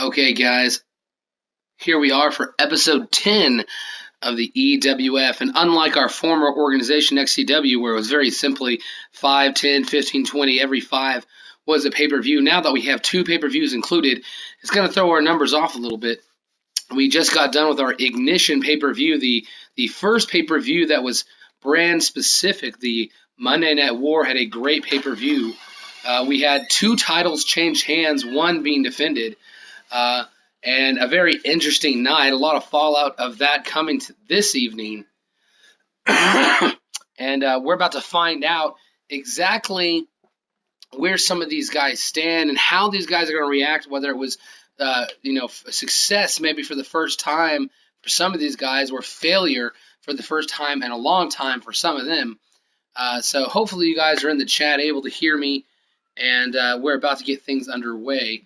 Okay, guys, here we are for episode 10 of the EWF. And unlike our former organization, XCW, where it was very simply 5, 10, 15, 20, every 5 was a pay-per-view, now that we have 2 pay-per-views included, it's going to throw our numbers off a little bit. We just got done with our Ignition pay-per-view, the first pay-per-view that was brand-specific. The Monday Night War had a great pay-per-view. We had 2 titles change hands, one being defended. And a very interesting night. A lot of fallout of that coming to this evening. And we're about to find out exactly where some of these guys stand and how these guys are going to react, whether it was a success maybe for the first time for some of these guys or failure for the first time in a long time for some of them. So hopefully you guys are in the chat able to hear me, and we're about to get things underway.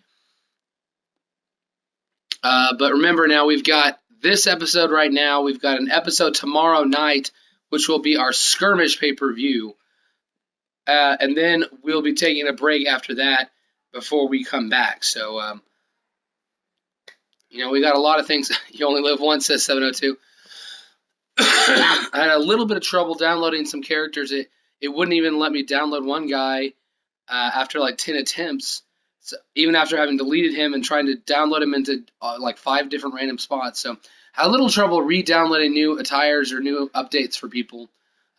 But remember now, we've got this episode right now. We've got an episode tomorrow night, which will be our Skirmish pay-per-view. And then we'll be taking a break after that before we come back. So, we got a lot of things. You only live once, says 702. I had a little bit of trouble downloading some characters. It wouldn't even let me download one guy after like 10 attempts. So even after having deleted him and trying to download him into like 5 different random spots. So had a little trouble re-downloading new attires or new updates for people.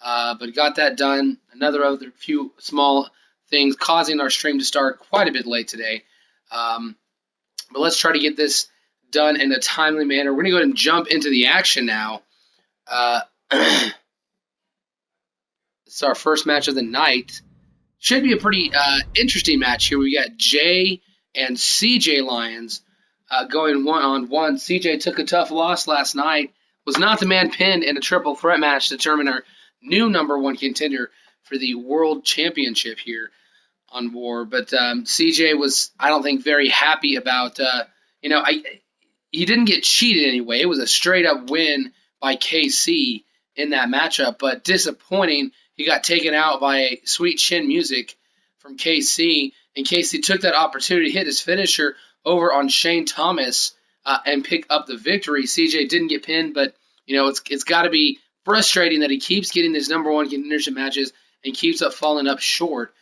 But got that done. Other few small things causing our stream to start quite a bit late today. But let's try to get this done in a timely manner. We're going to go ahead and jump into the action now. It's our first match of the night. Should be a pretty interesting match here. We got Jay and CJ Lyons going one-on-one. CJ took a tough loss last night. Was not the man pinned in a triple threat match to determine our new #1 contender for the World Championship here on War. But CJ was, I don't think, very happy about, he didn't get cheated anyway. It was a straight-up win by KC in that matchup, but disappointing. He got taken out by Sweet Chin Music from KC, and KC took that opportunity to hit his finisher over on Shane Thomas and pick up the victory. CJ didn't get pinned, but it's got to be frustrating that he keeps getting these #1 contendership matches and keeps falling up short.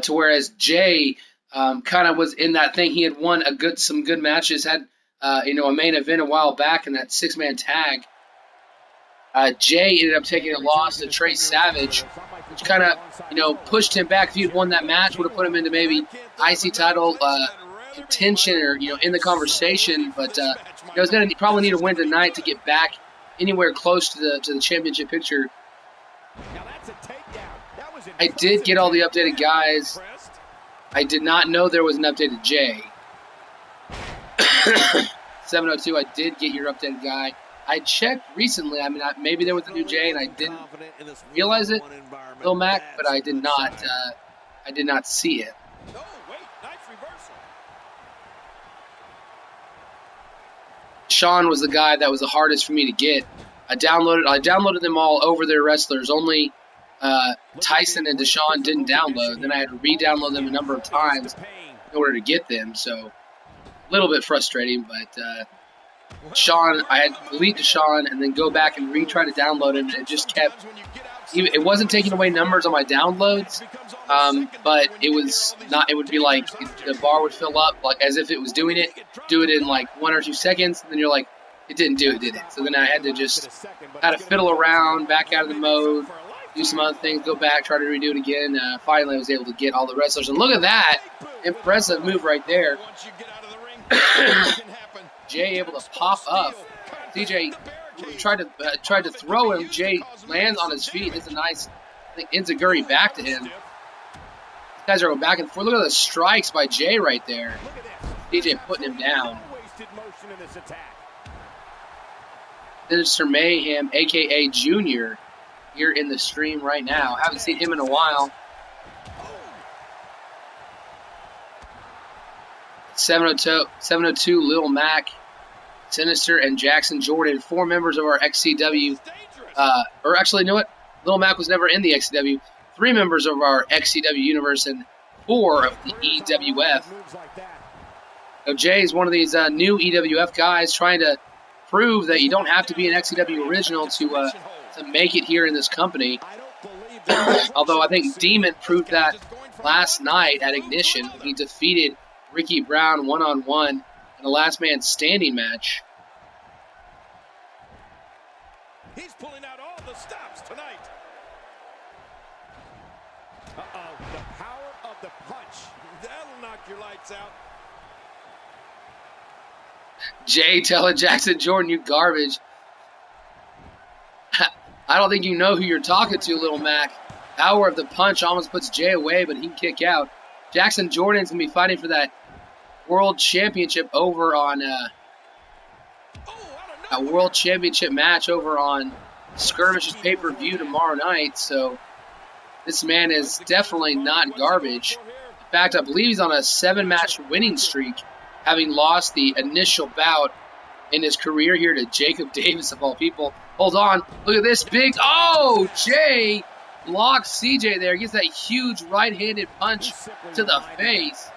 To whereas Jay kind of was in that thing. He had won some good matches, had a main event a while back in that 6-man tag. Jay ended up taking a loss to Trey Savage, which kind of, pushed him back. If he had won that match, would have put him into maybe IC title contention or, in the conversation. But he's going to probably need a win tonight to get back anywhere close to the championship picture. I did get all the updated guys. I did not know there was an updated Jay. 702, I did get your updated guy. I checked recently. Maybe there was a new Jay and I didn't realize it, Bill Mac, but I did not. I did not see it. Sean was the guy that was the hardest for me to get. I downloaded them all over their wrestlers. Only Tyson and Deshaun didn't download. Then I had to re-download them a number of times in order to get them. So a little bit frustrating, but. Sean, I had to delete Deshaun and then go back and retry to download him, and it just kept. It wasn't taking away numbers on my downloads, but it was not. It would be like the bar would fill up, like as if it was doing it. Do it in like 1 or 2 seconds, and then you're like, it didn't do it, did it? So then I had to fiddle around, back out of the mode, do some other things, go back, try to redo it again. Finally, I was able to get all the wrestlers, and look at that impressive move right there. Jay able to pop up. CJ tried to throw him. Jay lands on his feet. It's a nice, enziguri back to him. These guys are going back and forth. Look at the strikes by Jay right there. CJ putting him down. Sinister Mayhem, a.k.a. Junior, here in the stream right now. Haven't seen him in a while. 702, Lil Mac, Sinister, and Jackson Jordan, 4 members of our XCW. Or actually, you know what? Lil Mac was never in the XCW. 3 members of our XCW universe and 4 of the EWF. So Jay is one of these new EWF guys trying to prove that you don't have to be an XCW original to make it here in this company. Although I think Demon proved that last night at Ignition when he defeated Ricky Brown one-on-one in a last man standing match. He's pulling out all the stops tonight. Uh-oh, the power of the punch. That'll knock your lights out. Jay telling Jackson Jordan, you garbage. I don't think you know who you're talking to, Little Mac. Power of the punch almost puts Jay away, but he can kick out. Jackson Jordan's going to be fighting for that World Championship over on a World Championship match over on Skirmish's pay-per-view tomorrow night. So this man is definitely not garbage. In fact, I believe he's on a 7-match winning streak, having lost the initial bout in his career here to Jacob Davis, of all people. Hold on. Look at this big... Oh, Jay blocks CJ there. Gets that huge right-handed punch to the face.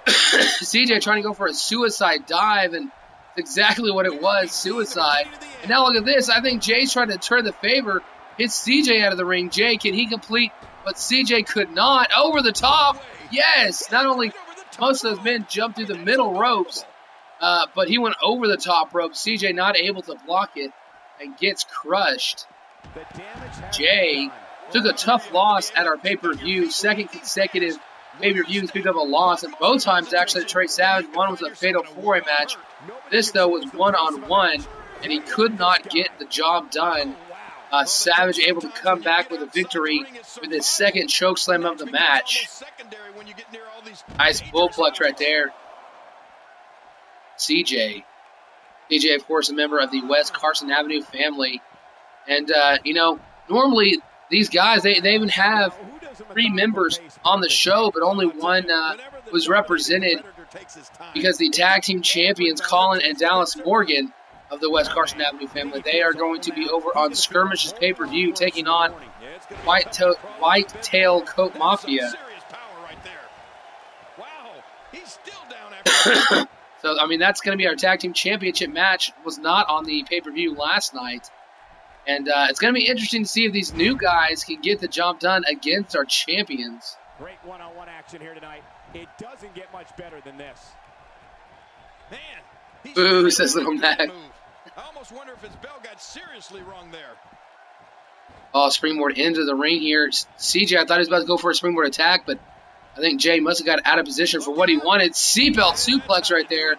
CJ trying to go for a suicide dive, and it's exactly what it was, suicide. And now look at this. I think Jay's trying to turn the favor. Hits CJ out of the ring. Jay, can he complete what CJ could not? Over the top. Yes. Not only most of those men jumped through the middle ropes, but he went over the top rope. CJ not able to block it and gets crushed. Jay took a tough loss at our pay-per-view. Second consecutive pay-per-view he's picked up a loss, and both times actually to Trey Savage. One was a fatal 4-way match. This, though, was one-on-one, and he could not get the job done. Savage able to come back with a victory with his second chokeslam of the match. Nice bullplex right there. CJ, of course, a member of the West Carson Avenue family. And, normally these guys, they even have 3 members on the show, but only one was represented because the tag team champions, Colin and Dallas Morgan of the West Carson Avenue family, they are going to be over on Skirmish's pay-per-view taking on Whitetail Coat Mafia. So, I mean, that's going to be our tag team championship match. Was not on the pay-per-view last night. And it's going to be interesting to see if these new guys can get the job done against our champions. Great one-on-one action here tonight. It doesn't get much better than this. Man, boo, says Little Mac. I almost wonder if his bell got seriously wrong there. Oh, springboard into the ring here. CJ, I thought he was about to go for a springboard attack, but I think Jay must have got out of position for what he wanted. Seatbelt suplex right there.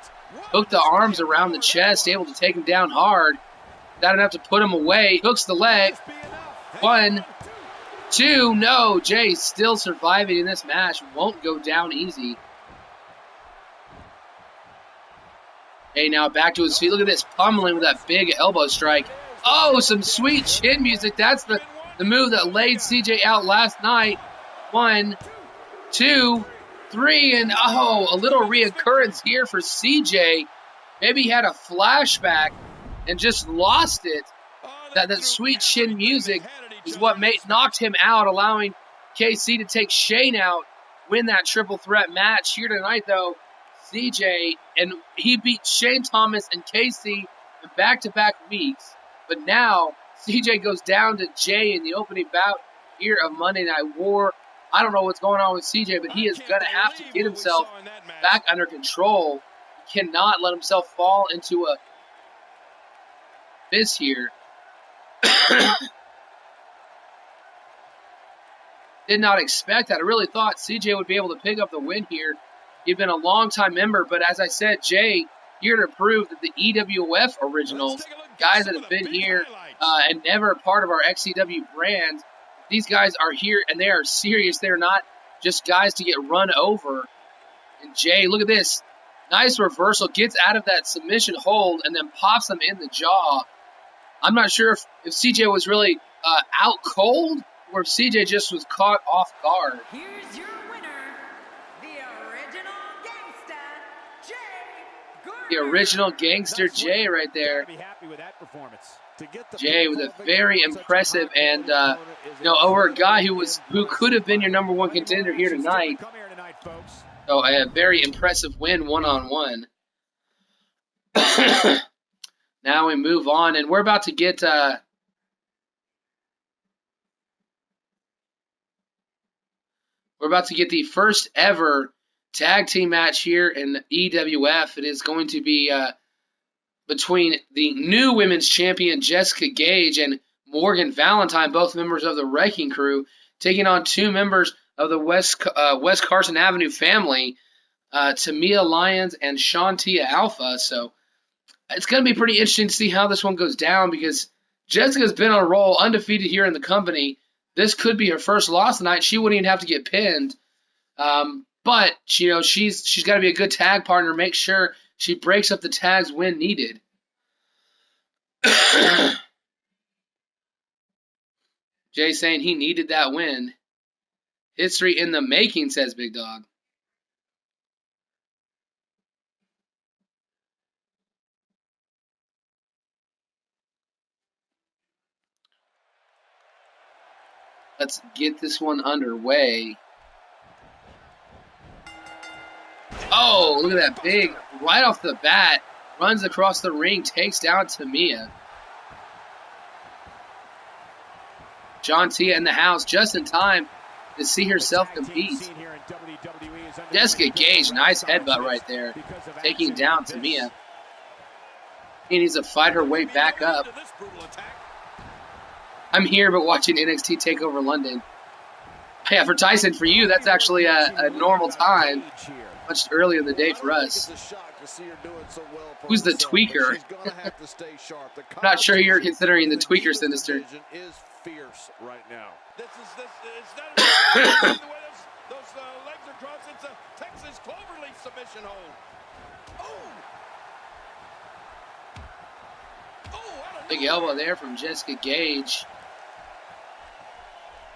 Hooked the arms around the chest, able to take him down hard. Not enough to put him away. Hooks the leg. 1, 2. No, Jay still surviving in this match. Won't go down easy. Jay now back to his feet. Look at this, pummeling with that big elbow strike. Oh, some sweet chin music. That's the move that laid CJ out last night. 1, 2, 3, and oh, a little reoccurrence here for CJ. Maybe he had a flashback and just lost it. That sweet chin music is what knocked him out, allowing KC to take Shane out, win that triple threat match. Here tonight, though, CJ, and he beat Shane Thomas and KC in back-to-back weeks. But now, CJ goes down to Jay in the opening bout here of Monday Night War. I don't know what's going on with CJ, but he is going to have to get himself back under control. He cannot let himself fall into a this here. Did not expect that. I really thought CJ would be able to pick up the win here. He'd been a long-time member, but as I said, Jay here to prove that the EWF originals, guys that have been here and never part of our XCW brand, these guys are here and they are serious. They're not just guys to get run over. And Jay, look at this. Nice reversal. Gets out of that submission hold and then pops him in the jaw. I'm not sure if CJ was really out cold or if CJ just was caught off guard. Here's your winner, the original gangster, Jay. The original gangster Jay right there. Jay with a very impressive and over a guy who could have been your #1 contender here tonight. So a very impressive win one-on-one. Now we move on, and we're about to get the first ever tag team match here in EWF. It is going to be between the new women's champion Jessica Gage and Morgan Valentine, both members of the Wrecking Crew, taking on two members of the West Carson Avenue family, Tamia Lyons and Shantia Alpha. So it's going to be pretty interesting to see how this one goes down, because Jessica's been on a roll, undefeated here in the company. This could be her first loss tonight. She wouldn't even have to get pinned. But you know, she's got to be a good tag partner, make sure she breaks up the tags when needed. Jay saying he needed that win. History in the making, says Big Dog. Let's get this one underway. Oh, look at that big, right off the bat, runs across the ring, takes down Tamia. Shantia in the house just in time to see herself compete. Jessica Gage, nice headbutt right there, taking down Tamia. She needs to fight her way back up. I'm here but watching NXT TakeOver London. Yeah, for Tyson, for you, that's actually a normal time. Much earlier in the day for us. Who's the tweaker? I'm not sure you're considering the tweaker, Sinister. Big elbow there from Jessica Gage.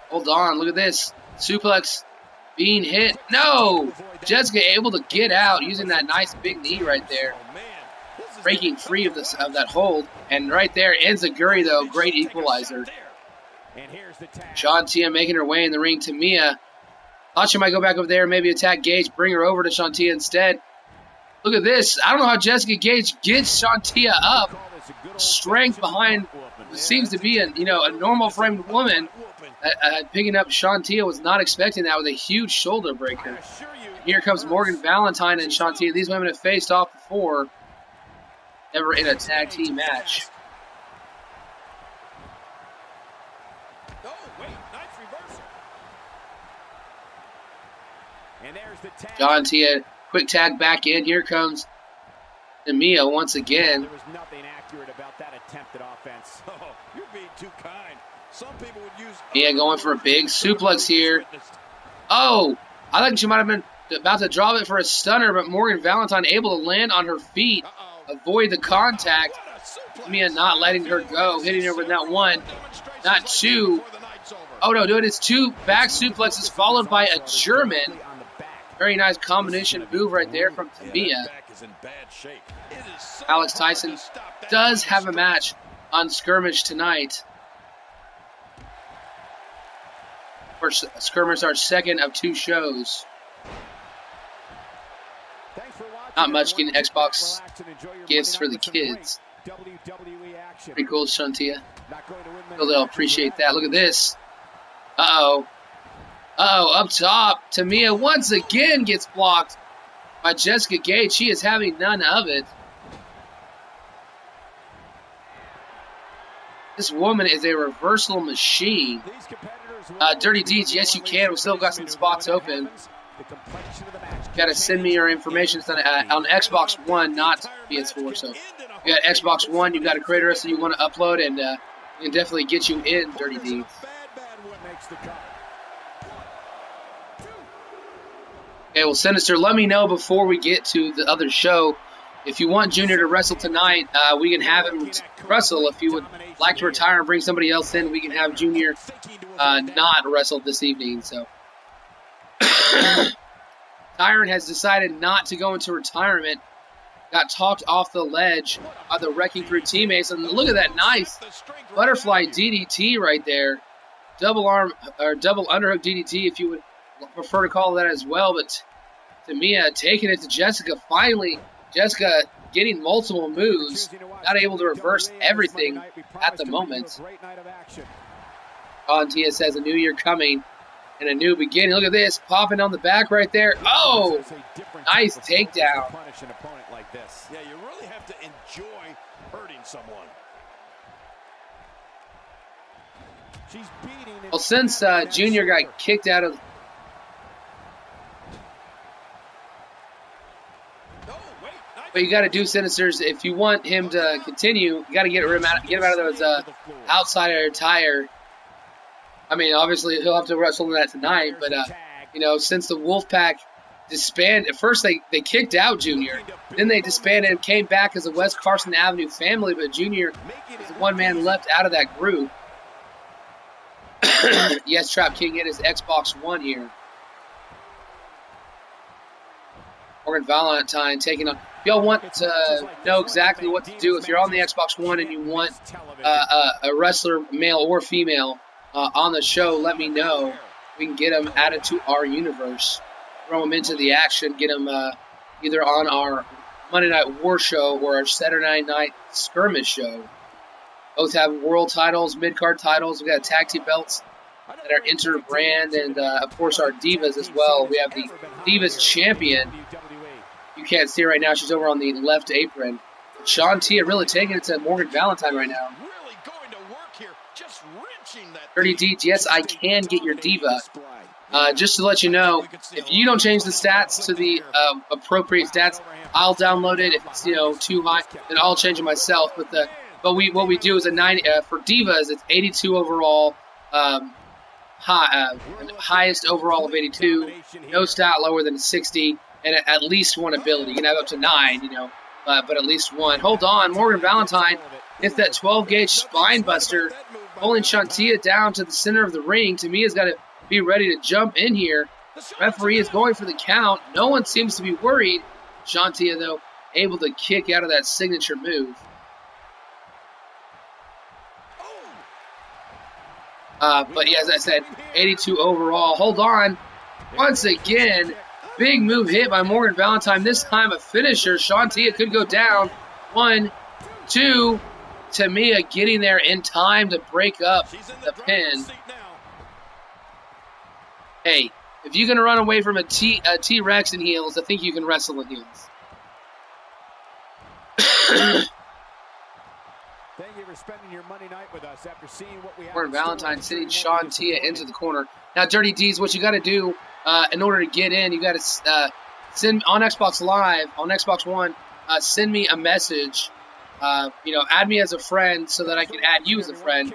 Hold on, look at this. Suplex being hit. No! Jessica able to get out using that nice big knee right there. Breaking free of that hold. And right there, Enziguri, though, great equalizer. Shantia making her way in the ring. Tamia thought she might go back over there, maybe attack Gage, bring her over to Shantia instead. Look at this. I don't know how Jessica Gage gets Shantia up. Strength behind what seems to be a normal framed woman. Picking up Shantia, was not expecting that with a huge shoulder breaker. Here comes Morgan Valentine and Shantia. These women have faced off before, never in a tag team match. Shantia, quick tag back in. Here comes Tamia once again. There was nothing accurate about that attempted offense. Oh, you're being too kind. Some people would use going for a big suplex here. Oh, I think she might have been about to drop it for a stunner, but Morgan Valentine able to land on her feet, avoid the contact. Mia not letting her go, hitting her with not one, not two. Oh no, dude, it's two back suplexes followed by a German. Very nice combination move right there from Tamia. Alex Tyson does have a match on Skirmish tonight. Skirmish, our second of two shows. Not much getting Xbox gifts for the kids. Pretty cool, Shantia. So they'll appreciate that. Look at this. Uh-oh. Uh-oh, up top. Tamia once again gets blocked by Jessica Gage. She is having none of it. This woman is a reversal machine. Dirty Deeds, yes you can. We still got some spots open. Got to send me your information on Xbox One, not PS4. So you got Xbox One, you got a creator that you want to upload, and we can definitely get you in, Dirty Deeds. Okay, well, Sinister, let me know before we get to the other show. If you want Junior to wrestle tonight, we can have him wrestle. If you would like to retire and bring somebody else in, we can have Junior not wrestle this evening. So, Tyron has decided not to go into retirement. Got talked off the ledge by the Wrecking Crew teammates, and look at that nice butterfly DDT right there. Double arm or double underhook DDT, if you would prefer to call that as well. But Tamia taking it to Jessica. Finally, Jessica getting multiple moves, not able to reverse everything at the moment. Tia says a new year coming and a new beginning. Look at this, popping on the back right there. Oh, nice takedown. Yeah, you really have to enjoy hurting someone. Well, since Junior got kicked out of... But you got to do, Sinisters, if you want him to continue, you got to get him out of those outside attire. I mean, obviously he'll have to wrestle in that tonight, but you know, since the Wolfpack disbanded, at first they kicked out Junior, then they disbanded and came back as a West Carson Avenue family, but Junior is the one man left out of that group. Yes, Trap King in his Xbox One here. Morgan Valentine taking on. If y'all want to know exactly what to do, if you're on the Xbox One and you want a wrestler, male or female, on the show, let me know. We can get them added to our universe, throw them into the action, get them either on our Monday Night War show or our Saturday Night Skirmish show. Both have world titles, mid-card titles. We got tag team belts that are inter-brand, and of course our Divas as well. We have the Divas champion. You can't see her right now. She's over on the left apron. Tia really taking it to Morgan Valentine right now. Really going to work here, just wrenching that. Dirty Deeds, yes, I can get your Diva. Just to let you know, if you don't change the stats to the appropriate stats, I'll download it. If it's too high, then I'll change it myself. But what we do is a 90 for Divas. It's 82 overall, highest overall of 82. No stat lower than 60, and at least one ability. You can have up to 9, but at least one. Hold on, Morgan Valentine. It's that 12-gauge spine buster, pulling Tia down to the center of the ring. Tamia's got to be ready to jump in here. Referee is going for the count. No one seems to be worried. Tia, though, able to kick out of that signature move. But yeah, as I said, 82 overall. Hold on. Once again, big move hit by Morgan Valentine. This time a finisher. Tia could go down. 1, 2. Tamia getting there in time to break up the pin. Hey, if you're going to run away from a T-Rex in heels, I think you can wrestle in heels. Thank you for spending your Monday night with us after seeing what we have. Morgan Valentine sending Tia into the corner. Now, Dirty D's, what you got to do in order to get in, you got to send on Xbox Live, on Xbox One, send me a message. Add me as a friend so that I can add you as a friend.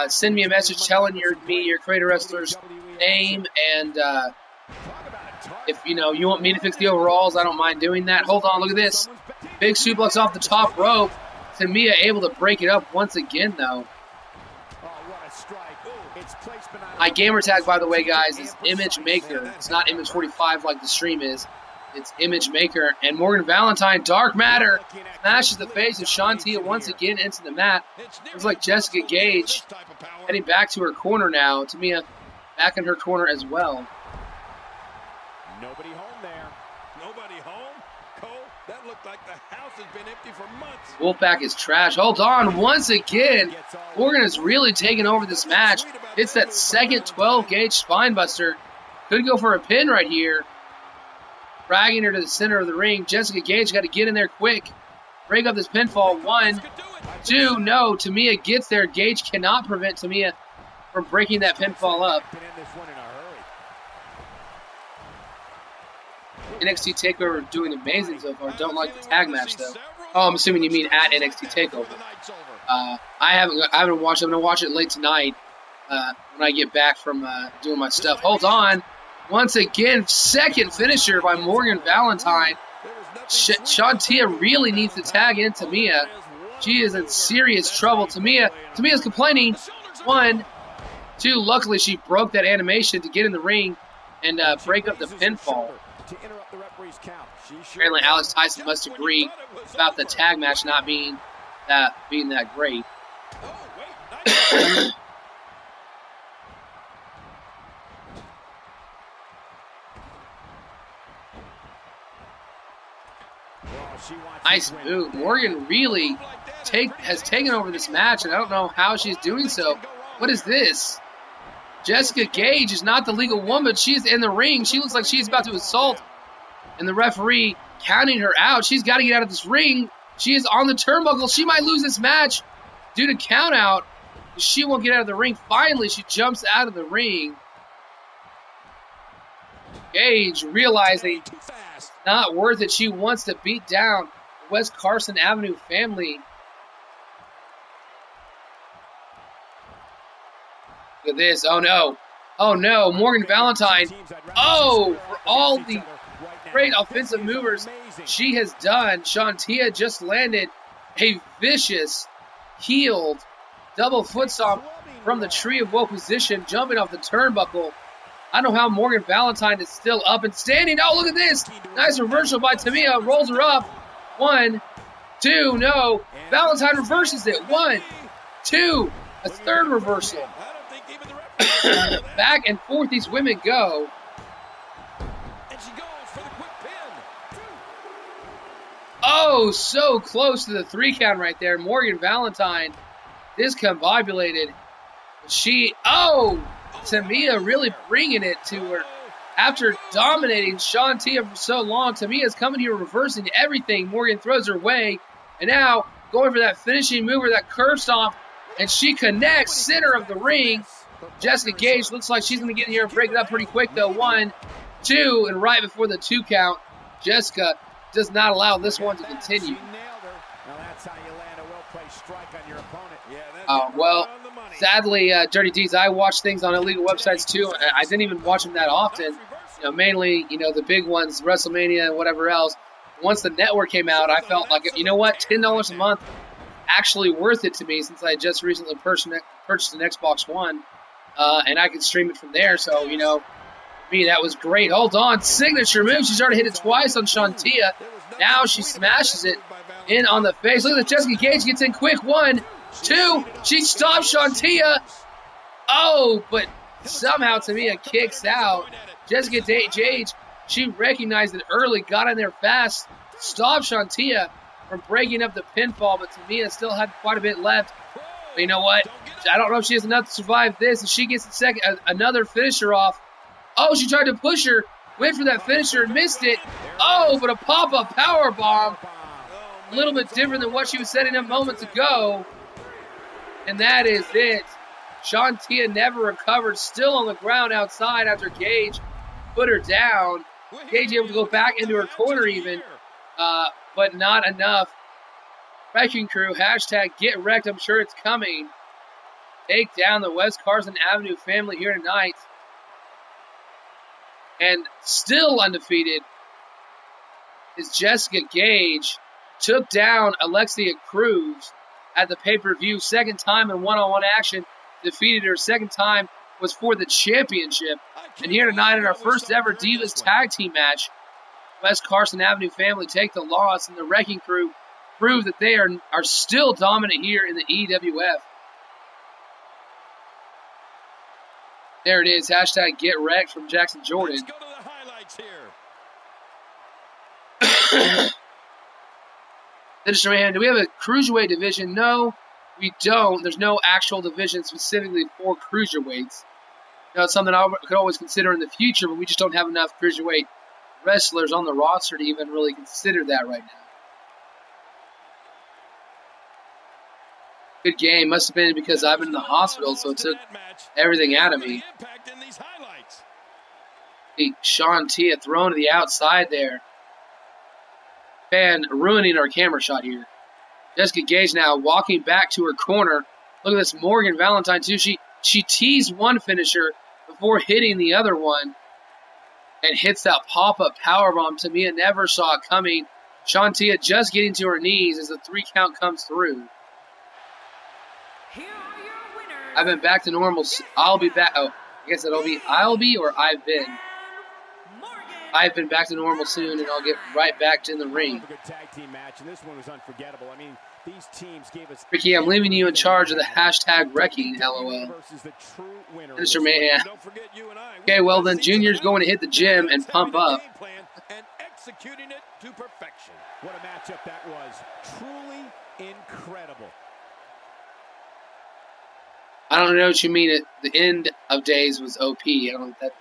Send me a message telling your Creator Wrestler's name, and if you want me to fix the overalls, I don't mind doing that. Hold on, look at this. Big suplex off the top rope. Tamia able to break it up once again, though. My gamer tag, by the way, guys, is Image Maker. It's not Image 45 like the stream is. It's Image Maker. And Morgan Valentine, Dark Matter, smashes the face of Tia once again into the mat. Looks like Jessica Gage heading back to her corner now. Tamia back in her corner as well. Nobody home there. Nobody home? Cole, that looked like the house has been empty for months. Wolfpack is trash. Hold on. Once again, Morgan is really taking over this match. It's that second 12-gauge spinebuster. Could go for a pin right here. Dragging her to the center of the ring. Jessica Gage got to get in there quick. Break up this pinfall. 1, 2. No, Tamia gets there. Gage cannot prevent Tamia from breaking that pinfall up. NXT TakeOver doing amazing so far. Don't like the tag match though. Oh, I'm assuming you mean at NXT TakeOver. I haven't watched it. I'm gonna watch it late tonight when I get back from doing my stuff. Hold on. Once again, second finisher by Morgan Valentine. Tia really needs to tag in Tamia. She is in serious trouble. Tamia's complaining. 1, 2. Luckily, she broke that animation to get in the ring and break up the pinfall. Apparently, Alex Tyson must agree about the tag match not being that great. Nice move. Morgan really has taken over this match, and I don't know how she's doing so. What is this? Jessica Gage is not the legal woman. She's in the ring. She looks like she's about to assault. And the referee counting her out. She's got to get out of this ring. She is on the turnbuckle. She might lose this match due to count out. She won't get out of the ring. Finally, she jumps out of the ring. Gage realizing it's not worth it. She wants to beat down the West Carson Avenue family. Look at this. Oh, no. Oh, no. Morgan Valentine. Oh, for all the great offensive movers she has done. Shantia just landed a vicious, heeled, double foot stomp from the Tree of Woe position, jumping off the turnbuckle. I don't know how Morgan Valentine is still up and standing. Oh, look at this. Nice reversal by Tamia. Rolls her up. 1, 2, no. Valentine reverses it. 1, 2. A third reversal. Back and forth these women go. Oh, so close to the 3 count right there. Morgan Valentine discombobulated. Tamia really bringing it to her. After dominating Shantia for so long, Tamia's coming here reversing everything. Morgan throws her way. And now going for that finishing move or that curve stomp. And she connects center of the ring. Jessica Gage looks like she's going to get in here and break it up pretty quick though. 1, 2, and right before the 2 count, Jessica does not allow this one to continue. Well, sadly, Dirty Deeds, I watch things on illegal websites too. I didn't even watch them that often. Mainly, the big ones, WrestleMania and whatever else. Once the network came out, I felt like, you know what, $10 a month, actually worth it to me since I just recently purchased an Xbox One, and I could stream it from there. So, me, that was great. Hold on, signature move. She's already hit it twice on Shantia. Now she smashes it in on the face. Look at this. Jessica Gage gets in quick. 1, 2. She stops Shantia. Oh, but somehow Tamia kicks out. Jessica Gage, she recognized it early, got in there fast, stopped Shantia from breaking up the pinfall, but Tamia still had quite a bit left. But you know what? I don't know if she has enough to survive this, and she gets another finisher off. Oh, she tried to push her, went for that finisher and missed it. Oh, but a pop-up power bomb. A little bit different than what she was setting up moments ago. And that is it. Shantia never recovered, still on the ground outside after Gage put her down. Gage able to go back into her corner even, but not enough. Wrecking Crew, hashtag get wrecked, I'm sure it's coming. Take down the West Carson Avenue family here tonight. And still undefeated is Jessica Gage. Took down Alexia Cruz at the pay-per-view. Second time in one-on-one action. Defeated her. Second time was for the championship. And here tonight in our first ever Divas Tag Team match, West Carson Avenue family take the loss, and the Wrecking Crew prove that they are still dominant here in the EWF. There it is. Hashtag get wrecked from Jackson Jordan. Let's go to the highlights here. Man, do we have a cruiserweight division? No, we don't. There's no actual division specifically for cruiserweights. It's something I could always consider in the future, but we just don't have enough cruiserweight wrestlers on the roster to even really consider that right now. Good game. Must have been because I've been in the hospital, so it took everything out of me. Shantia thrown to the outside there. Fan ruining our camera shot here. Jessica Gage now walking back to her corner. Look at this Morgan Valentine too. She teased one finisher before hitting the other one. And hits that pop-up powerbomb. Tamia never saw it coming. Shantia just getting to her knees as the 3 count comes through. I've been back to normal. I'll be back. Oh, I guess it'll be I'll be or I've been. I've been back to normal soon, and I'll get right back in the ring. A good tag team match, and this one was unforgettable. I mean, these teams gave us. Ricky, I'm leaving you in charge of the hashtag wrecking, LOL. Mr. Mayhem. Okay, well then, Junior's going to hit the gym and pump up. executing it to perfection. What a matchup that was. Truly incredible. I don't know what you mean. The end of days was OP. I don't know what that's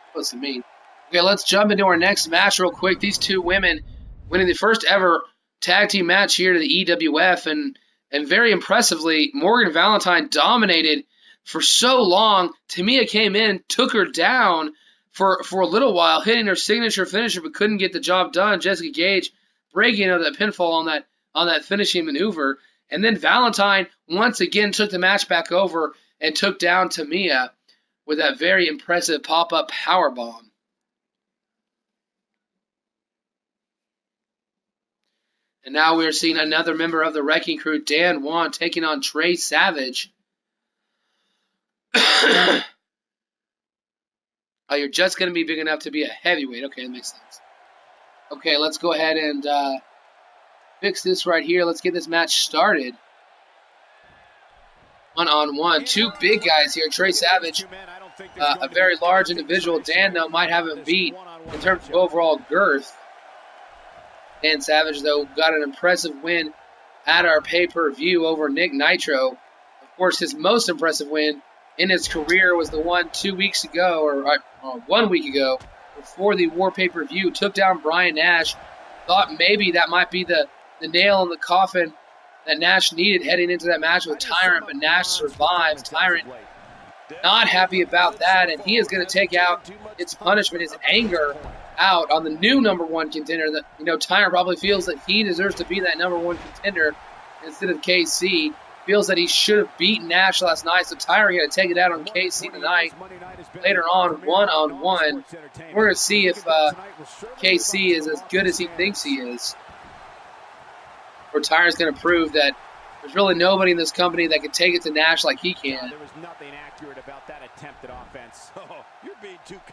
supposed to mean. Okay, let's jump into our next match real quick. These two women winning the first ever tag team match here to the EWF, and very impressively, Morgan Valentine dominated for so long. Tamia came in, took her down for a little while, hitting her signature finisher, but couldn't get the job done. Jessica Gage breaking out of that pinfall on that finishing maneuver. And then Valentine once again took the match back over and took down Tamia with that very impressive pop-up powerbomb. And now we're seeing another member of the Wrecking Crew, Dan Juan, taking on Trey Savage. Oh, you're just going to be big enough to be a heavyweight. Okay, that makes sense. Okay, let's go ahead and fix this right here. Let's get this match started. One-on-one. Two big guys here. Trey Savage, a very large individual. Dan, though, might have him beat in terms of overall girth. Dan Savage, though, got an impressive win at our pay-per-view over Nick Nitro. Of course, his most impressive win in his career was the one 2 weeks ago, or 1 week ago, before the War pay-per-view. Took down Brian Nash. Thought maybe that might be the nail in the coffin that Nash needed heading into that match with Tyrant, but Nash survives. Tyrant not happy about that, and he is going to take out its punishment, his anger, out on the new #1 contender. That Tyrant probably feels that he deserves to be that #1 contender instead of KC. Feels that he should have beaten Nash last night, so Tyrant going to take it out on KC tonight. Later on, one-on-one, we're going to see if KC is as good as he thinks he is. Or Tyrant's going to prove that there's really nobody in this company that can take it to Nash like he can. There was nothing accurate about that attempted offense.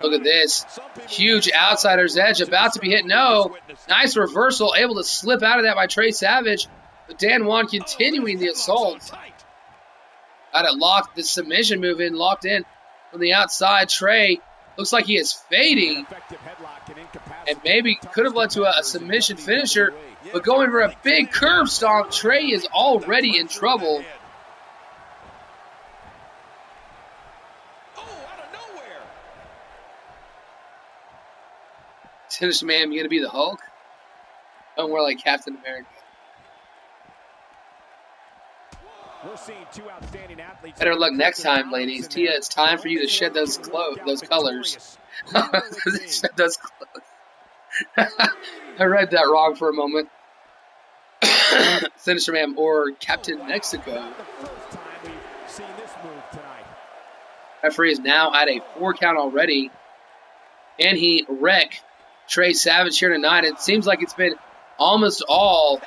Look at this. Huge outsider's edge about to be hit. No. Nice reversal. Able to slip out of that by Trey Savage. But Dan Juan continuing the assault. Got it locked. The submission move in. Locked in from the outside. Trey looks like he is fading. And maybe could have led to a submission finisher. But going for a big curb stomp. Trey is already in trouble. Sinister Man, you gonna be the Hulk? Don't wear like Captain America. We're seeing two outstanding athletes. Better luck next time, ladies. Tia, it's time for you to shed those colors. Shed those clothes. I read that wrong for a moment. Sinister Man or Captain Mexico. Referee is now at a 4 count already. And he wrecked Trey Savage here tonight. It seems like it's been almost all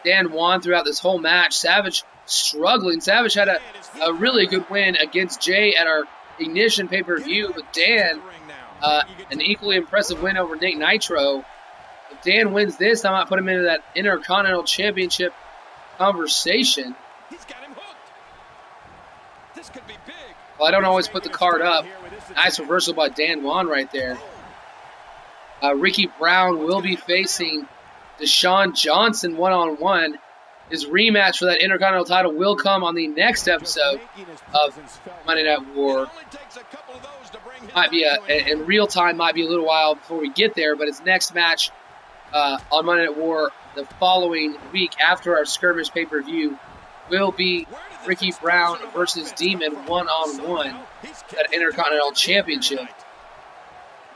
Dan Juan throughout this whole match. Savage struggling. Savage had a really good win against Jay at our Ignition pay-per-view, but Dan, an equally impressive win over Nick Nitro. If Dan wins this, I might put him into that Intercontinental Championship conversation. He's got him hooked. This could be big. Well, I don't always put the card up. Nice reversal by Dan Juan right there. Ricky Brown will be facing Deshaun Johnson one-on-one. His rematch for that Intercontinental title will come on the next episode of Monday Night War. Might be in real time, might be a little while before we get there, but his next match on Monday Night War the following week after our Skirmish pay-per-view will be Ricky Brown versus Demon one-on-one at Intercontinental Championship.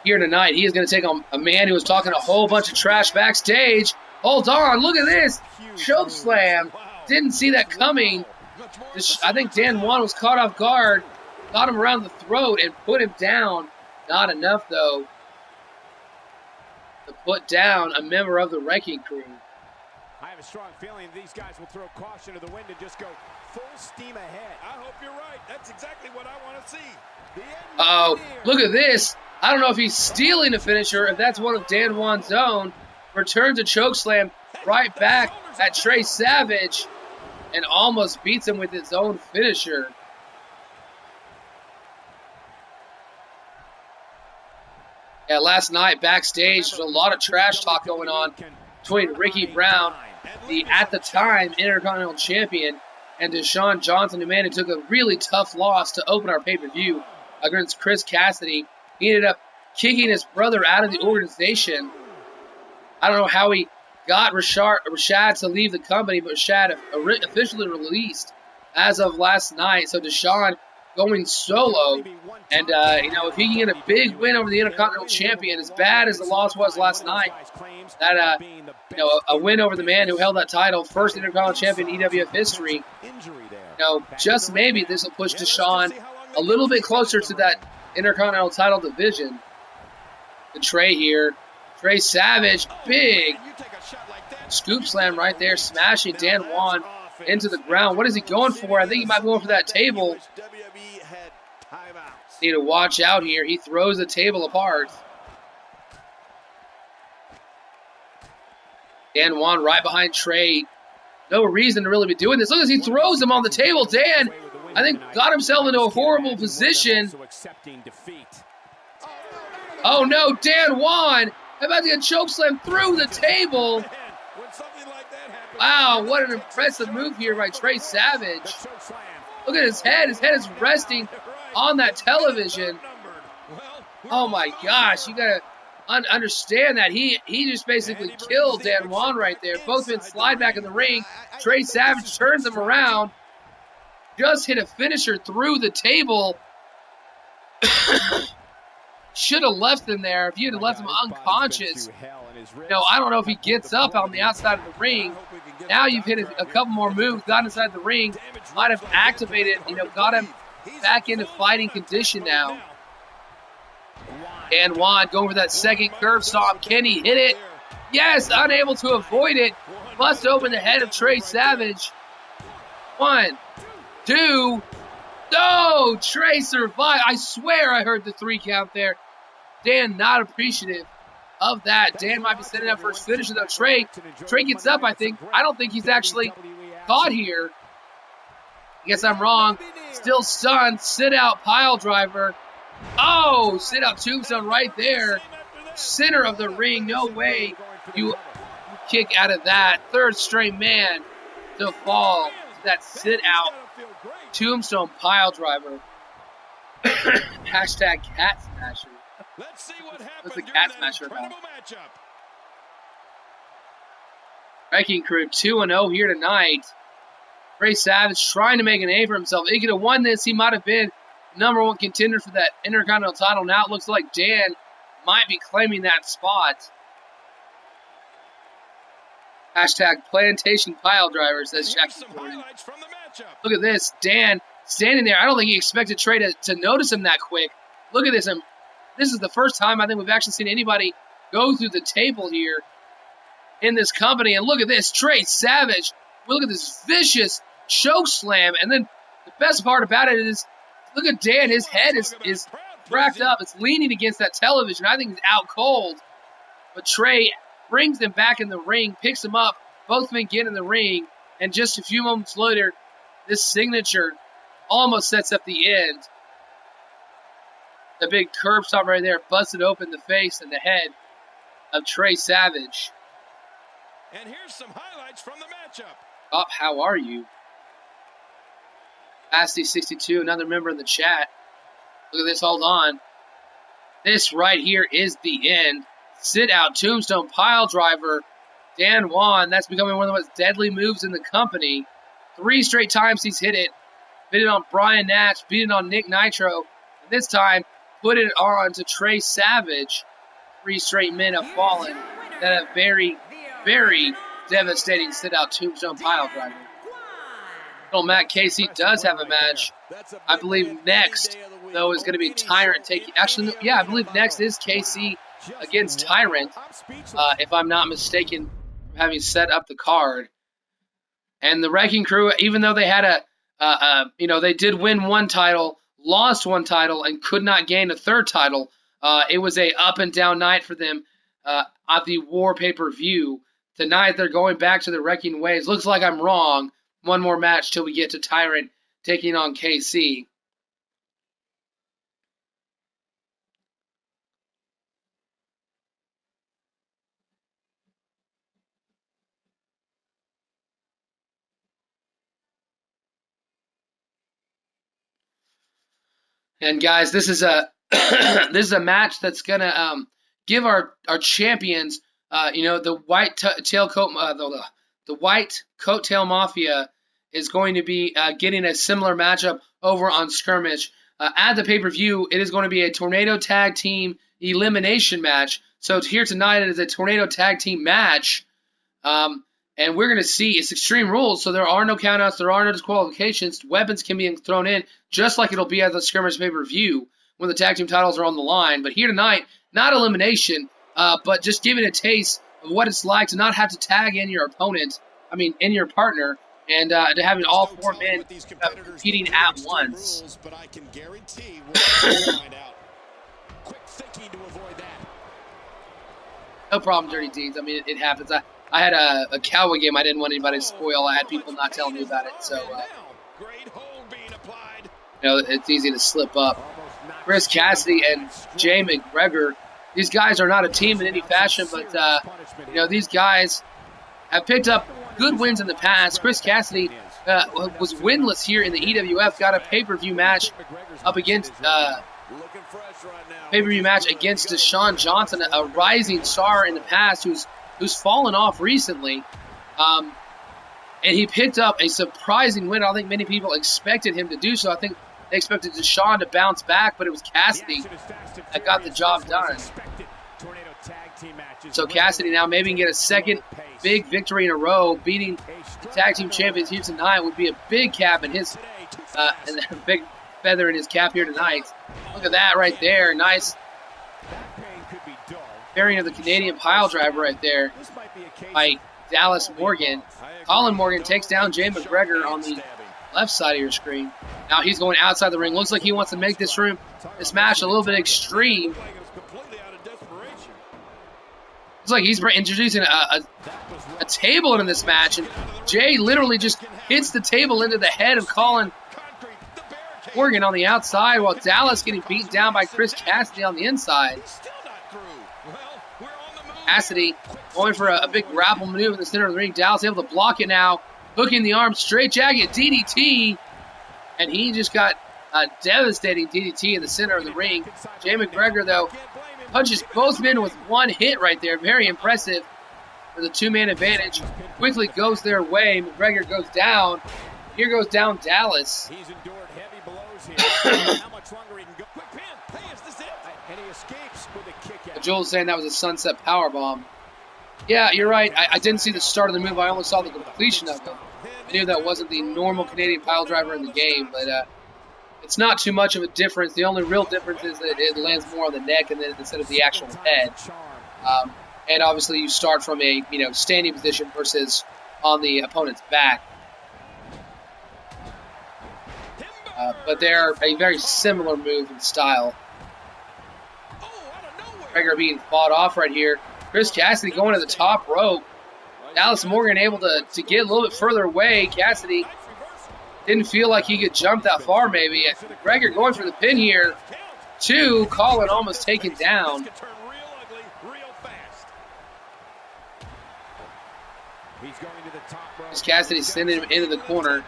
Here tonight, he is going to take on a man who was talking a whole bunch of trash backstage. Hold on, look at this. Choke slam. Didn't see that coming. I think Dan Juan was caught off guard. Got him around the throat and put him down. Not enough, though, to put down a member of the Wrecking Crew. I have a strong feeling these guys will throw caution to the wind and just go full steam ahead. I hope you're right. That's exactly what I want to see. Uh-oh, look at this. I don't know if he's stealing a finisher, if that's one of Dan Juan's own. Returns a chokeslam right back at Trey Savage and almost beats him with his own finisher. Yeah, last night backstage, there's a lot of trash talk going on between Ricky Brown, the at the time Intercontinental Champion, and Deshaun Johnson, a man who took a really tough loss to open our pay-per-view against Chris Cassidy. He ended up kicking his brother out of the organization. I don't know how he got Rashad to leave the company, but Rashad officially released as of last night. So Deshaun going solo, and if he can get a big win over the Intercontinental Champion, as bad as the loss was last night, that a win over the man who held that title, first Intercontinental Champion in EWF history, just maybe this will push Deshaun a little bit closer to that Intercontinental title division. The Trey here, Trey Savage, big scoop slam right there, smashing Dan Juan into the ground. What is he going for? I think he might be going for that table. Need to watch out here. He throws the table apart. Dan Juan right behind Trey. No reason to really be doing this. Look as he throws him on the table. Dan, I think, got himself into a horrible position. Oh no, Dan Juan about to get chokeslammed through the table. Wow, what an impressive move here by Trey Savage. Look at his head. His head is resting on that television. Oh my gosh, you gotta understand that. He just basically killed Dan Juan right there. Both men slide back in the ring. Trey Savage turns him around. Just hit a finisher through the table. Should have left him there. If you had left him unconscious, I don't know if he gets up on the outside of the ring. Now you've hit a couple more moves, got inside the ring, might have activated, got him back into fighting condition now. Dan Juan going for that second curve stomp. Can he hit it? Yes, unable to avoid it. Bust open the head of Trey Savage. 1, 2. No, Trey survived. I swear I heard the 3 count there. Dan not appreciative of that. Dan might be setting up for his finisher though. Trey gets up, I think. I don't think he's actually caught here. I guess I'm wrong. Still stunned. Sit out pile driver. Oh, sit out tombstone right there. Center of the ring. No way you kick out of that. Third straight man to fall to that sit out tombstone pile driver. Hashtag cat smasher. Let's see what happened. What's the cat smasher about? Wrecking Crew 2-0 here tonight. Trey Savage trying to make an name for himself. If he could have won this, he might have been #1 contender for that Intercontinental title. Now it looks like Dan might be claiming that spot. Hashtag plantation pile driver, says Jackie Jordan. Look at this. Dan standing there. I don't think he expected Trey to notice him that quick. Look at this. This is the first time I think we've actually seen anybody go through the table here in this company. And look at this. Trey Savage. Look at this vicious choke slam. And then the best part about it is, look at Dan. His head is cracked up. It's leaning against that television. I think he's out cold. But Trey brings him back in the ring, picks him up. Both men get in the ring. And just a few moments later, this signature almost sets up the end. The big curb stop right there busted open the face and the head of Trey Savage. And here's some highlights from the matchup. Oh, how are you? Pasty62, another member in the chat. Look at this, hold on. This right here is the end. Sit out tombstone pile driver. Dan Juan, that's becoming one of the most deadly moves in the company. 3 straight times he's hit it. Beat it on Brian Nash, beat it on Nick Nitro. And this time, put it on to Trey Savage. 3 straight men have fallen. That a very, very devastating sit-out tombstone pile driver. Little Matt Casey does have a match. I believe next, though, is going to be Tyrant taking... Actually, yeah, I believe next is KC against Tyrant, if I'm not mistaken, having set up the card. And the Wrecking Crew, even though they had they did win 1 title, lost 1 title, and could not gain a 3rd title. It was a up and down night for them at the War pay-per-view. Tonight they're going back to the Wrecking Ways. Looks like I'm wrong. 1 more match till we get to Tyrant taking on KC. And guys, this is a this is a match that's gonna give our champions, the white the white coattail mafia is going to be getting a similar matchup over on Skirmish. At the pay-per-view, it is going to be a Tornado Tag Team elimination match. So here tonight it is a Tornado Tag Team match. And we're going to see, it's Extreme Rules, so there are no countouts, there are no disqualifications. Weapons can be thrown in, just like it'll be at the Skirmish pay-per-view when the tag team titles are on the line. But here tonight, not elimination, but just giving a taste of what it's like to not have to tag in your opponent, in your partner, and to having all four men competing at once. But I can guarantee we'll find out. Quick thinking to avoid that. No problem, Dirty Deeds. It happens. I had a Cowboy game I didn't want anybody to spoil. I had people not telling me about it, so Great hold being applied. it's easy to slip up. Chris Cassidy and Jay McGregor, these guys are not a team in any fashion, but these guys have picked up good wins in the past. Chris Cassidy was winless here in the EWF, got a pay-per-view match up against against Deshaun Johnson, a rising star in the past who's fallen off recently. And he picked up a surprising win. I don't think many people expected him to do so. I think they expected Deshaun to bounce back, but it was Cassidy that got the job done. So Cassidy now maybe can get a second big victory in a row. Beating the tag team champions here tonight would be a big cap in his and a big feather in his cap here tonight. Look at that right there. Nice pairing of the Canadian pile driver right there by Dallas Morgan. Colin Morgan takes down Jay McGregor on the left side of your screen. Now he's going outside the ring. Looks like he wants to make this match a little bit extreme. Looks like he's introducing a table into this match, and Jay literally just hits the table into the head of Colin Morgan on the outside, while Dallas getting beaten down by Chris Cassidy on the inside. Cassidy going for a big grapple maneuver in the center of the ring. Dallas able to block it now, hooking the arm, straight jacket DDT, and he just got a devastating DDT in the center of the ring. Jay McGregor, though, punches both men with one hit right there. Very impressive for the two-man advantage. Quickly goes their way. McGregor goes down. Here goes down Dallas. He's endured heavy blows here. How much longer he can go? Quick pin. Hey, is this it? And he escapes with a kick out. Joel's saying that was a sunset powerbomb. Yeah, you're right. I didn't see the start of the move. I only saw the completion of it. I knew that wasn't the normal Canadian pile driver in the game, but it's not too much of a difference. The only real difference is that it lands more on the neck instead of the actual head. And obviously you start from a standing position versus on the opponent's back. But they're a very similar move in style. McGregor being fought off right here. Chris Cassidy going to the top rope. Dallas Morgan able to get a little bit further away. Cassidy didn't feel like he could jump that far maybe. McGregor going for the pin here. Two, Colin almost taken down. Chris Cassidy sending him into the corner.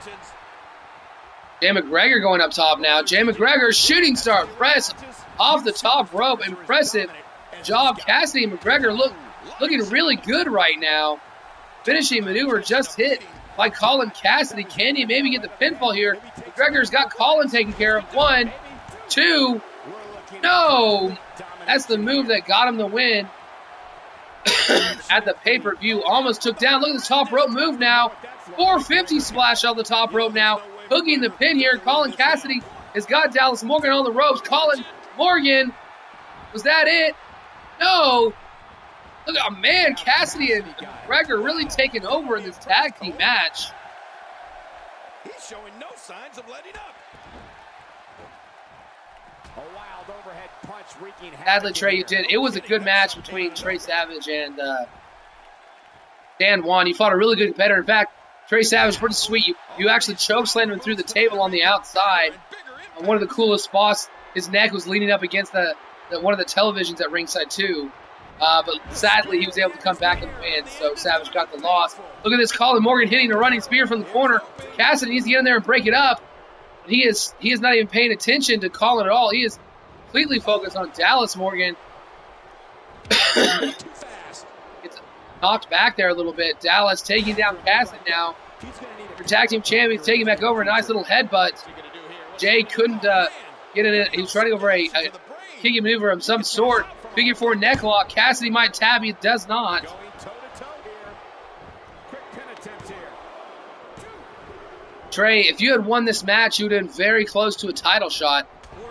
Jay McGregor going up top now. Jay McGregor, shooting star press off the top rope. Impressive job. Cassidy and McGregor looking really good right now. Finishing maneuver just hit by Colin Cassidy. Can he maybe get the pinfall here? McGregor's got Colin taken care of. 1, 2. No! That's the move that got him the win at the pay-per-view. Almost took down. Look at the top rope move now. 450 splash on the top rope now. Hooking the pin here. Colin Cassidy has got Dallas Morgan on the ropes. Colin Morgan. Was that it? No. Look, man, Cassidy and McGregor really taking over in this tag team match. He's showing no signs of letting up. A wild overhead punch wreaking havoc. Sadly, Trey, you did. It was a good match between Trey Savage and Dan Juan. You fought a really good competitor. In fact, Trey Savage, pretty sweet. You actually chokeslammed him through the table on the outside. One of the coolest spots, his neck was leaning up against one of the televisions at ringside too. But sadly, he was able to come back and win, so Savage got the loss. Look at this, Colin Morgan hitting a running spear from the corner. Cassidy needs to get in there and break it up. He is not even paying attention to Colin at all. He is completely focused on Dallas Morgan. Gets knocked back there a little bit. Dallas taking down Cassidy now. For tag team champions, taking back over. A nice little headbutt. Jay couldn't get it. He was trying to go for a kicking maneuver of some sort. Figure 4 neck lock. Cassidy might tab. He does not. Trey, if you had won this match, you would have been very close to a title shot.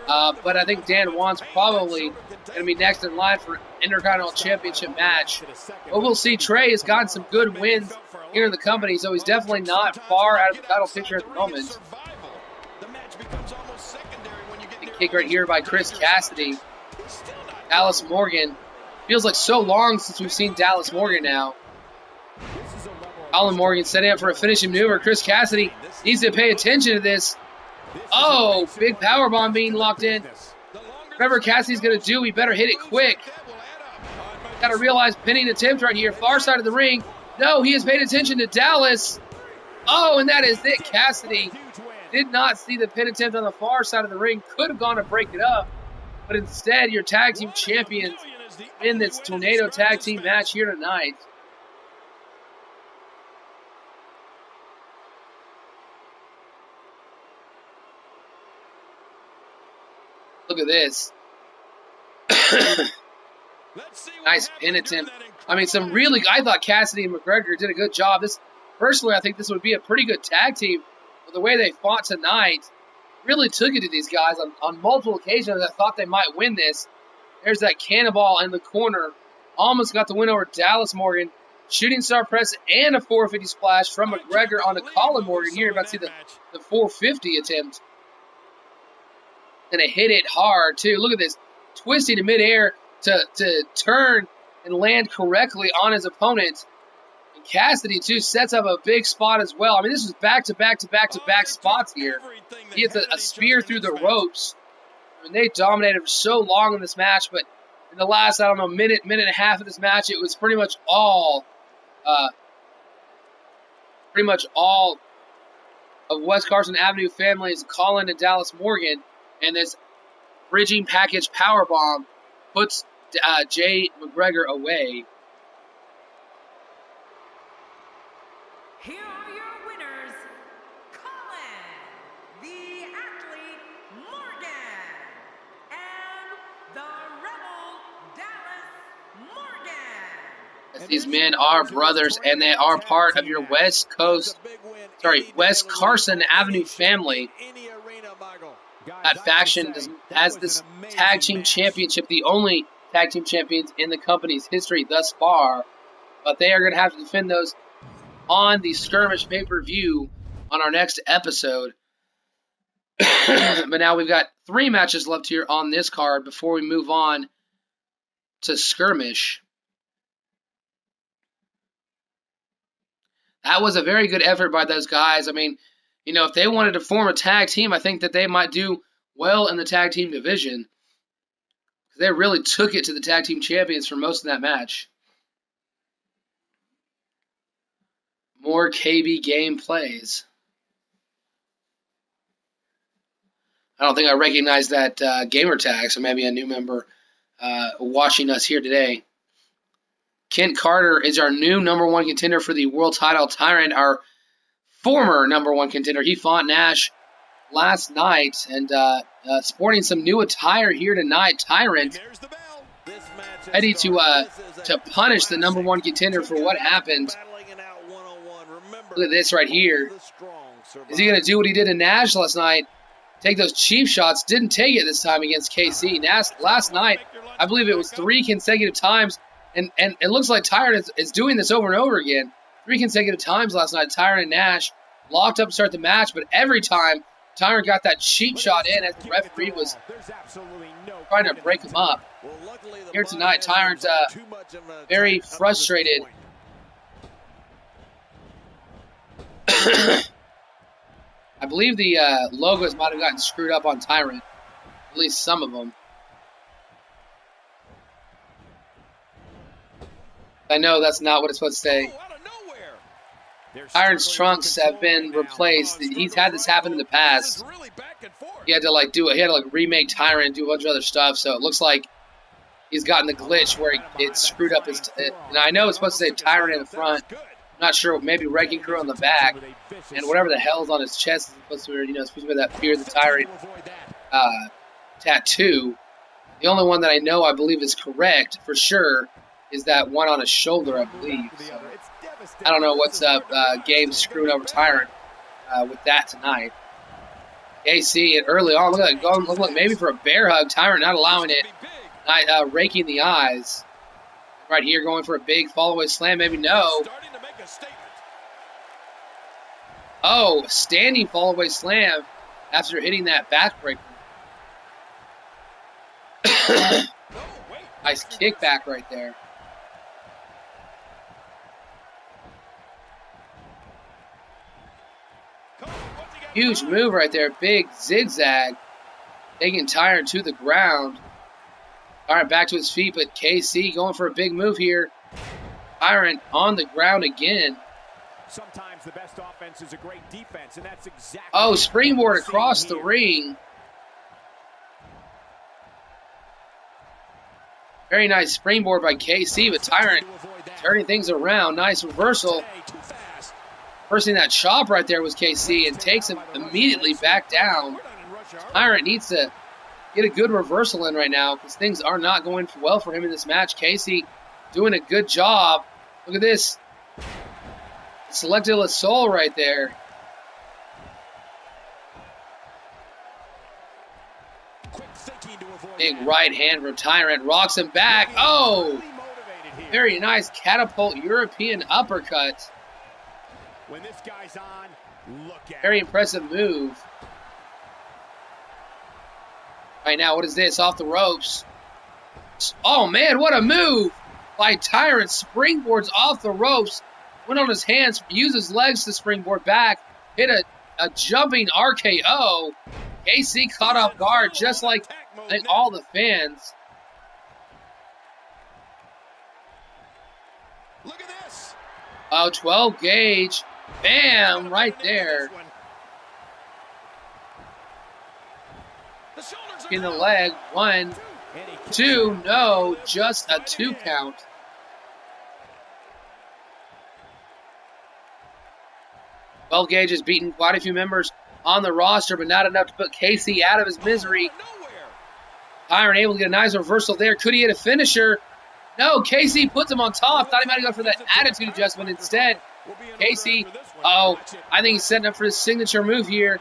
But I think Dan Juan's probably going to be next in line for an Intercontinental Championship match. But we'll see. Trey has gotten some good wins here in the company, so he's definitely not far out of the title picture at the moment. The kick right here by Chris Cassidy. Dallas Morgan. Feels like so long since we've seen Dallas Morgan now. Colin Morgan setting up for a finishing maneuver. Chris Cassidy needs to pay attention to this. Oh, big powerbomb being locked in. Whatever Cassidy's going to do, he better hit it quick. Got to realize pinning attempt right here. Far side of the ring. No, he has paid attention to Dallas. Oh, and that is it. Cassidy did not see the pin attempt on the far side of the ring. Could have gone to break it up. But instead, your tag team champions in this Tornado tag team match here tonight. Look at this. Nice pin attempt. I mean, I thought Cassidy and McGregor did a good job. Personally, I think this would be a pretty good tag team. But the way they fought tonight really took it to these guys. On multiple occasions, I thought they might win this. There's that cannonball in the corner. Almost got the win over Dallas Morgan. Shooting star press and a 450 splash from McGregor onto Colin Morgan here. About to see the 450 attempt. And it hit it hard, too. Look at this. Twisting in midair to turn and land correctly on his opponent. And Cassidy, too, sets up a big spot as well. I mean, this is back-to-back spots here. He gets a spear through the ropes. I mean, they dominated for so long in this match, but in the last, I don't know, minute and a half of this match, it was pretty much all of West Carson Avenue families, Colin and Dallas Morgan. And this bridging package powerbomb puts Jay McGregor away. Here are your winners, Colin, the athlete Morgan, and the Rebel Dallas Morgan. These men are brothers, and they are part of your West Carson Avenue family. That faction has this tag team championship, the only tag team champions in the company's history thus far. But they are going to have to defend those on the Skirmish pay-per-view on our next episode. But now we've got 3 matches left here on this card before we move on to Skirmish. That was a very good effort by those guys. I mean, you know, if they wanted to form a tag team, I think that they might do well in the tag team division. They really took it to the tag team champions for most of that match. More KB game plays. I don't think I recognize that gamer tag, so maybe a new member watching us here today. Kent Carter is our new #1 contender for the world title. Tyrant, our former #1 contender. He fought Nash last night and sporting some new attire here tonight. Tyrant ready to punish the #1 contender for what happened. Look at this right here. Is he going to do what he did in Nash last night? Take those cheap shots. Didn't take it this time against KC. Nash last night, I believe it was 3 consecutive times. And it looks like Tyrant is doing this over and over again. 3 consecutive times last night, Tyrant and Nash locked up to start the match, but every time Tyrant got that cheap shot in as the referee was trying to break him up. Here tonight, Tyrant very frustrated. I believe the logos might have gotten screwed up on Tyrant, at least some of them. I know that's not what it's supposed to say. Tyrant's trunks have been replaced. He's had this happen in the past. he had to remake Tyrant and do a bunch of other stuff. So it looks like he's gotten the glitch where it screwed up his. And I know it's supposed to say Tyrant in the front. I'm not sure. Maybe Wrecking Crew on the back, and whatever the hell's on his chest is supposed to be, supposed to be that Fear the Tyrant tattoo. The only one that I know I believe is correct for sure is that one on his shoulder, I believe. So, I don't know what's up. Game screwing over Tyrant with that tonight. KC early on, look, maybe for a bear hug. Tyrant not allowing it, not raking the eyes. Right here, going for a big fall-away slam. Maybe no. Oh, standing fall-away slam after hitting that backbreaker. Nice kickback right there. Huge move right there. Big zigzag. Taking Tyrant to the ground. Tyrant back to his feet, but KC going for a big move here. Tyrant on the ground again. Sometimes the best offense is a great defense, and that's exactly. Oh, springboard across the ring. Very nice springboard by KC, but Tyrant turning things around. Nice reversal. First thing that chop right there was KC and takes him immediately back down. Tyrant needs to get a good reversal in right now because things are not going well for him in this match. KC doing a good job. Look at this. Selected a soul right there. Big right hand from Tyrant. Rocks him back. Oh! Very nice catapult European uppercut. When this guy's on, look at very impressive move. Right now, what is this? Off the ropes. Oh, man, what a move by Tyrant. Springboards off the ropes. Went on his hands, used his legs to springboard back. Hit a jumping RKO. KC caught off guard, just like I think all the fans. Look at this. Oh, 12 gauge. Bam, right there. In the leg. 1, 2, no, just a 2 count. Well, Gage has beaten quite a few members on the roster, but not enough to put KC out of his misery. Tyrant able to get a nice reversal there. Could he hit a finisher? No, KC puts him on top. Thought he might have gone for that attitude adjustment instead. KC, I think he's setting up for his signature move here.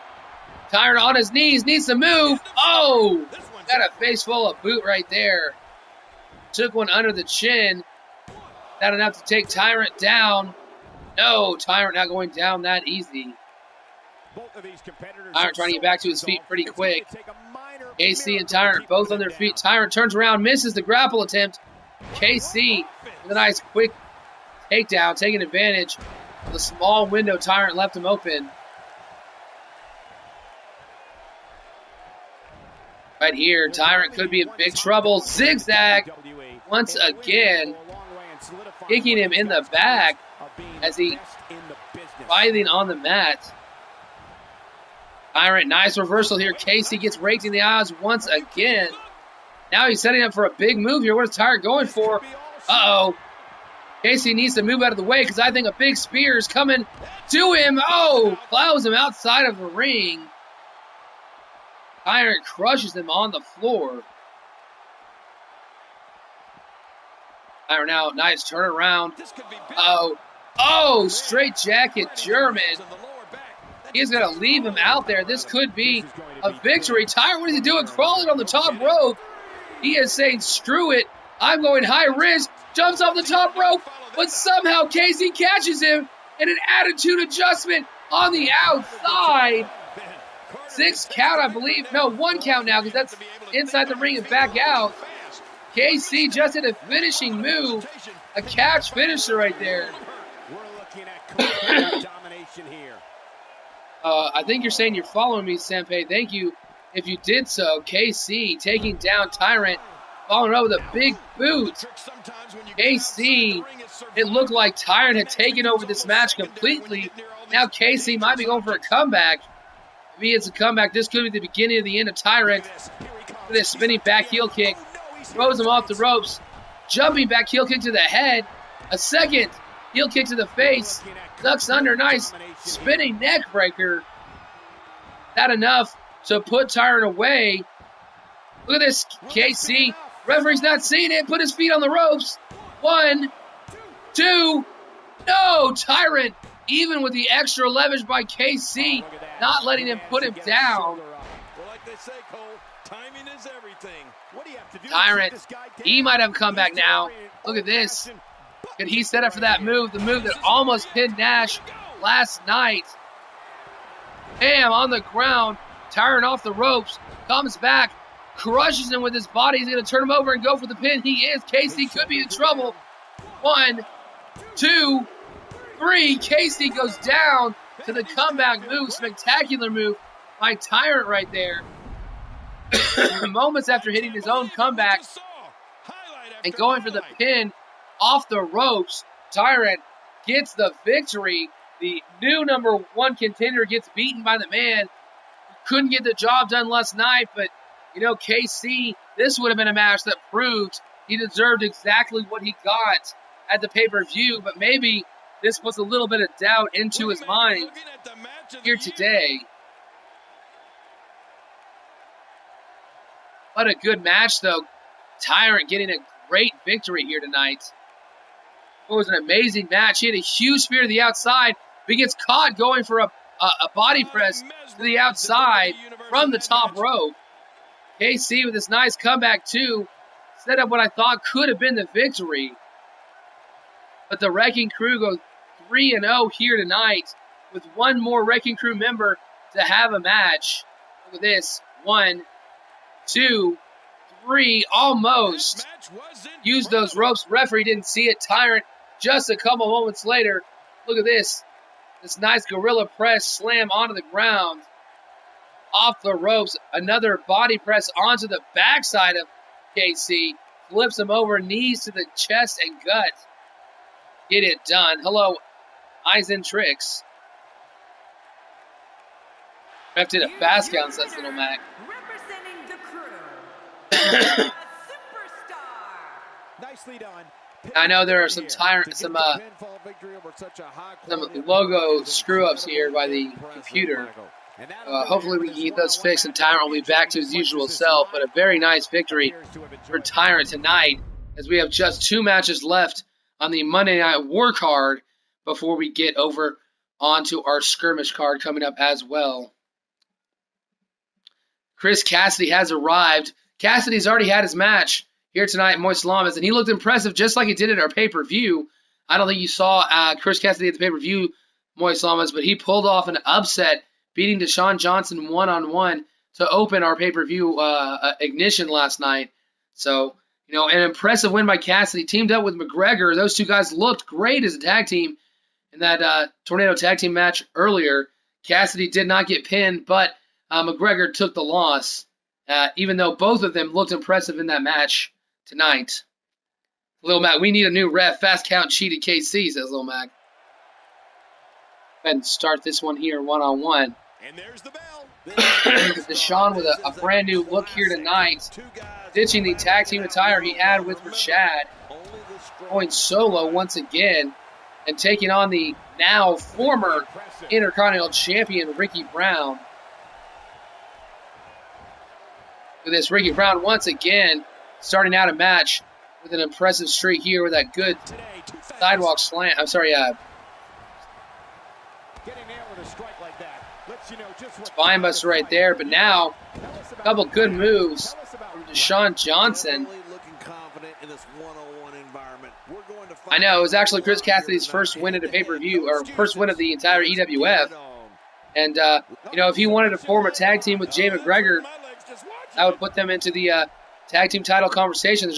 Tyrant on his knees, needs to move. Oh, got a face full of boot right there. Took one under the chin. Not enough to take Tyrant down. No, Tyrant not going down that easy. Tyrant trying to get back to his feet pretty quick. KC and Tyrant both on their feet. Tyrant turns around, misses the grapple attempt. KC with a nice quick takedown, taking advantage of the small window Tyrant left him open. Right here, Tyrant could be in big trouble. Zigzag once again, kicking him in the back as he writhing on the mat. Tyrant, nice reversal here. KC gets raked in the eyes once again. Now he's setting up for a big move here. What is Tyrant going for? Uh-oh. KC needs to move out of the way because I think a big spear is coming to him. Oh, plows him outside of the ring. Tyrant crushes him on the floor. Tyrant now, nice turnaround. Uh-oh. Oh, straight jacket German. He's going to leave him out there. This could be a victory. Tyrant, what is he doing? Crawling on the top rope. He is saying, screw it. I'm going high risk. Jumps off the top rope. But somehow KC catches him. And an attitude adjustment on the outside. 6 count, I believe. No, 1 count now because that's inside the ring and back out. KC just did a finishing move. A catch finisher right there. We're looking at domination here. I think you're saying you're following me, Senpai. Thank you if you did so. KC taking down Tyrant, following up with a big boot. KC, it looked like Tyrant had taken over this match completely. Now KC might be going for a comeback. If he hits a comeback, this could be the beginning of the end of Tyrant. Look at this spinning back heel kick. Throws him off the ropes. Jumping back heel kick to the head. A second heel kick to the face. Ducks under. Nice spinning neck breaker. That enough to put Tyrant away. Look at this. KC. Referee's not seeing it. Put his feet on the ropes. 1, 2. No, Tyrant. Even with the extra leverage by KC, not letting him put him down. Well, like they say, Cole, timing is everything. What do you have to do? Tyrant, he might have a comeback now. Look at this. Can he set up for that move? The move that almost pinned Nash last night. Bam, on the ground. Tyrant off the ropes. Comes back. Crushes him with his body. He's going to turn him over and go for the pin. He is. KC could be in trouble. 1, 2, 3. KC goes down to the comeback move. Spectacular move by Tyrant right there. Moments after hitting his own comeback and going for the pin off the ropes, Tyrant gets the victory. The new #1 contender gets beaten by the man who couldn't get the job done last night. But, you know, KC, this would have been a match that proved he deserved exactly what he got at the pay-per-view. But maybe this puts a little bit of doubt into his mind here today. What a good match, though. Tyrant getting a great victory here tonight. It was an amazing match. He had a huge spear to the outside, but he gets caught going for a body press to the outside from the top rope. KC with this nice comeback, too, set up what I thought could have been the victory. But the Wrecking Crew goes 3-0 here tonight with one more Wrecking Crew member to have a match. Look at this. 1, 2, 3. Almost used those ropes. Referee didn't see it. Tyrant just a couple moments later. Look at this. This nice gorilla press slam onto the ground. Off the ropes. Another body press onto the backside of KC. Flips him over. Knees to the chest and gut. Get it done. Hello, Eisen Tricks. Ref did a fast count, says Little Mac. Representing the crew, superstar. Nicely done. I know there are some logo screw-ups here by the computer. Hopefully we can get those fixed and Tyrant will be back to his usual self. But a very nice victory for Tyrant tonight as we have just 2 matches left on the Monday Night War card before we get over onto our Skirmish card coming up as well. Chris Cassidy has arrived. Cassidy's already had his match here tonight at Moist Llamas, and he looked impressive just like he did at our pay-per-view. I don't think you saw Chris Cassidy at the pay-per-view, Moist Llamas, but he pulled off an upset, beating Deshaun Johnson one-on-one to open our pay-per-view ignition last night. So, you know, an impressive win by Cassidy. Teamed up with McGregor. Those two guys looked great as a tag team in that Tornado tag team match earlier. Cassidy did not get pinned, but McGregor took the loss, even though both of them looked impressive in that match tonight. Lil Mac, we need a new ref. Fast count cheated KC, says Lil Mac. Go ahead and start this one here one-on-one. And there's the bell. Deshaun with a brand new look here tonight, ditching the tag team attire he had with Rashad, going solo once again, and taking on the now former Intercontinental Champion Ricky Brown. With this, Ricky Brown once again starting out a match with an impressive streak here with that good sidewalk slam. I'm sorry, spine buster right there, but now a couple good moves from Deshaun Johnson. I know, it was actually Chris Cassidy's first win at a pay-per-view, or first win of the entire EWF. And, you know, if he wanted to form a tag team with Jay McGregor, that would put them into the tag team title conversation.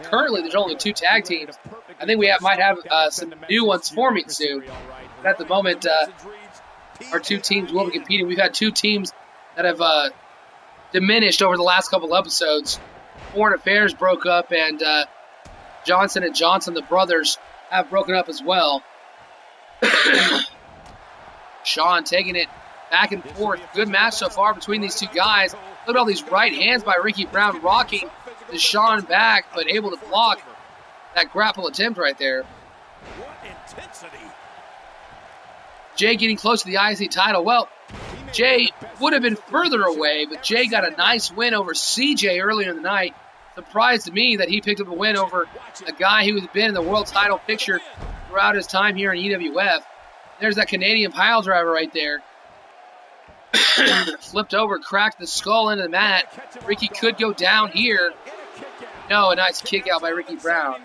Currently there's only 2 tag teams. I think we might have some new ones forming soon. But at the moment, our 2 teams will be competing. We've had 2 teams that have diminished over the last couple episodes. Foreign Affairs broke up, and Johnson and Johnson, the brothers, have broken up as well. Sean taking it back and forth. Good match so far between these two guys. Look at all these right hands by Ricky Brown rocking Deshaun back, but able to block that grapple attempt right there. What intensity. Jay getting close to the IC title. Well, Jay would have been further away, but Jay got a nice win over CJ earlier in the night. Surprised me that he picked up a win over a guy who has been in the world title picture throughout his time here in EWF. There's that Canadian pile driver right there. Flipped over, cracked the skull into the mat. Ricky could go down here. No, a nice kick out by Ricky Brown.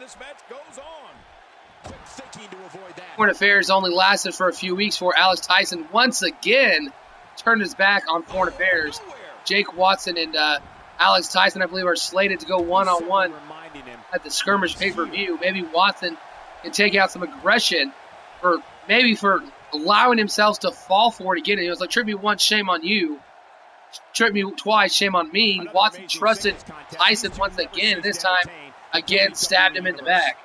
Foreign Affairs only lasted for a few weeks before Alex Tyson once again turned his back on Foreign Affairs. Jake Watson and Alex Tyson, I believe, are slated to go one-on-one at the Skirmish pay-per-view. Maybe Watson can take out some aggression for allowing himself to fall for it again. It was like, trip me once, shame on you. Trip me twice, shame on me. Watson trusted Tyson once again, and this time, again, stabbed him in the back.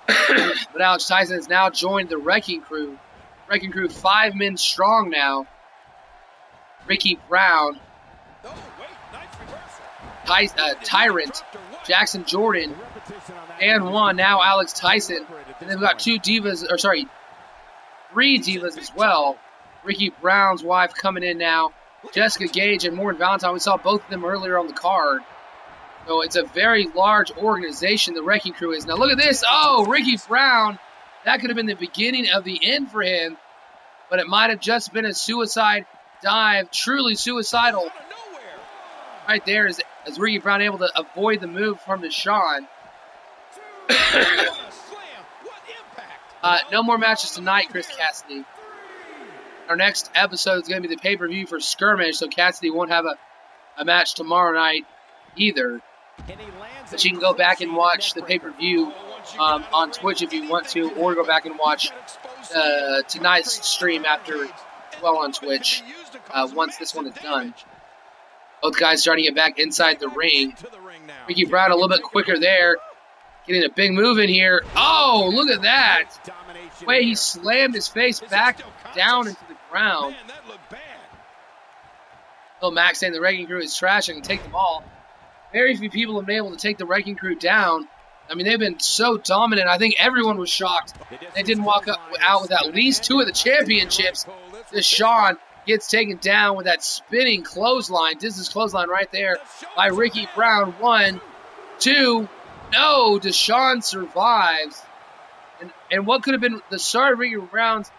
But Alex Tyson has now joined the Wrecking Crew. Wrecking Crew 5 men strong now. Ricky Brown, Tyrant, Jackson Jordan, and one now Alex Tyson. And then we've got three divas as well. Ricky Brown's wife coming in now. Jessica Gage and Morgan Valentine. We saw both of them earlier on the card. So it's a very large organization, the Wrecking Crew is. Now look at this. Oh, Ricky Brown. That could have been the beginning of the end for him. But it might have just been a suicide dive. Truly suicidal. Right there is Ricky Brown able to avoid the move from Deshaun. No more matches tonight, Chris Cassidy. Our next episode is going to be the pay-per-view for Skirmish, so Cassidy won't have a match tomorrow night either. But you can go back and watch the pay-per-view on Twitch if you want to, or go back and watch tonight's stream after, on Twitch, once this one is done. Both guys starting to get back inside the ring. Ricky Brown a little bit quicker there. Getting a big move in here. Oh, look at that. The way he slammed his face back down into the ground. Bill Max saying the Wrecking Crew is trash and can take them all. Very few people have been able to take the Wrecking Crew down. I mean, they've been so dominant. I think everyone was shocked they didn't walk out with at least 2 of the championships. Deshaun gets taken down with that spinning clothesline. Distance clothesline right there by Ricky Brown. 1, 2. No, Deshaun survives. And what could have been the start of Ricky Brown's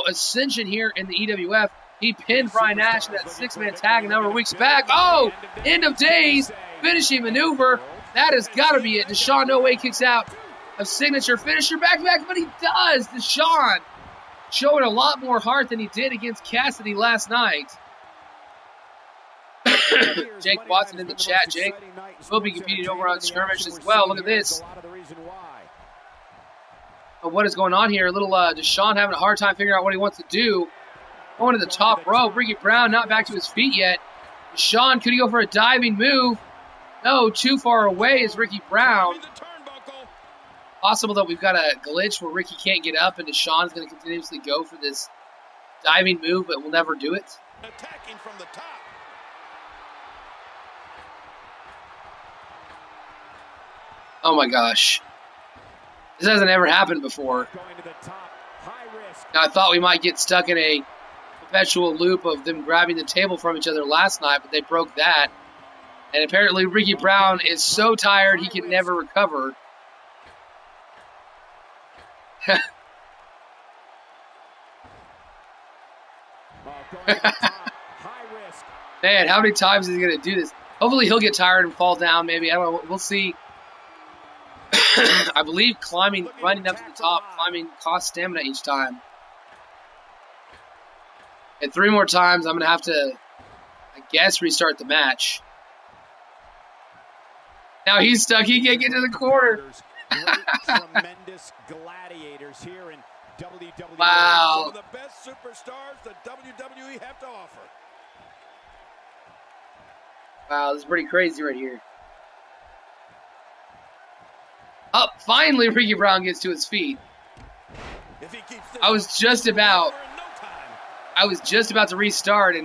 ascension here in the EWF. He pinned Brian Nash in that 6-man tag a number of weeks back. Oh, end of days. Finishing maneuver. That has got to be it. Deshaun no way kicks out a signature finisher back, but he does. Deshaun showing a lot more heart than he did against Cassidy last night. Jake Watson in the chat. Jake will be competing over on Skirmish as well. Look at this. But what is going on here? A little Deshaun having a hard time figuring out what he wants to do. Going to the top rope. Ricky Brown not back to his feet yet. Deshaun, could he go for a diving move? No, too far away is Ricky Brown. Possible that we've got a glitch where Ricky can't get up and Deshaun's going to continuously go for this diving move, but will never do it. Attacking from the top. Oh my gosh. This hasn't ever happened before. Now, I thought we might get stuck in a perpetual loop of them grabbing the table from each other last night, but they broke that. And apparently Ricky Brown is so tired he can never recover. Man, how many times is he going to do this? Hopefully he'll get tired and fall down maybe. I don't know. We'll see. I believe running up to the top, climbing costs stamina each time. And 3 more times, I'm going to have to, I guess, restart the match. Now he's stuck. He can't get to the corner. Tremendous gladiators here in WWE. Wow. Some of the best superstars the WWE have to offer. Wow, this is pretty crazy right here. Oh, finally Ricky Brown gets to his feet. If he keeps I was just about I was just about to restart,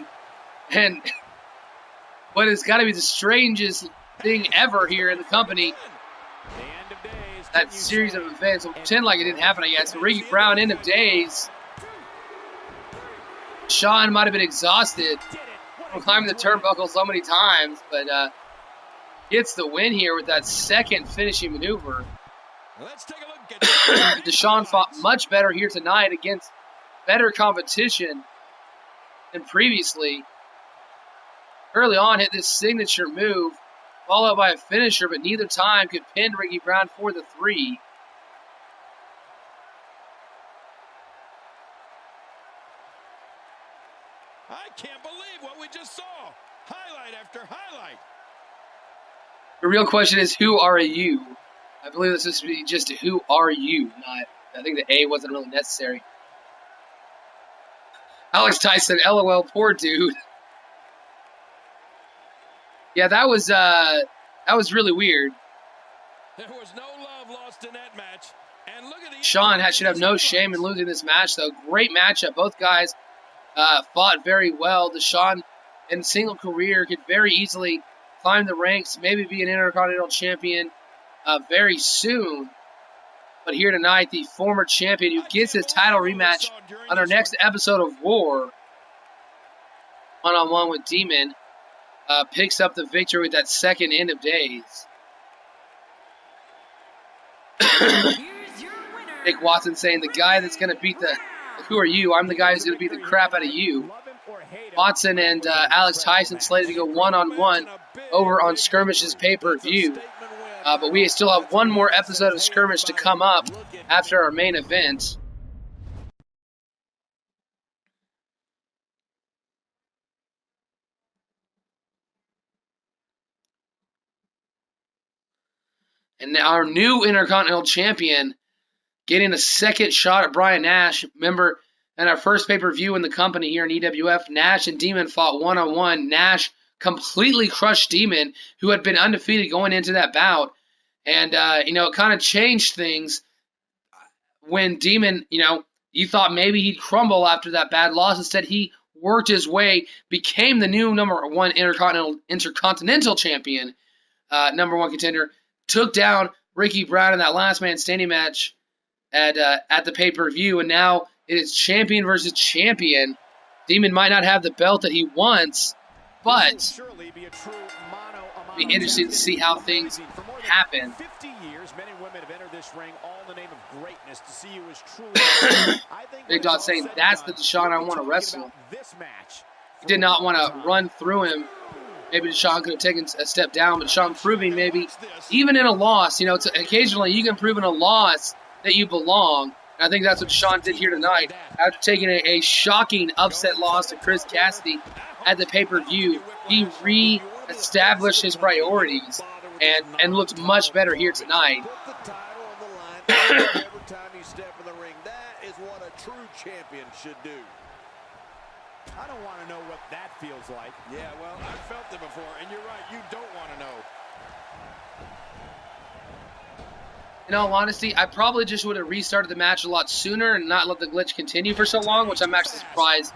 and what has got to be the strangest thing ever here in the company, that series of events. We'll pretend like it didn't happen, I guess. So Ricky Brown, end of days. Sean might have been exhausted from climbing the turnbuckle so many times, but gets the win here with that second finishing maneuver. Let's take a look at Deshaun fought much better here tonight against better competition than previously. Early on, hit this signature move, followed by a finisher, but neither time could pin Ricky Brown for the 3. I can't believe what we just saw. Highlight after highlight. The real question is, who are you? I believe this is just who are you, not. I think the A wasn't really necessary. Alex Tyson, LOL, poor dude. Yeah, that was really weird. There was no love lost in that match. And look at the Sean should have no shame in losing this match, though. Great matchup. Both guys fought very well. Deshaun, in single career, could very easily climb the ranks, maybe be an Intercontinental Champion very soon. But here tonight, the former champion who gets his title rematch on our next episode of War, one-on-one with Demon, picks up the victory with that second end of days. Nick Watson saying, the guy that's going to beat the... Who are you? I'm the guy who's going to beat the crap out of you. Watson and Alex Tyson slated to go one-on-one over on Skirmish's pay-per-view. But we still have one more episode of Skirmish to come up after our main event. And our new Intercontinental Champion getting a second shot at Brian Nash. Remember, in our first pay-per-view in the company here in EWF, Nash and Demon fought one-on-one. Nash completely crushed Demon, who had been undefeated going into that bout. And, it kind of changed things when Demon, you thought maybe he'd crumble after that bad loss. Instead, he worked his way, became the new number 1 Intercontinental Champion, number 1 contender, took down Ricky Brown in that last man standing match at the pay-per-view, and now it is champion versus champion. Demon might not have the belt that he wants, but it'll be interesting to see how things happen. 50 years, men and women have entered this ring all in the name of greatness. To see you is truly. Big Dog saying that's the Deshaun I want to wrestle. He did not want to run through him. Maybe Deshaun could have taken a step down, but Deshaun proving maybe, even in a loss, occasionally you can prove in a loss that you belong. And I think that's what Deshaun did here tonight. After taking a shocking upset loss to Chris Cassidy at the pay-per-view, he re-established his priorities and looked much better here tonight. Every time you step in the ring, that is what a true champion should do. I don't want to know what that feels like. Yeah, well, I've felt it before, and you're right, you don't want to know. In all honesty, I probably just would have restarted the match a lot sooner and not let the glitch continue for so long, which I'm actually surprised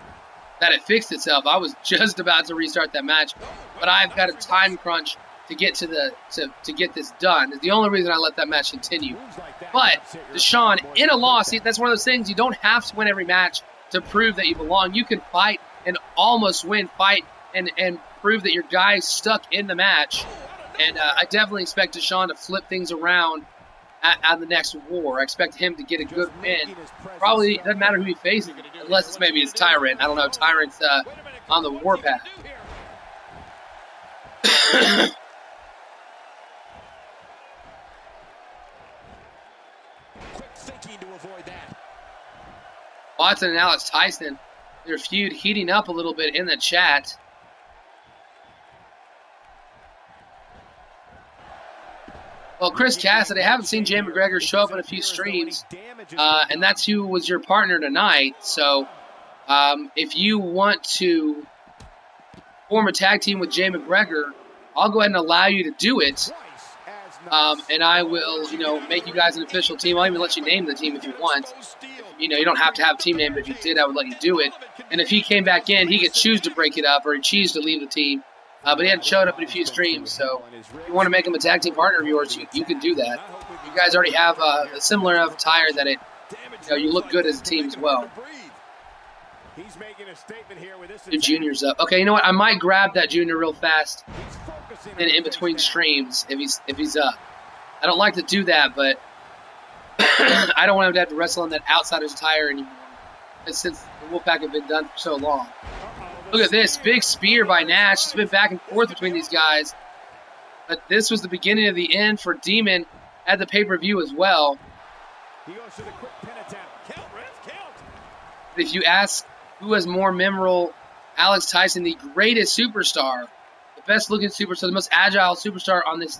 that it fixed itself. I was just about to restart that match, but I've got a time crunch to get to get this done. It's the only reason I let that match continue. But Deshaun, in a loss, that's one of those things, you don't have to win every match to prove that you belong. You can fight and almost win, fight and prove that your guy's stuck in the match. And I definitely expect Deshaun to flip things around at the next War. I expect him to get a good win. Probably doesn't matter who he faces, unless it's maybe his Tyrant. I don't know. Tyrant's on the War path. Quick thinking to avoid that. Watson and Alex Tyson, their feud heating up a little bit in the chat. Well, Chris Cassidy, I haven't seen Jay McGregor show up in a few streams, and that's who was your partner tonight. So if you want to form a tag team with Jay McGregor, I'll go ahead and allow you to do it. And I will, make you guys an official team. I'll even let you name the team if you want. You don't have to have a team name, but if you did, I would let you do it. And if he came back in, he could choose to break it up or he choose to leave the team. But he hadn't showed up in a few streams, so if you want to make him a tag team partner of yours, you can do that. You guys already have a similar enough attire that you look good as a team as well. He's making a statement here with this. The junior's up. Okay, you know what? I might grab that junior real fast in between streams if he's up. I don't like to do that, but I don't want him to have to wrestle in that outsider's attire anymore. Since the Wolfpack have been done for so long. Look at this big spear by Nash. It's been back and forth between these guys, but this was the beginning of the end for Demon at the pay-per-view as well. He goes to the quick pin attempt. Count, ref, count. If you ask who was more memorable, Alex Tyson, the greatest superstar, the best-looking superstar, the most agile superstar on this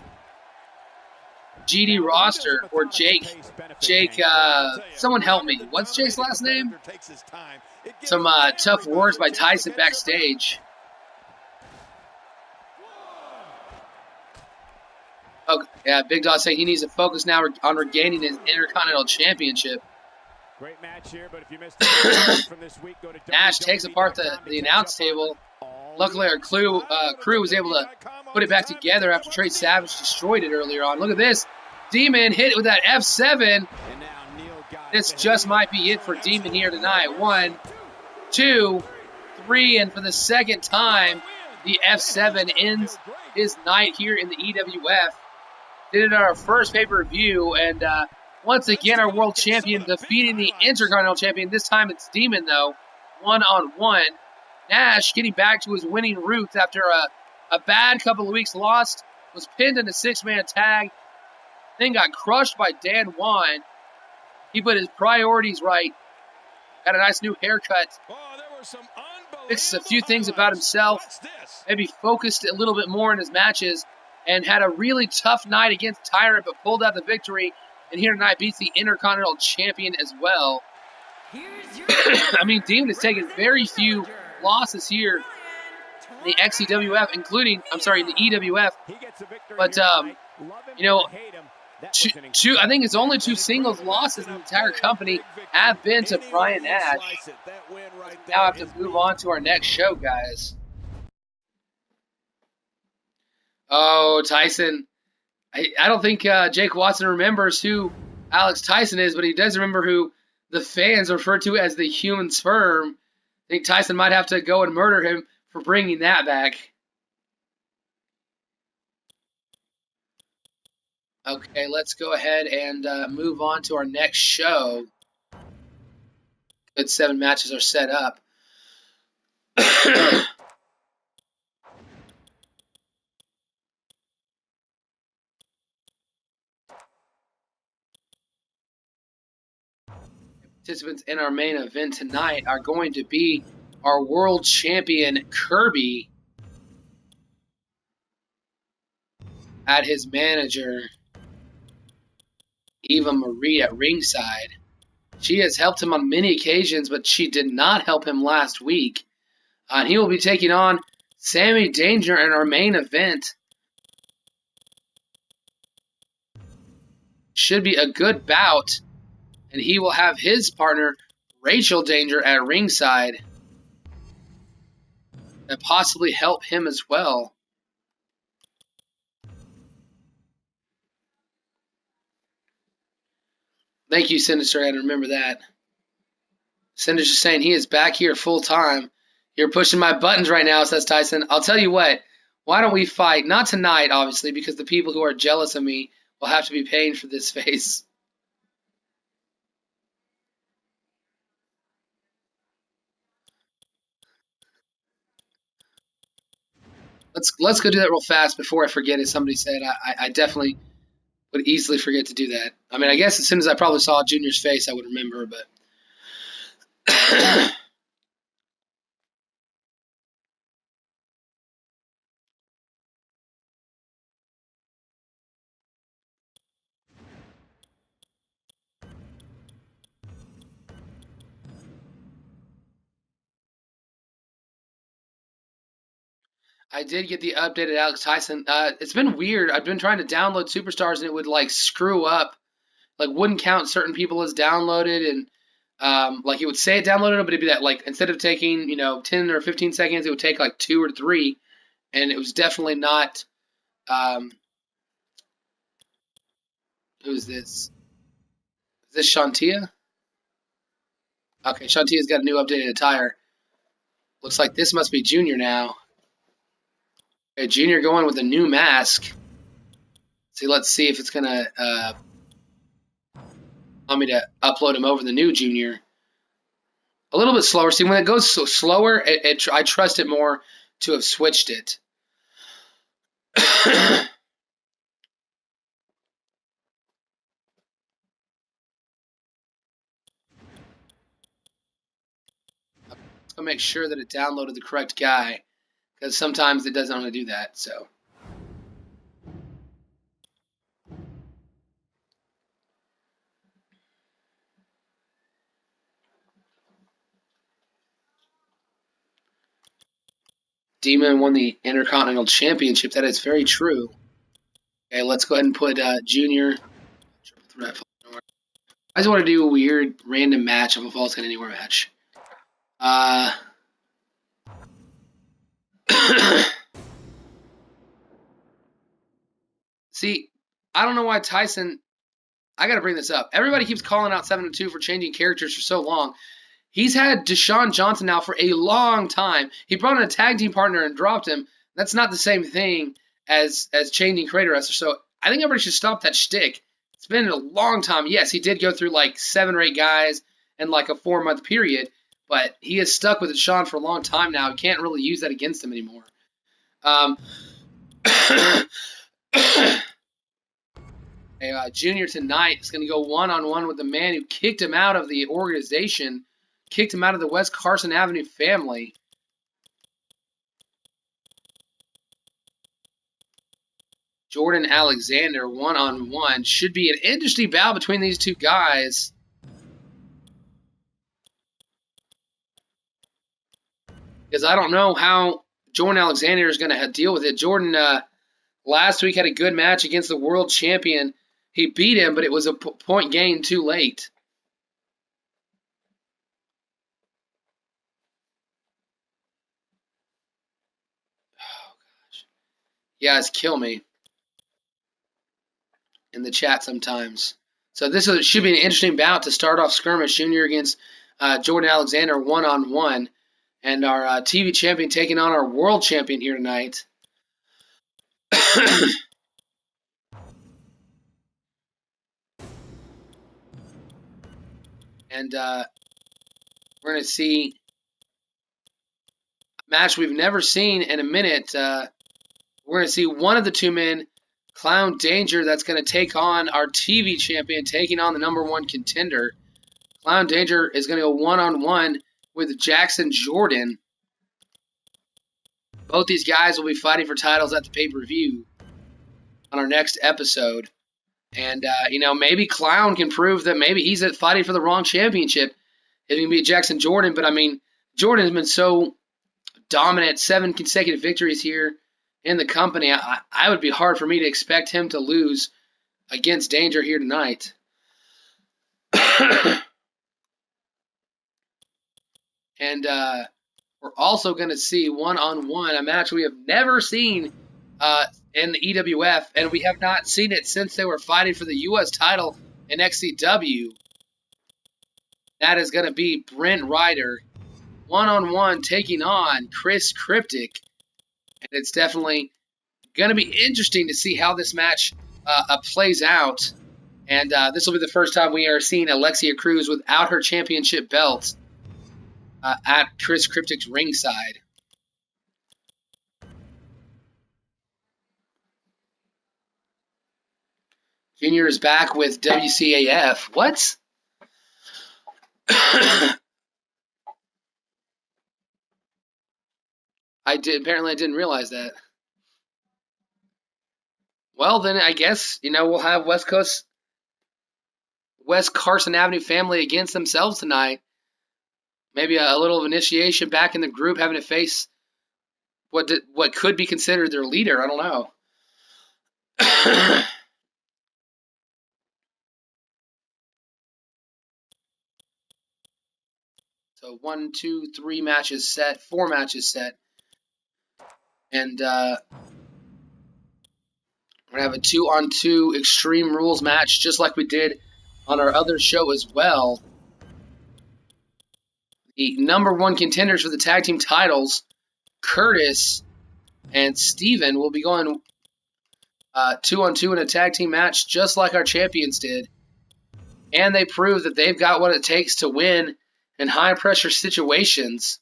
GD roster, or Jake, someone help me. What's Jake's last name? Some tough words by Tyson backstage. Oh, yeah, Big Dog saying he needs to focus now on regaining his Intercontinental Championship. Great match here, but if you missed it from this week, go to Nash takes apart the announce table. Luckily, our crew was able to put it back together after Trey Savage destroyed it earlier on. Look at this. Demon hit it with that F7. This just might be it for Demon here tonight. 1, 2, 3, and for the second time, the F7 ends his night here in the EWF. Did it at our first pay-per-view, and once again, our world champion defeating the Intercontinental Champion. This time it's Demon, though, one-on-one. Nash getting back to his winning roots after a bad couple of weeks lost, was pinned in a 6-man tag, then got crushed by Dan Juan. He put his priorities right, got a nice new haircut, fixed a few things about himself, maybe focused a little bit more in his matches, and had a really tough night against Tyrant, but pulled out the victory, and here tonight beats the Intercontinental Champion as well. I mean, Demon has taken very few losses here in the XEWF, in the EWF. But, I think it's only 2 singles losses in the entire company have been to Brian Nash. Now I have to move on to our next show, guys. Oh, Tyson. I don't think Jake Watson remembers who Alex Tyson is, but he does remember who the fans refer to as the human sperm. I think Tyson might have to go and murder him for bringing that back. Okay, let's go ahead and move on to our next show. Good 7 matches are set up. Participants in our main event tonight are going to be our world champion Kirby at his manager Eva Marie at ringside. She has helped him on many occasions, but she did not help him last week. And he will be taking on Sammy Danger in our main event. Should be a good bout. And he will have his partner, Rachel Danger, at ringside. And possibly help him as well. Thank you, Sinister. I had to remember that. Sinister's just saying he is back here full time. You're pushing my buttons right now, says Tyson. I'll tell you what. Why don't we fight? Not tonight, obviously, because the people who are jealous of me will have to be paying for this face. Let's go do that real fast before I forget, as somebody said. I definitely would easily forget to do that. I mean, I guess as soon as I probably saw Junior's face, I would remember, but... I did get the updated Alex Tyson. It's been weird. I've been trying to download Superstars and it would like screw up, like wouldn't count certain people as downloaded, and like it would say it downloaded, but it'd be that like instead of taking 10 or 15 seconds, it would take like 2 or 3, and it was definitely not. Who's this? Is this Shantia? Okay, Shantia's got a new updated attire. Looks like this must be Junior now. Okay, Junior going with a new mask. See, let's see if it's gonna want me to upload him over the new Junior. A little bit slower. See, when it goes so slower, I trust it more to have switched it. Let's go make sure that it downloaded the correct guy, because sometimes it doesn't want to do that. So. Demon won the Intercontinental Championship. That is very true. Okay, let's go ahead and put Junior. I just want to do a weird random match of a Falls Count Anywhere match. See, I don't know why Tyson. I got to bring this up. Everybody keeps calling out 7-2 for changing characters for so long. He's had Deshaun Johnson now for a long time. He brought in a tag team partner and dropped him. That's not the same thing as changing creator wrestler. So I think everybody should stop that shtick. It's been a long time. Yes, he did go through like 7 or 8 guys in like a 4-month period, but he is stuck with Deshaun for a long time now. You can't really use that against him anymore. Junior tonight is going to go one-on-one with the man who kicked him out of the organization, kicked him out of the West Carson Avenue family. Jordan Alexander, one-on-one. Should be an interesting battle between these two guys. Because I don't know how Jordan Alexander is going to deal with it. Jordan last week had a good match against the world champion. He beat him, but it was a point gain too late. Oh, gosh. You guys kill me in the chat sometimes. So this should be an interesting bout to start off Skirmish. Junior against Jordan Alexander one-on-one. And our TV champion taking on our world champion here tonight. And we're going to see a match we've never seen in a minute. We're going to see one of the two men, Clown Danger, that's going to take on our TV champion, taking on the #1 contender. Clown Danger is going to go one-on-one with Jackson Jordan. Both these guys will be fighting for titles at the pay-per-view on our next episode. And, maybe Clown can prove that maybe he's fighting for the wrong championship. It can be Jackson Jordan, but, I mean, Jordan has been so dominant, 7 consecutive victories here in the company. I would be hard for me to expect him to lose against Danger here tonight. And we're also going to see one-on-one, a match we have never seen in the EWF, and we have not seen it since they were fighting for the U.S. title in XCW. That is going to be Brent Ryder, one-on-one, taking on Chris Cryptic. And it's definitely going to be interesting to see how this match plays out. And this will be the first time we are seeing Alexia Cruz without her championship belt at Chris Cryptic's ringside. Junior is back with WCAF. What? Apparently I didn't realize that. Well, then I guess, we'll have West Carson Avenue family against themselves tonight. Maybe a little of initiation back in the group, having to face what could be considered their leader. I don't know. So 1, 2, 3 matches set, 4 matches set, and we're gonna have a 2-on-2 Extreme Rules match, just like we did on our other show as well. The #1 contenders for the tag team titles, Curtis and Steven, will be going 2-on-2 in a tag team match, just like our champions did. And they prove that they've got what it takes to win in high pressure situations.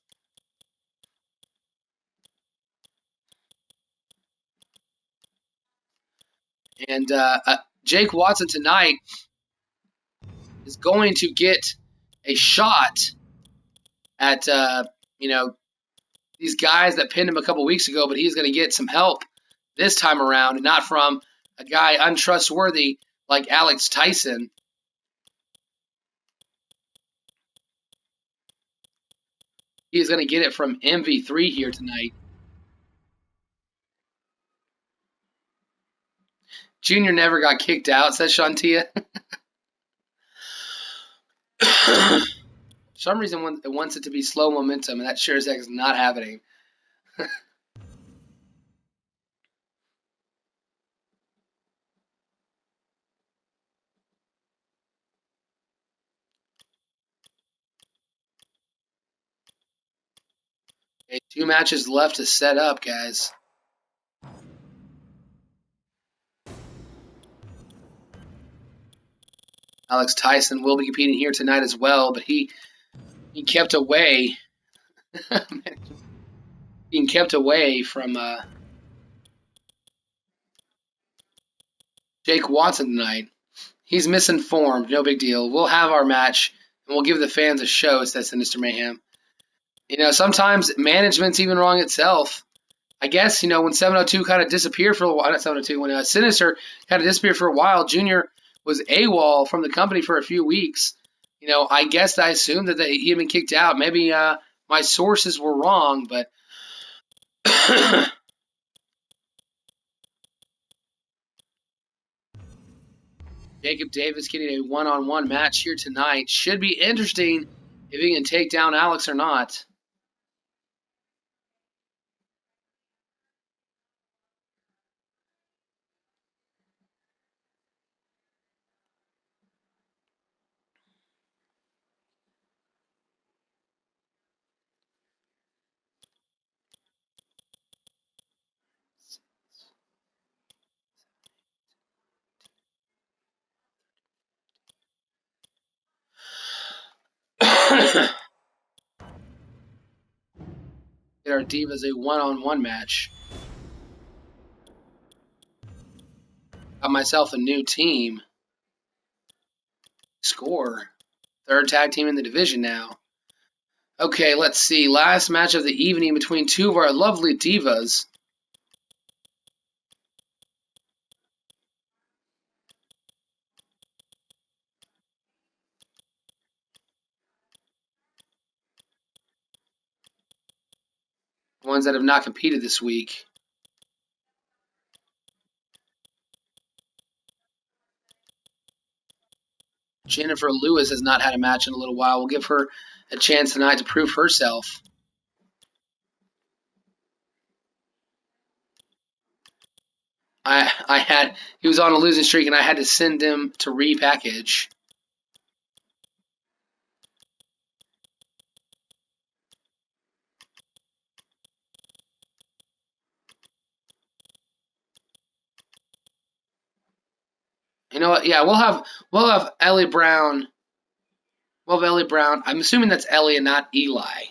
And Jake Watson tonight is going to get a shot at these guys that pinned him a couple weeks ago, but he's going to get some help this time around, and not from a guy untrustworthy like Alex Tyson. He's going to get it from MV3 here tonight. Junior never got kicked out, says Shantia. For some reason, it wants it to be slow momentum, and that sure as heck is not happening. Okay, 2 matches left to set up, guys. Alex Tyson will be competing here tonight as well, but he kept away. Being kept away from Jake Watson tonight. He's misinformed. No big deal. We'll have our match, and we'll give the fans a show, says Sinister Mayhem. Sometimes management's even wrong itself. I guess, when 702 kind of disappeared for a while, not 702, when Sinister kind of disappeared for a while, Junior was AWOL from the company for a few weeks. I guess I assumed that he had been kicked out. Maybe my sources were wrong, but Jacob Davis getting a one-on-one match here tonight. Should be interesting if he can take down Alex or not. Get our Divas a one-on-one match. Got myself a new team. Score. 3rd tag team in the division now. Okay, let's see. Last match of the evening between 2 of our lovely Divas. Ones that have not competed this week. Jennifer Lewis has not had a match in a little while. We'll give her a chance tonight to prove herself. He was on a losing streak, and I had to send him to repackage. You know what? Yeah, we'll have Ellie Brown. We'll have Ellie Brown. I'm assuming that's Ellie and not Eli.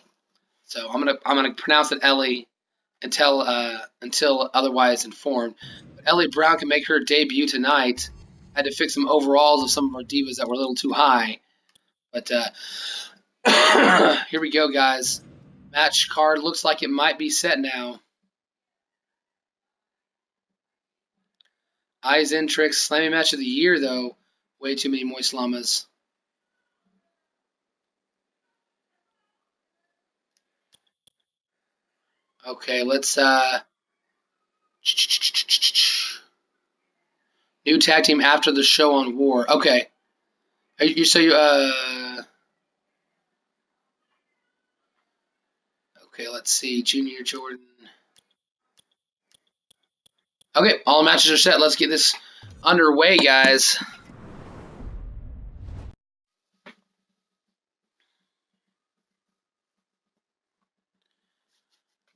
So I'm gonna pronounce it Ellie until otherwise informed. But Ellie Brown can make her debut tonight. Had to fix some overalls of some of our Divas that were a little too high. But here we go, guys. Match card looks like it might be set now. Eyes in Tricks, slamming match of the year, though. Way too many moist llamas. Okay, let's new tag team after the show on War. Okay. Okay, let's see. Junior Jordan. Okay, all matches are set. Let's get this underway, guys.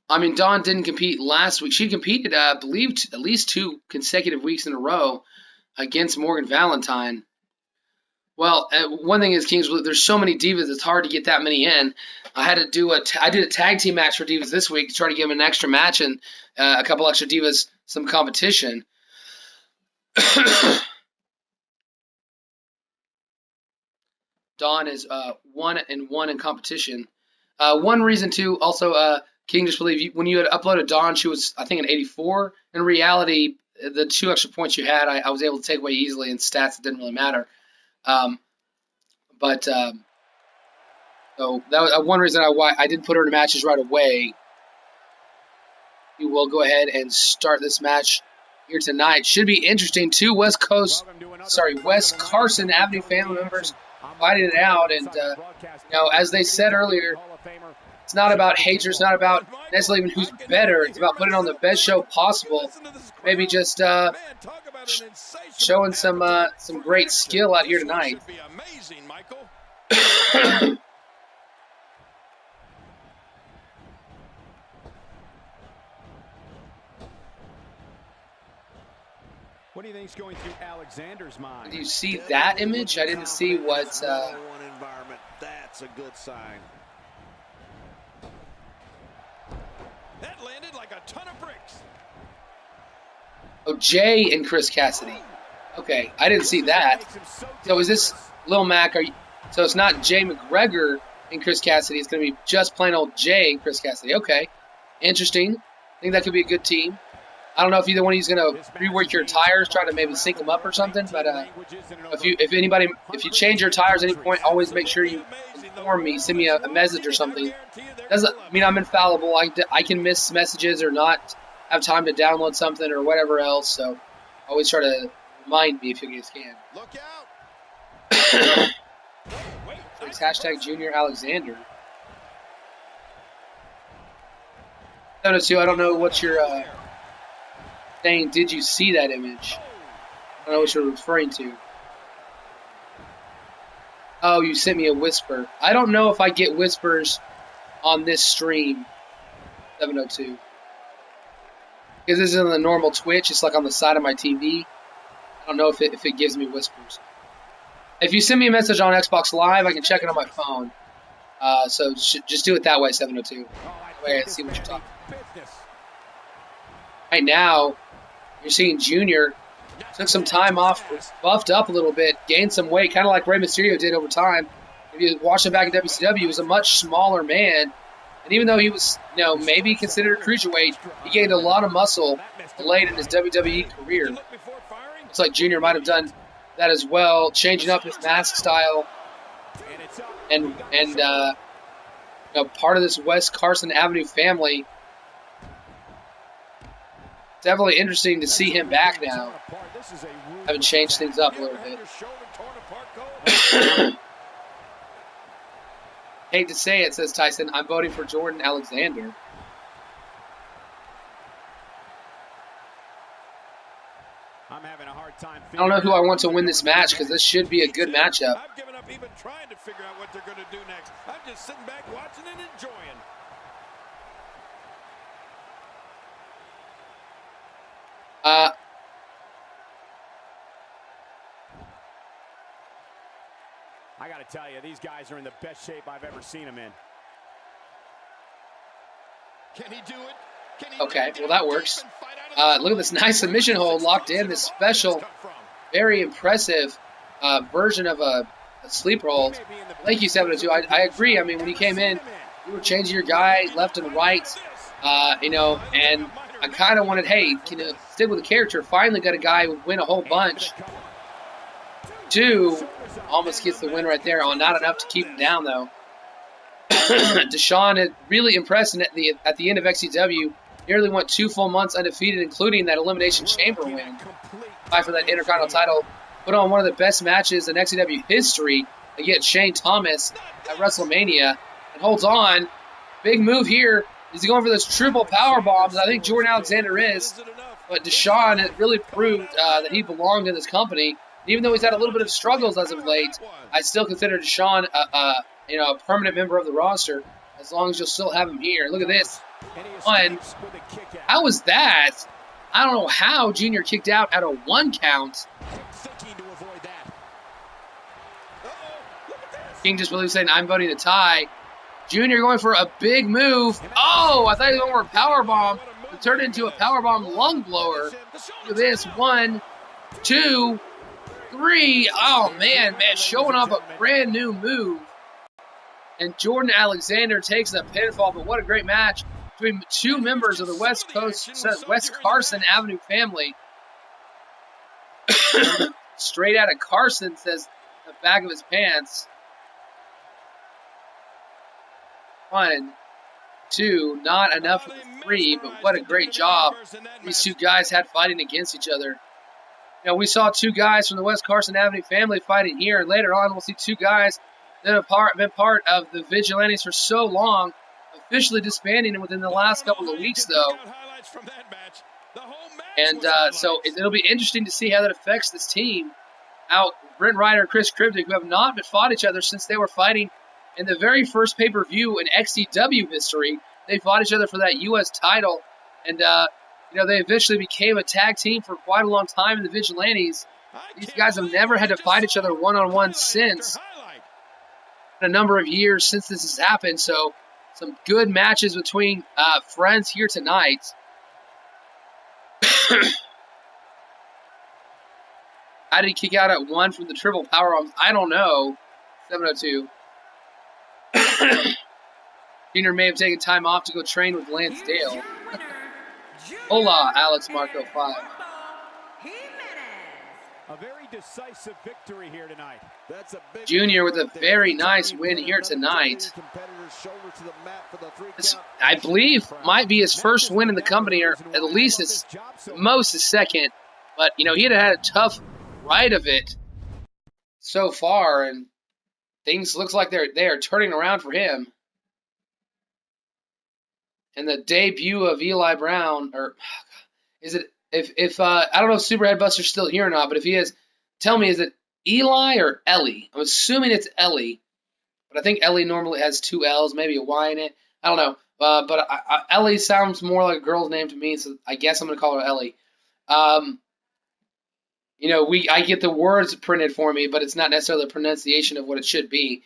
I mean, Dawn didn't compete last week. She competed, I believe, at least 2 consecutive weeks in a row against Morgan Valentine. Well, one thing is, Kings, there's so many divas, it's hard to get that many in. I did a tag team match for divas this week to try to give them an extra match and a couple extra divas some competition. Dawn is 1-1 in competition. One reason too, also, King, just believe when you had uploaded Dawn, she was, I think, an 84. In reality, the 2 extra points you had, I was able to take away easily in stats. It didn't really matter. So that was one reason why I didn't put her in matches right away. We will go ahead and start this match here tonight. Should be interesting. 2 West Carson Avenue family members fighting it out, and as they said earlier, it's not about haters, not about necessarily even who's better. It's about putting on the best show possible. Maybe just showing some great skill out here tonight. What do you think's going through Alexander's mind? Do you see that image? I didn't see what. Environment. That's a good sign. That landed like a ton of bricks. Oh, Jay and Chris Cassidy. Okay, I didn't see that. So is this Lil Mac? So it's not Jay McGregor and Chris Cassidy. It's going to be just plain old Jay and Chris Cassidy. Okay, interesting. I think that could be a good team. I don't know if either one of you is going to rework your tires, try to maybe sync them up or something. But if you change your tires at any point, always make sure you inform me, send me a message or something. Doesn't mean I'm infallible. I can miss messages or not have time to download something or whatever else. So always try to remind me if you guys can. Look out! It's hashtag Junior Alexander. 702, I don't know what you're saying. Did you see that image? I don't know what you're referring to. Oh, you sent me a whisper. I don't know if I get whispers on this stream, 702. Because this isn't the normal Twitch. It's like on the side of my TV. I don't know if it gives me whispers. If you send me a message on Xbox Live, I can check it on my phone. So just do it that way, 702. That way I see what you're talking about. Right now, you're seeing Junior took some time off, buffed up a little bit, gained some weight, kind of like Rey Mysterio did over time. If you watch him back in WCW, he was a much smaller man. And even though he was, maybe considered a cruiserweight, he gained a lot of muscle late in his WWE career. Looks like Junior might have done that as well, changing up his mask style. And part of this West Carson Avenue family. Definitely interesting to see him back now. Having changed things up a little bit. Hate to say it, says Tyson. I'm voting for Jordan Alexander. I'm having a hard time. I don't know who I want to win this match because this should be a good matchup. I've given up even trying to figure out what they're going to do next. I'm just sitting back watching and enjoying. I got to tell you, these guys are in the best shape I've ever seen them in. Can he do it? Okay, well that works. Look at this nice submission hold locked in. This special, very impressive version of a sleeper hold. Thank you, 702. I agree. I mean, when you came in, you were changing your guy left and right, and I kind of wanted, hey, can you stick with the character? Finally got a guy who win a whole bunch. 2 almost gets the win right there. Oh, not enough to keep him down, though. Deshaun had really impressed at the end of XCW. Nearly went 2 full months undefeated, including that Elimination Chamber win. Fight for that Intercontinental title. Put on one of the best matches in XCW history against Shane Thomas at WrestleMania. And holds on. Big move here. Is he going for those triple power bombs? I think Jordan Alexander is. But Deshaun had really proved that he belonged in this company. Even though he's had a little bit of struggles as of late, I still consider Deshaun a permanent member of the roster, as long as you'll still have him here. Look at this. One. How was that? I don't know how Junior kicked out at a 1 count. King just really saying, I'm voting a tie. Junior going for a big move. Oh, I thought he was going for a powerbomb. It turned into a powerbomb lung blower. Look at this. 1, 2, 3. Oh, man, showing off a brand new move. And Jordan Alexander takes a pinfall, but what a great match between 2 members of the West Carson Avenue family. Straight out of Carson, says the back of his pants. 1, 2, not enough for the 3, but what a great job these 2 guys had fighting against each other. You know, we saw 2 guys from the West Carson Avenue family fighting here, and later on we'll see 2 guys that have been part of the Vigilantes for so long, officially disbanding within the last couple of weeks, though. And so it'll be interesting to see how that affects this team. Now, Brent Ryder and Chris Cryptic, who have not fought each other since they were fighting in the very first pay-per-view in XCW history. They fought each other for that U.S. title, and they eventually became a tag team for quite a long time in the Vigilantes. These guys have never had to fight each other one-on-one since. A number of years since this has happened, so some good matches between friends here tonight. How did he kick out at 1 from the triple powerbombs? I don't know. 702. Junior may have taken time off to go train with Lance Dale. Hola, Alex Marco 5. A very decisive victory here tonight. Junior with a very nice win here tonight. This, I believe, might be his first win in the company, or at least his second. But, he had a tough ride of it so far, and things looks like they are turning around for him. And the debut of Eli Brown, or is it? If I don't know if Superhead Buster's still here or not, but if he is, tell me, is it Eli or Ellie? I'm assuming it's Ellie, but I think Ellie normally has 2 L's, maybe a Y in it. I don't know, but Ellie sounds more like a girl's name to me, so I guess I'm going to call her Ellie. I get the words printed for me, but it's not necessarily the pronunciation of what it should be.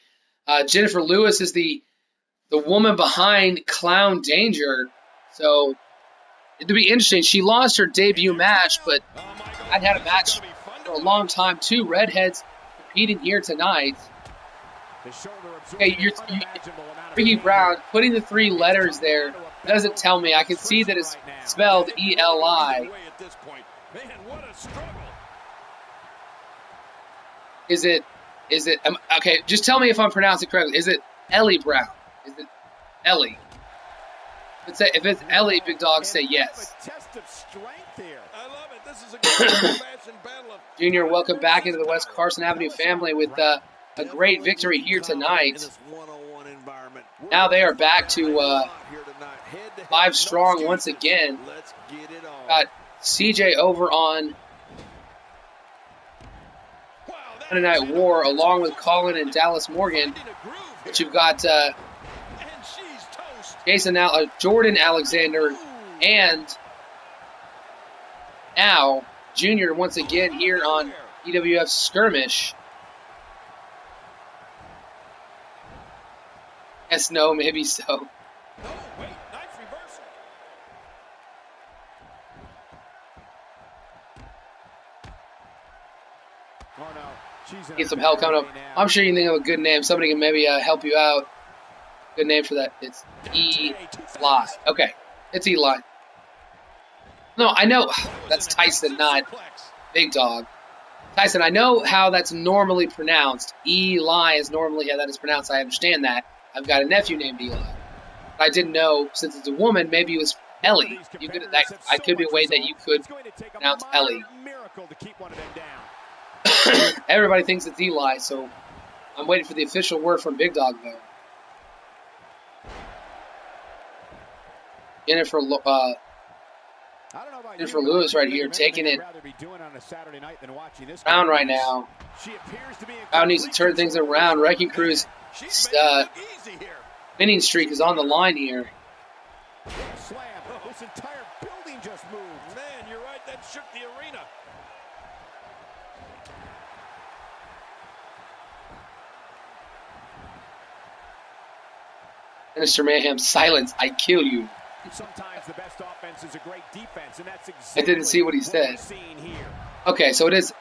Jennifer Lewis is the woman behind Clown Danger, so it'd be interesting. She lost her debut match, but I'd had a match for a long time too. Redheads competing here tonight. Okay, Ricky Brown putting the 3 letters there doesn't tell me. I can see that it's spelled E-L-I. Is it? Okay, just tell me if I'm pronouncing it correctly. Is it Ellie Brown? Is it Ellie? If it's Ellie, Big Dog, say yes. Junior, welcome back into the West Carson Avenue family with a great victory here tonight. Now they are back to 5 strong once again. Got CJ over on Monday Night War along with Colin and Dallas Morgan. But you've got Jordan Alexander, and now Junior once again here on EWF Skirmish. Yes, no, maybe so. Oh, wait, nice reversal. Oh, no. Get some help coming up. I'm sure you can think of a good name. Somebody can maybe help you out. Good name for that. It's Eli. Okay, it's Eli. No, I know. That's Tyson, not Big Dog. Tyson, I know how that's normally pronounced. Eli is normally how that is pronounced. I understand that. I've got a nephew named Eli. But I didn't know, since it's a woman, maybe it was Ellie. You could that I could be a way that you could pronounce Ellie. Everybody thinks it's Eli, so I'm waiting for the official word from Big Dog though. Jennifer Lewis right here taking it around right now. Brown needs to turn things around. Wrecking Crew's winning streak is on the line here. Slam. This entire building just moved. Man, you're right. That shook the arena. Mr. Mayhem, silence, I kill you. Sometimes the best offense is a great defense, and that's exactly I didn't see what he said. Here. Okay, so it's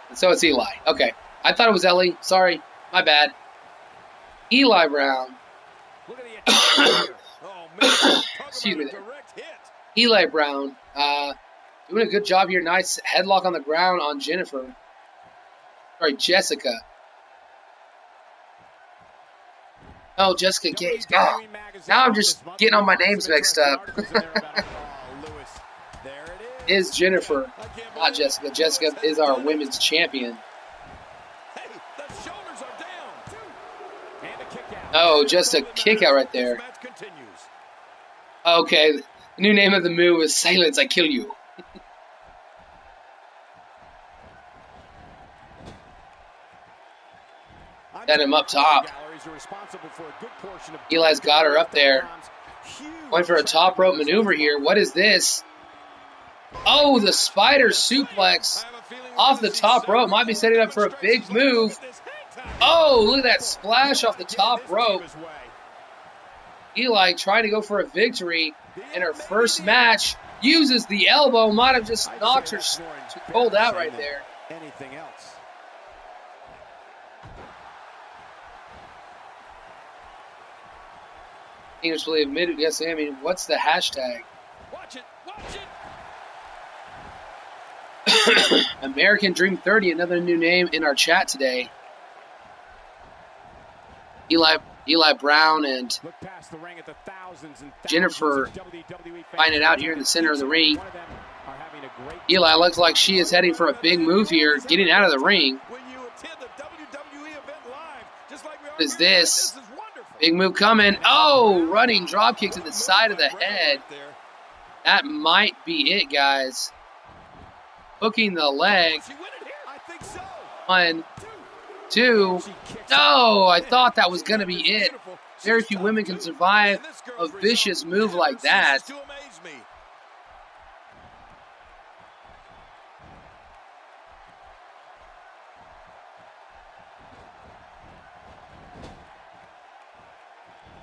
Eli. Okay. I thought it was Ellie. Sorry. My bad. Eli Brown. Look at the attack here. Oh, man. Excuse me there. Direct hit. Eli Brown. Doing a good job here. Nice headlock on the ground on Jennifer. Sorry, Jessica. Oh, Jessica Gage. Oh, now I'm just getting all my names mixed up. Is Jennifer, not Jessica. Jessica is our women's champion. Hey, the shoulders are down. And a kick out. Oh, just a kick out right there. Match continues. Okay, the new name of the move is Silence, I Kill You. Got him up top. Eli's got her up there. Going for a top rope maneuver here. What is this? Oh, the spider suplex off the top rope. Might be setting up for a big move. Oh, look at that splash off the top rope. Eli trying to go for a victory in her first match. Uses the elbow. Might have just knocked her cold out right there. Anything else? Englishly admitted, yes, I mean, what's the hashtag? Watch it. Watch it. American Dream 30, another new name in our chat today. Eli Brown and Jennifer find it out here in the center of the ring. Eli looks like she is heading for a big move here, getting out of the ring. What is this? Big move coming. Oh, running drop kick to the side of the head. That might be it, guys. Hooking the leg. 1, 2. No, I thought that was going to be it. Very few women can survive a vicious move like that.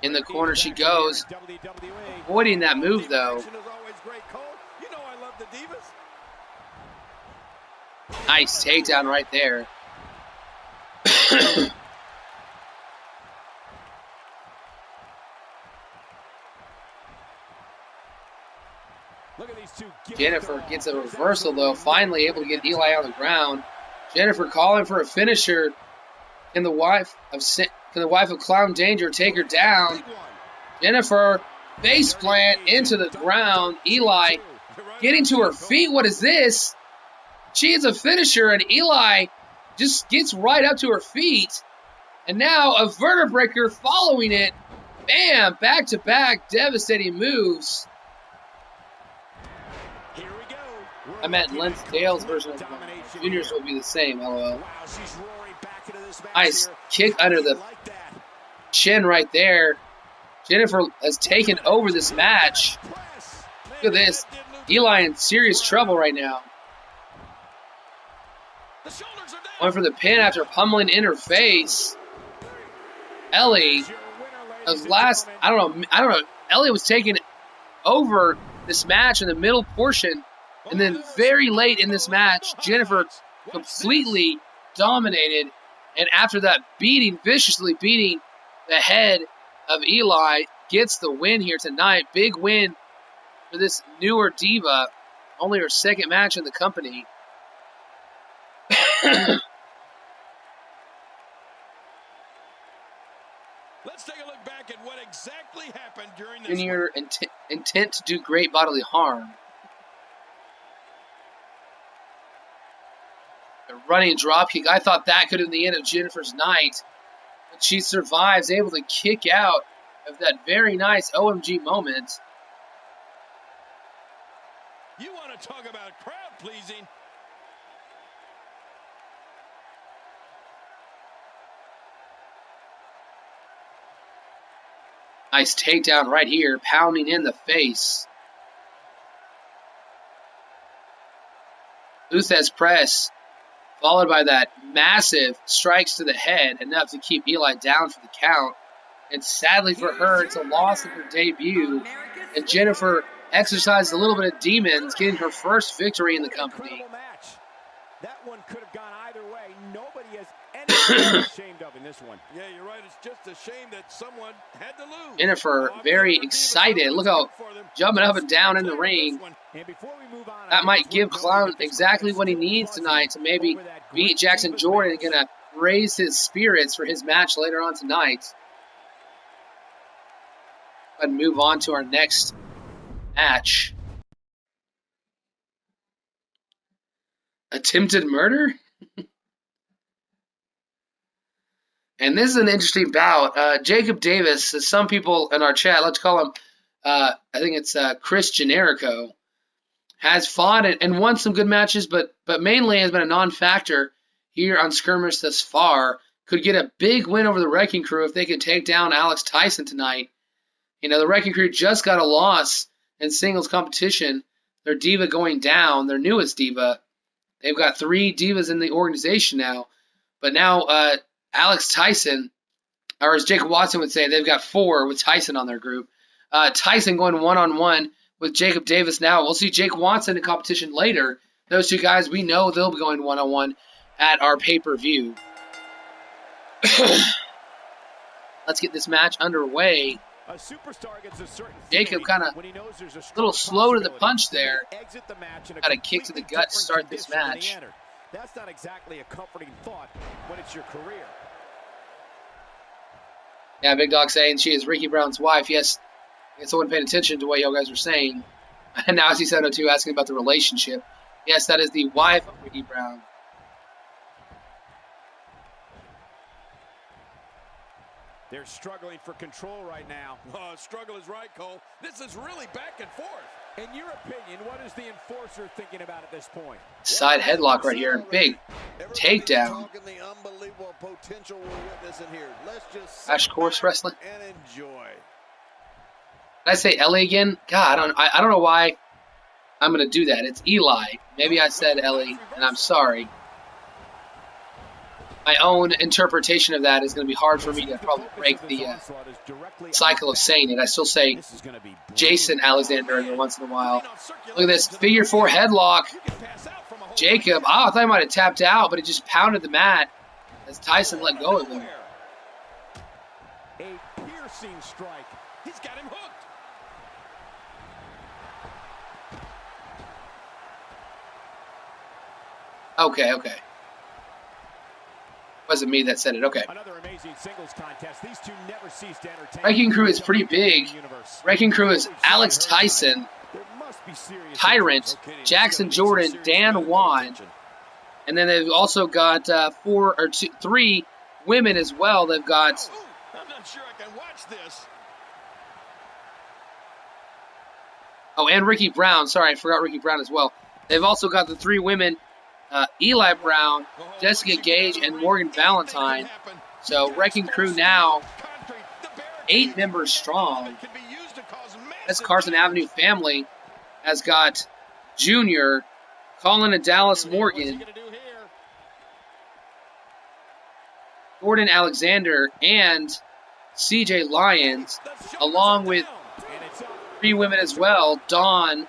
In the corner she goes, avoiding that move though. Nice takedown right there. Jennifer gets a reversal though, finally able to get Eli on the ground. Jennifer calling for a finisher. Can the wife of Clown Danger take her down? Jennifer face plant into the ground. Eli getting to her feet. What is this? She is a finisher, and Eli just gets right up to her feet. And now a vertebreaker following it. Bam! Back-to-back devastating moves. I meant Lance Dale's version of Junior's will be the same, lol. Nice kick under the chin right there. Jennifer has taken over this match. Look at this. Eli in serious trouble right now. Going for the pin after pummeling in her face. Ellie was last. I don't know. Ellie was taking over this match in the middle portion, and then very late in this match, Jennifer completely dominated. And after that beating, viciously beating the head of Eli, gets the win here tonight. Big win for this newer diva. Only her second match in the company. Let's take a look back at what exactly happened during this. Junior intent to do great bodily harm. The running drop kick. I thought that could have been the end of Jennifer's night. But she survives, able to kick out of that very nice OMG moment. You want to talk about crowd pleasing? Nice takedown right here, pounding in the face. Luthez press, followed by that massive strikes to the head, enough to keep Eli down for the count. And sadly for her, it's a loss of her debut. And Jennifer exercised a little bit of demons, getting her first victory in the company. That one could have gone either way. Nobody has anything ashamed of in this one. Yeah, you're right. It's just a shame that someone had to lose. Jennifer, very excited. Look how jumping up and down in the ring. And before we move on, That might give Clown exactly what he needs tonight to maybe beat Jackson Jordan and gonna raise his spirits for his match later on tonight. And move on to our next match. Attempted murder? And this is an interesting bout. Jacob Davis, some people in our chat, let's call him, I think it's Chris Generico, has fought and won some good matches, but mainly has been a non-factor here on Skirmish thus far. Could get a big win over the Wrecking Crew if they could take down Alex Tyson tonight. You know, the Wrecking Crew just got a loss in singles competition. Their diva going down, their newest diva. They've got 3 divas in the organization now. But now Alex Tyson, or as Jacob Watson would say, they've got 4 with Tyson on their group. Tyson going one-on-one with Jacob Davis now. We'll see Jake Watson in competition later. Those 2 guys, we know they'll be going one-on-one at our pay-per-view. Let's get this match underway. a superstar gets a certain Jacob kind of a little slow to the punch there. Got a kick to the gut to start this match. That's not exactly a comforting thought when it's your career. Yeah, Big Dog saying she is Ricky Brown's wife. Yes, I guess I wasn't paying attention to what y'all guys were saying. And now C702 asking about the relationship. Yes, that is the wife of Ricky Brown. They're struggling for control right now. Struggle is right, Cole. This is really back and forth. In your opinion, what is the enforcer thinking about at this point? Side headlock right here. Big takedown. Ash Course Wrestling. And enjoy. Did I say Ellie again? God, I don't know why I'm going to do that. It's Eli. Maybe I said Ellie, and I'm sorry. My own interpretation of that is going to be hard for me to probably break the cycle of saying it. I still say Jason Alexander every once in a while. Look at this figure 4 headlock. Jacob, I thought he might have tapped out, but he just pounded the mat as Tyson let go of him. A piercing strike. He's got him hooked. Okay. Wasn't me that said it. Okay. Another amazing singles contest. These two never cease to entertain. Wrecking Crew is pretty big. Wrecking Crew is Alex Tyson, Tyrant, Jackson Jordan, Dan Juan, and then they've also got 3 women as well. They've got. I'm not sure I can watch this. Oh, and Ricky Brown. Sorry, I forgot Ricky Brown as well. They've also got the 3 women. Eli Brown, Jessica Gage, and Morgan Valentine. So Wrecking Crew now 8 members strong. This Carson Avenue family has got Junior, Colin and Dallas Morgan, Gordon Alexander, and CJ Lyons, along with 3 women as well, Dawn,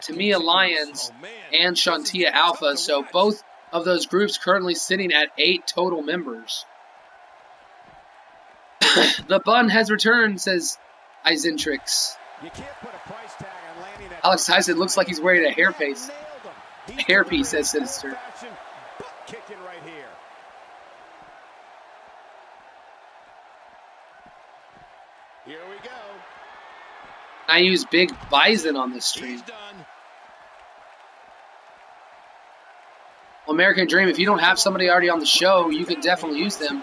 Tamia Lyons, and Shantia Alpha. So both of those groups currently sitting at 8 total members. The bun has returned, says Izentrix. Alex Tyson looks like he's wearing a hairpiece, says Sinister. kicking right here. Here we go. I use Big Bison on this stream. He's done. Well, American Dream, if you don't have somebody already on the show, you can definitely use them.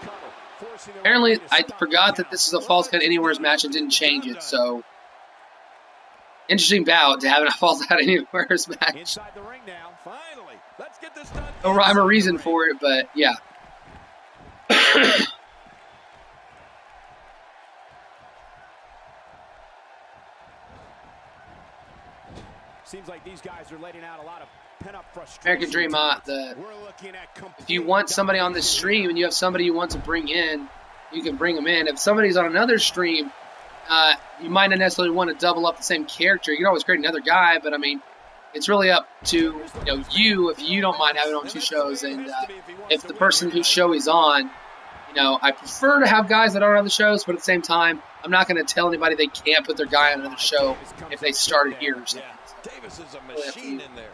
Apparently, I forgot that this is a Falls Count Anywheres match and didn't change it, so... Interesting bout to have a Falls Count Anywheres match. Inside the ring now. Finally. Let's get this done. No rhyme or reason for it, but yeah. Seems like these guys are letting out a lot of pent-up frustration. American Dream, if you want somebody on this stream and you have somebody you want to bring in, you can bring them in. If somebody's on another stream, you might not necessarily want to double up the same character. You can always create another guy, but I mean, it's really up to you if you don't mind having on two shows. And if the person whose show he's on, I prefer to have guys that aren't on the shows, but at the same time, I'm not going to tell anybody they can't put their guy on another show if they started here or something. Davis is a machine in there.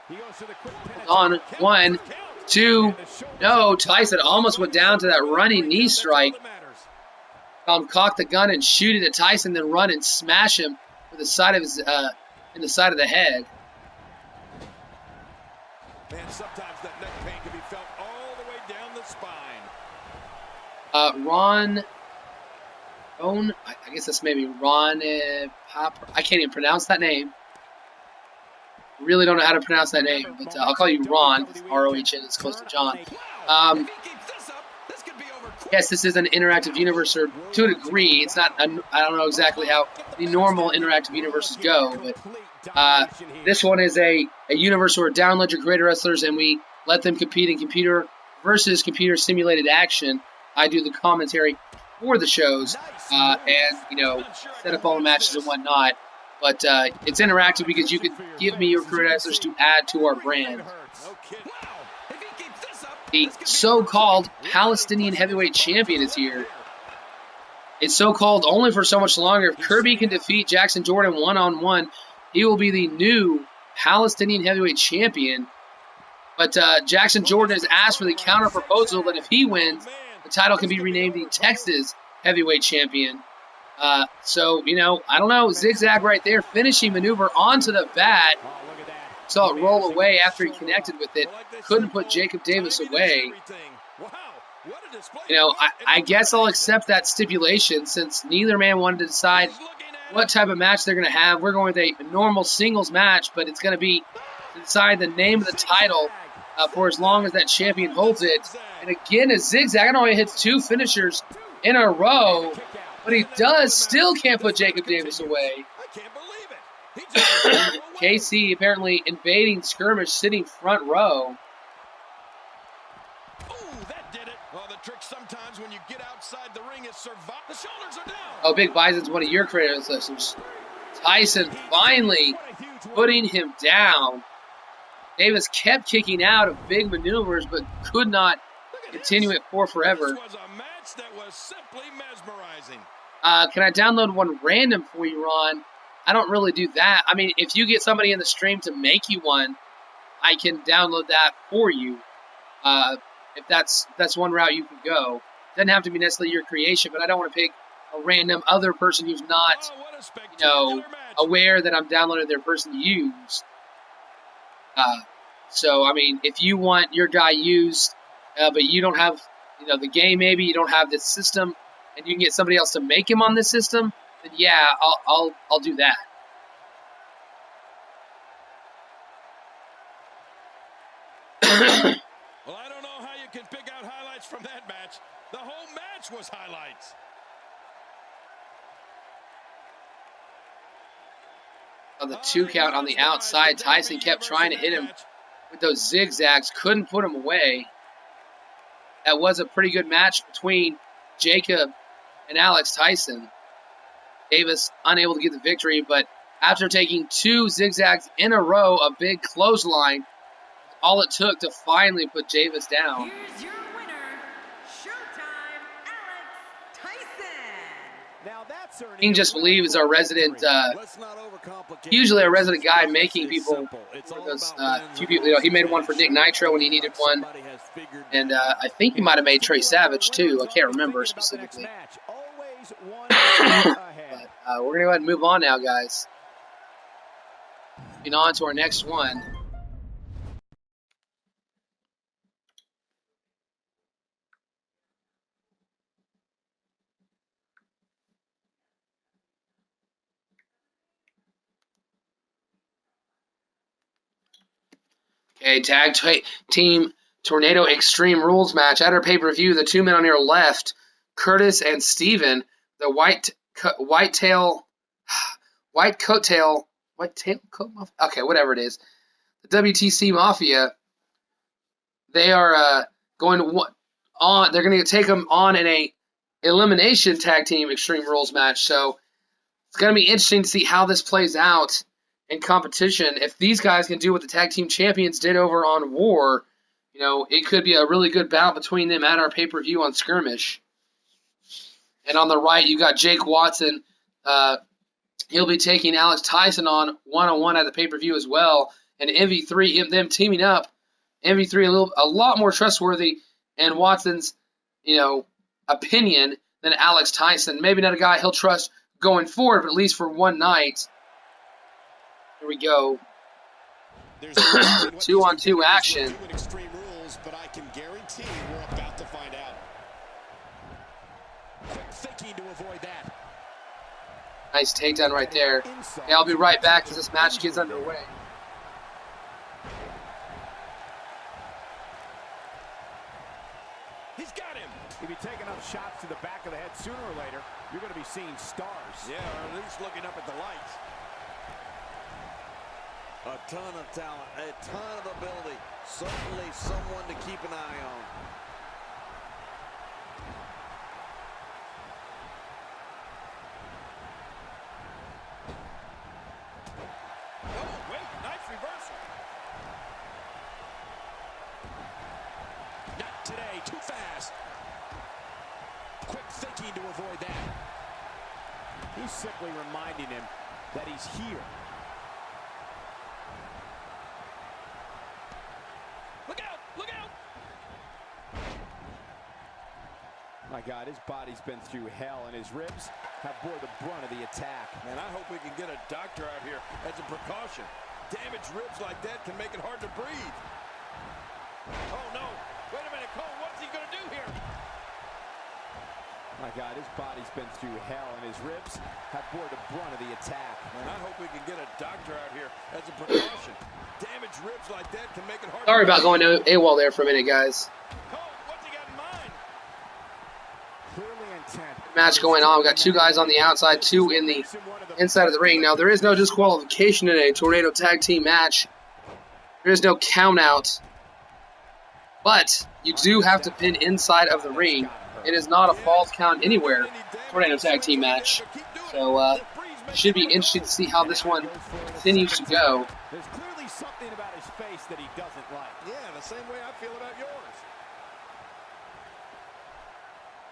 He goes to the quick on 1, 2, no, Tyson almost went down to that running knee strike. Cock the gun and shoot it at Tyson, then run and smash him with the side of his in the side of the head. Man, sometimes that neck pain can be felt all the way down the spine. I guess that's maybe Ron Pop. I can't even pronounce that name. Really don't know how to pronounce that name, but I'll call you Ron. R-O-H-N. It's close to John. Yes, this is an interactive universe, or to a degree. It's not. I don't know exactly how the normal interactive universes go, but this one is a universe where download your creator wrestlers and we let them compete in computer versus computer simulated action. I do the commentary for the shows and set up all the matches and whatnot. But it's interactive because you can give me your career wrestlers to add to our brand. The so-called Palestinian heavyweight champion is here. It's so-called only for so much longer. If Kirby can defeat Jackson Jordan one-on-one, he will be the new Palestinian heavyweight champion. But Jackson Jordan has asked for the counter proposal that if he wins, the title can be renamed the Texas heavyweight champion. So, I don't know. Zigzag right there. Finishing maneuver onto the bat. Saw it roll away after he connected with it. Couldn't put Jacob Davis away. I guess I'll accept that stipulation since neither man wanted to decide what type of match they're going to have. We're going with a normal singles match, but it's going to be to decide the name of the title for as long as that champion holds it. And again, a Zigzag. I know he hits 2 finishers in a row. But he still can't put Jacob Davis away. I can't believe it. KC apparently invading Skirmish, sitting front row. Ooh, that did it. Well, the trick sometimes when you get outside the ring is survive. The shoulders are down. Oh, Big Bison's one of your creative listeners. Tyson finally putting him down. Davis kept kicking out of big maneuvers, but could not continue it for forever. This was a match that was simply mesmerizing. Can I download one random for you, Ron? I don't really do that. I mean, if you get somebody in the stream to make you one, I can download that for you. If that's one route you can go. Doesn't have to be necessarily your creation, but I don't want to pick a random other person who's not, aware that I'm downloading their person to use. So, I mean, if you want your guy used, but you don't have, the game maybe, you don't have this system, and you can get somebody else to make him on this system, then yeah, I'll do that. Well, I don't know how you can pick out highlights from that match. The whole match was highlights. On the 2 count on the outside, Tyson kept trying to hit him with those zigzags, couldn't put him away. That was a pretty good match between Jacob and Alex Tyson. Davis unable to get the victory, but after taking 2 zigzags in a row, a big clothesline, all it took to finally put Davis down. Here's your winner, Showtime, Alex Tyson. Now that's King Just Believe is our resident usually a resident guy making people for those few people. You know, he made one for Nick Nitro when he needed one, and I think he might have made Trey Savage too. I can't remember specifically. But we're gonna go ahead and move on now, guys. Moving on to our next one. Okay, tag team Tornado Extreme Rules match. At our pay-per-view, the two men on your left, Curtis and Steven, the white coattail, okay, whatever it is, the WTC Mafia, they are going on. They're going to take them on in a elimination tag team Extreme Rules match. So it's going to be interesting to see how this plays out in competition. If these guys can do what the tag team champions did over on War, you know, it could be a really good bout between them at our pay-per-view on Skirmish. And on the right, you got Jake Watson. He'll be taking Alex Tyson on one-on-one at the pay-per-view as well. And MV3, them teaming up. MV3 a lot more trustworthy in Watson's, you know, opinion than Alex Tyson. Maybe not a guy he'll trust going forward, but at least for one night. Here we go. 2-on-2 action. Extreme Rules, but I can guarantee we're about to find out. Quick thinking to avoid that. Nice takedown right there. Okay, I'll be right back as this match gets underway. He's got him. He'll be taking up shots to the back of the head sooner or later. You're going to be seeing stars. Yeah, or at least looking up at the lights. A ton of talent, a ton of ability. Certainly someone to keep an eye on. Oh, wait, nice reversal. Not today, too fast. Quick thinking to avoid that. He's simply reminding him that he's here. Look out, look out. My God, his body's been through hell, and his ribs have bore the brunt of the attack. Man, I hope we can get a doctor out here as a precaution. Damaged ribs like that can make it hard to breathe. Oh, no. Wait a minute, Cole. What's he going to do here? My God, his body's been through hell, and his ribs have bore the brunt of the attack. Man, I hope we can get a doctor out here as a precaution. Damaged ribs like that can make it hard. Sorry about going AWOL there for a minute, guys. Cole, what's he got in mind? Clearly intent. Match going on. We've got two guys on the outside, two in the inside of the ring. Now, there is no disqualification in a Tornado tag team match. There is no count out. But you do have to pin inside of the ring. It is not a false count anywhere. Tornado tag team match. So, should be interesting to see how this one continues to go. There's clearly something about his face that he doesn't like. Yeah, the same way I feel about yours.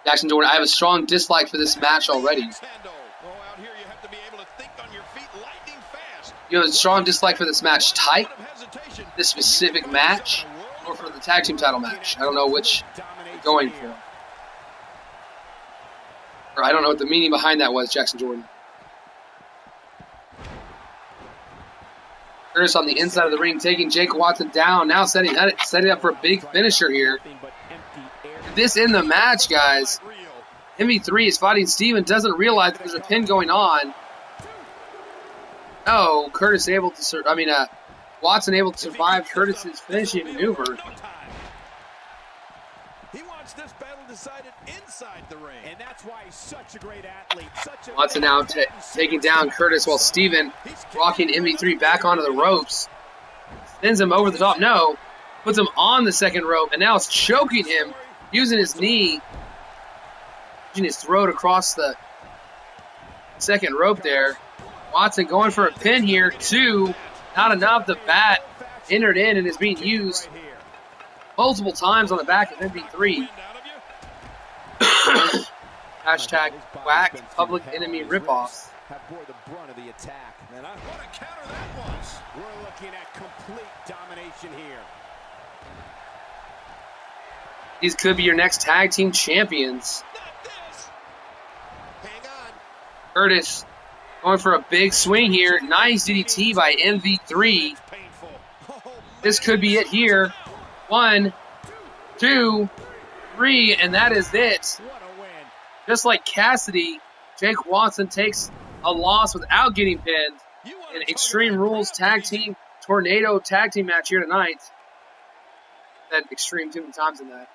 Jackson Jordan, I have a strong dislike for this match already. Oh, out here you have to be able to think on your feet lightning fast. You know, a strong dislike for this match type, this specific match, or for the tag team title match. I don't know which you're going for. Or I don't know what the meaning behind that was, Jackson Jordan. Curtis on the inside of the ring, taking Jake Watson down. Now setting up for a big finisher here. This in the match, guys. MV3 is fighting Steven, doesn't realize that there's a pin going on. Oh, Curtis able to, Watson able to survive Curtis's finishing maneuver. He wants this battle decided inside the ring. And that's why he's such a great athlete. Watson now taking down Curtis while Steven rocking MV3 back onto the ropes. Sends him over the top. No. Puts him on the second rope. And now it's choking him. Using his knee. Using his throat across the second rope there. Watson going for a pin here. Two. Not enough. The bat entered in and is being used multiple times on the back of MV3. Hashtag whack public enemy ripoffs. And what a counter that was. We're looking at complete domination here. These could be your next tag team champions. Not this. Hang on. Curtis going for a big swing here. Nice DDT by MV3. This could be it here. 1, 2, 3, and that is it. What a win. Just like Cassidy, Jake Watson takes a loss without getting pinned. An Extreme Rules Tag Team Tornado Tag Team match here tonight. That extreme too many times in that.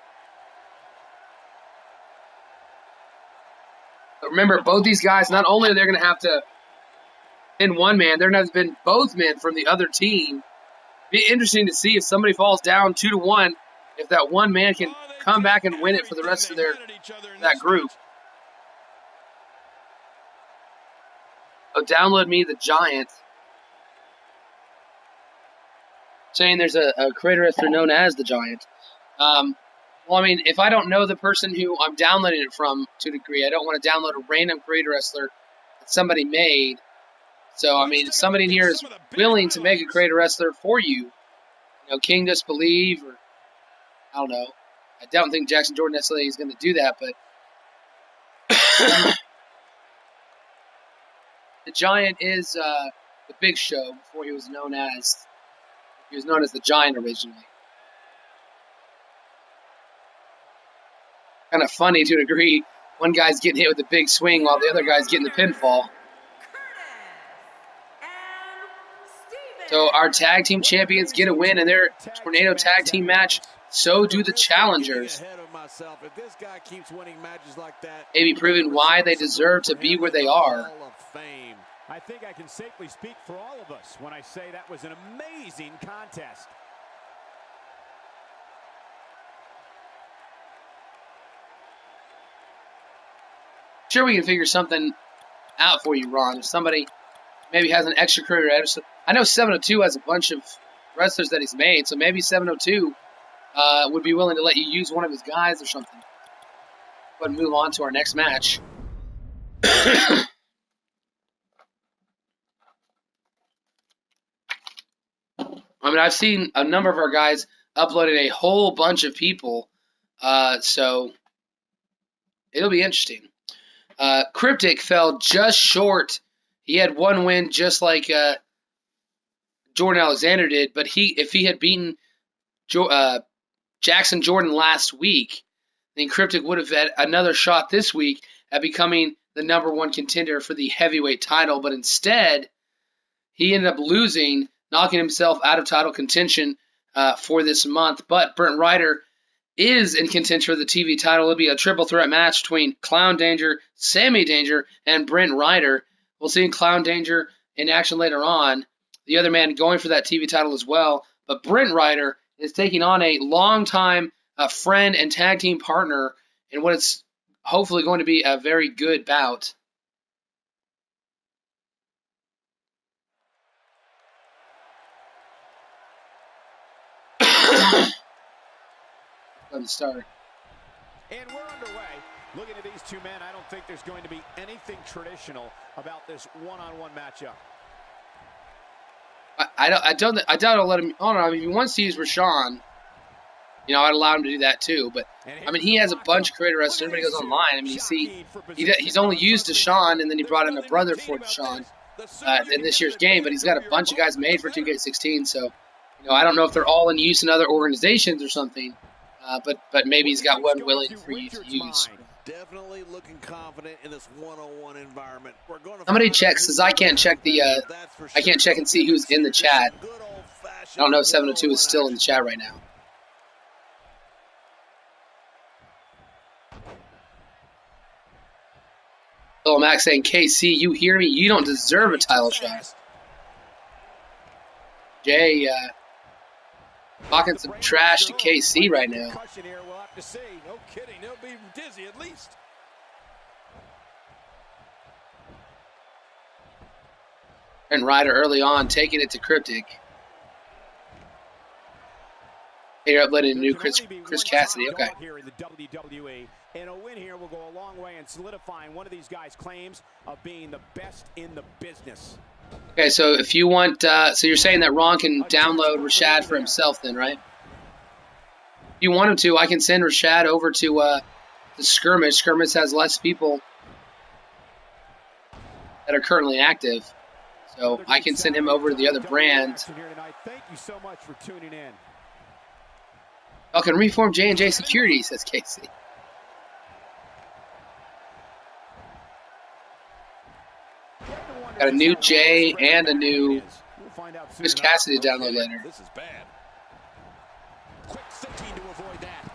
But remember, both these guys, not only are they going to have to pin one man, they're going to have to pin both men from the other team. Be interesting to see if somebody falls down 2-1, if that one man can come back and win it for the rest of that group. Oh, download me the Giant. Saying there's a creator wrestler known as the Giant. Well, I mean, if I don't know the person who I'm downloading it from to a degree, I don't want to download a random creator wrestler that somebody made. So, I mean, if somebody in here is willing to make a creator wrestler for you, King Disbelieve, or I don't know. I don't think Jackson Jordan necessarily is going to do that, but the Giant is the Big Show before he was known as the Giant originally. Kind of funny to a degree. One guy's getting hit with a big swing while the other guy's getting the pinfall. So our tag team champions get a win in their Tornado tag team match. So do the challengers. Maybe proving why they deserve to be where they are. I think I can safely speak for all of us when I say that was an amazing contest. Sure, we can figure something out for you, Ron. If somebody maybe has an extra career wrestler. I know 702 has a bunch of wrestlers that he's made, so maybe 702 would be willing to let you use one of his guys or something. Go ahead and move on to our next match. I mean, I've seen a number of our guys uploading a whole bunch of people, so it'll be interesting. Cryptic fell just short. He had one win just like Jordan Alexander did, but if he had beaten Jackson Jordan last week, then Cryptic would have had another shot this week at becoming the #1 contender for the heavyweight title, but instead he ended up losing, knocking himself out of title contention for this month. But Brent Ryder is in contention for the TV title. It'll be a triple threat match between Clown Danger, Sammy Danger, and Brent Ryder. We'll see Clown Danger in action later on. The other man going for that TV title as well. But Brent Ryder is taking on a longtime friend and tag team partner in what is hopefully going to be a very good bout. Let me start. And we're underway. Looking at these two men, I don't think there's going to be anything traditional about this one-on-one matchup. I doubt I'll let him. Oh no, I mean, if he wants to use Rashawn, I'd allow him to do that too. But I mean, he has a bunch of creator wrestlers. Everybody goes online. I mean, you see, he's only used Deshaun, and then he brought in a brother for Deshaun in this year's game. But he's got a bunch of guys made for 2K16. So, I don't know if they're all in use in other organizations or something. But maybe he's got one willing for you to use. Definitely looking confident in this one-on-one environment. Somebody checks, because I can't check I can't check and see who's in the chat. I don't know if 702 is still in the chat right now. Oh, Max saying, KC, you hear me? You don't deserve a title shot. Jay, talking some trash to KC right now. No kidding, he'll be dizzy at least. And Ryder early on taking it to Cryptic. Here uploading a new Chris Cassidy. Okay. Here in the WWE, and a win here will go a long way in solidifying one of these guys' claims of being the best in the business. Okay, so if you want, so you're saying that Ron can download Rashad for himself then, right? If you want him to, I can send Rashad over to Skirmish. Skirmish has less people that are currently active. So I can send him over to the other brand. Thank you so much for tuning in. I can reform J&J Security, says Casey. Got a new J and a new Miss Cassidy to download later. This is bad. Quick thinking to avoid that.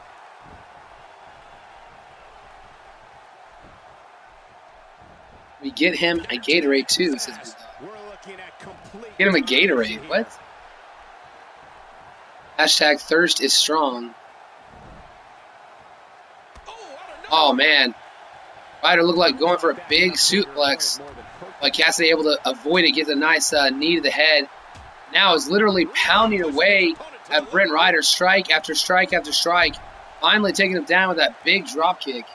We get him a Gatorade too, says Big Dog. We're looking at complete. Get him a Gatorade. What? Hashtag thirst is strong. Oh man. Ryder looked like going for a big suplex. But Cassidy able to avoid it, get a nice knee to the head. Now is literally pounding away at Brent Ryder, strike after strike after strike. Finally taking him down with that big drop kick.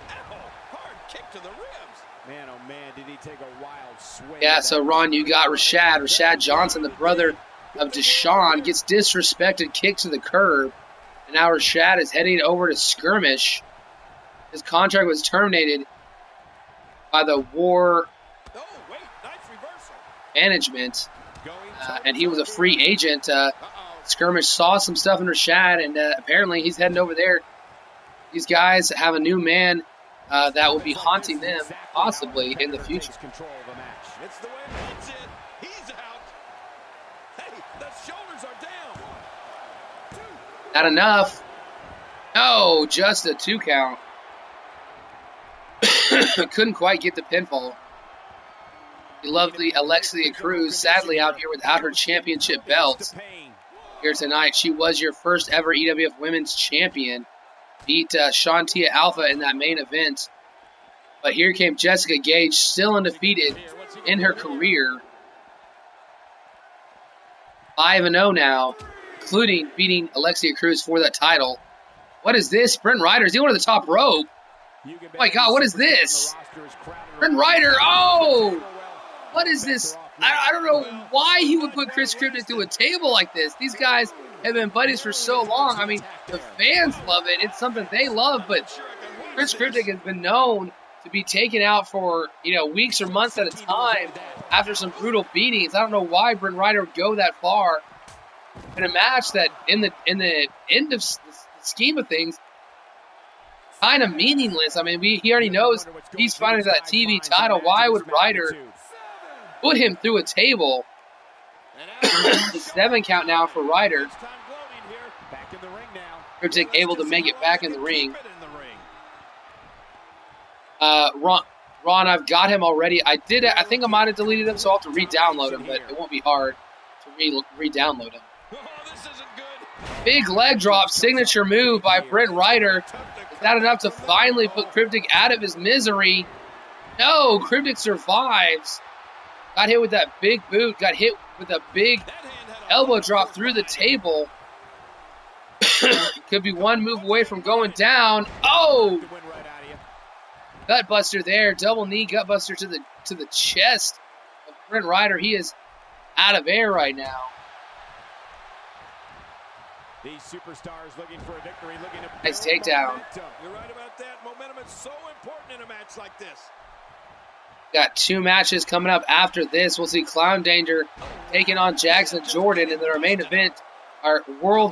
Hard kick to the ribs. Man, oh man, did he take a wild swing. Yeah, so Ron, you got Rashad Johnson, the brother of Deshaun, gets disrespected, kicked to the curb. And now Rashad is heading over to Skirmish. His contract was terminated by the War Management, and he was a free agent. Skirmish saw some stuff in Rashad, and apparently he's heading over there. These guys have a new man that will be haunting them, possibly, in the future. It's the way it's it. He's out. Hey, the shoulders are down. Not enough. No, just a 2 count. Couldn't quite get the pinfall. The lovely Alexia Cruz, sadly out here without her championship belt. Here tonight, she was your first ever EWF Women's Champion. Beat Shantia Alpha in that main event. But here came Jessica Gage, still undefeated in her career. 5-0 now, including beating Alexia Cruz for that title. What is this? Brent Ryder's going to the top rope. Oh my God, what is this? Brent Ryder, oh! What is this? I don't know why he would put Chris Cryptic to a table like this. These guys have been buddies for so long. I mean, the fans love it. It's something they love, but Chris Cryptic has been known to be taken out for, weeks or months at a time after some brutal beatings. I don't know why Brent Ryder would go that far in a match that, in the end of the scheme of things, kind of meaningless. I mean, he already knows he's fighting for that TV title. Why would Ryder put him through a table? 7 count now for Ryder. Cryptic able to make it back in the ring. Ron, I've got him already. I think I might have deleted him, so I'll have to re-download him, but it won't be hard to re-download him. Big leg drop, signature move by Brent Ryder. Is that enough to finally put Cryptic out of his misery? No, Cryptic survives. Got hit with that big boot, got hit with a big elbow drop through the table. Could be one move away from going down. Oh! Gutbuster there, double knee gutbuster to the chest of Brent Ryder. He is out of air right now. These superstars looking for a victory, looking to nice takedown. You're right about that. Momentum is so important in a match like this. Got 2 matches coming up after this. We'll see Clown Danger taking on Jackson Jordan in their main event. Our our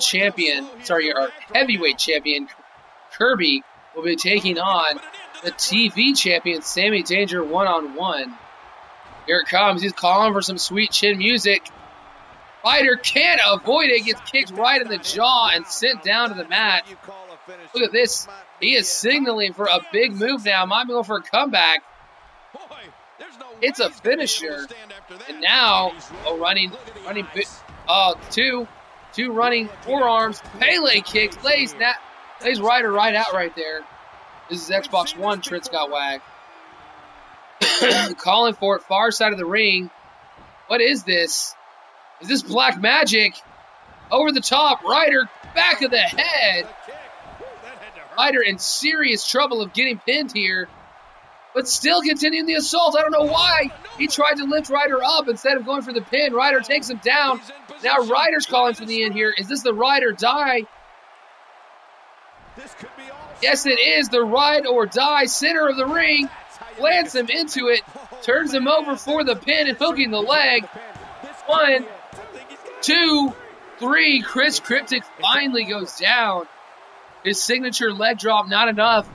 heavyweight champion, Kirby, will be taking on the TV champion, Sammy Danger, one-on-one. Here it comes. He's calling for some sweet chin music. Ryder can't avoid it. Gets kicked right in the jaw and sent down to the mat. Look at this. He is signaling for a big move now. Might be going for a comeback. It's a finisher. And now, two running forearms. Pele kicks. Lays Ryder right out right there. This is Xbox One. Trent Scott Wag. Calling for it. Far side of the ring. What is this? Is this black magic? Over the top, Ryder, back of the head. Ryder in serious trouble of getting pinned here. but still continuing the assault. I don't know why. He tried to lift Ryder up instead of going for the pin. Ryder takes him down. Now Ryder's calling for the end here. Is this the ride or die? Yes, it is the ride or die. Center of the ring. Lands him into it. Turns him over for the pin and hooking the leg. 1, 2, 3. Chris Cryptic finally goes down. His signature leg drop, not enough.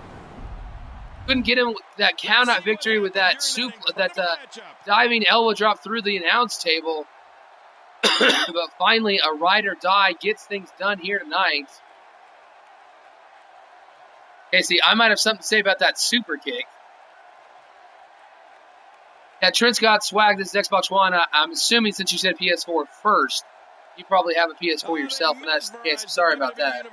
Couldn't get him that count-out victory with that diving elbow drop through the announce table. But finally, a ride or die gets things done here tonight. Okay, see, I might have something to say about that super kick. Yeah, Trent's got swag. This is Xbox One. I'm assuming since you said PS4 first, you probably have a PS4 yourself, and that's the case. I'm sorry about that.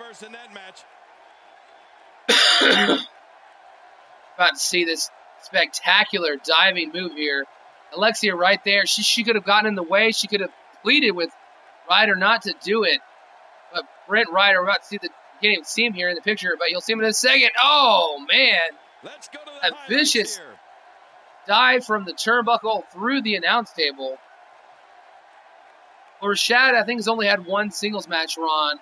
About to see this spectacular diving move here. Alexia right there. She could have gotten in the way. She could have pleaded with Ryder not to do it. But Brent Ryder, we're about to see you can't even see him here in the picture, but you'll see him in a second. Oh, man. A vicious dive from the turnbuckle through the announce table. Well, Rashad, I think, has only had one singles match, Ron.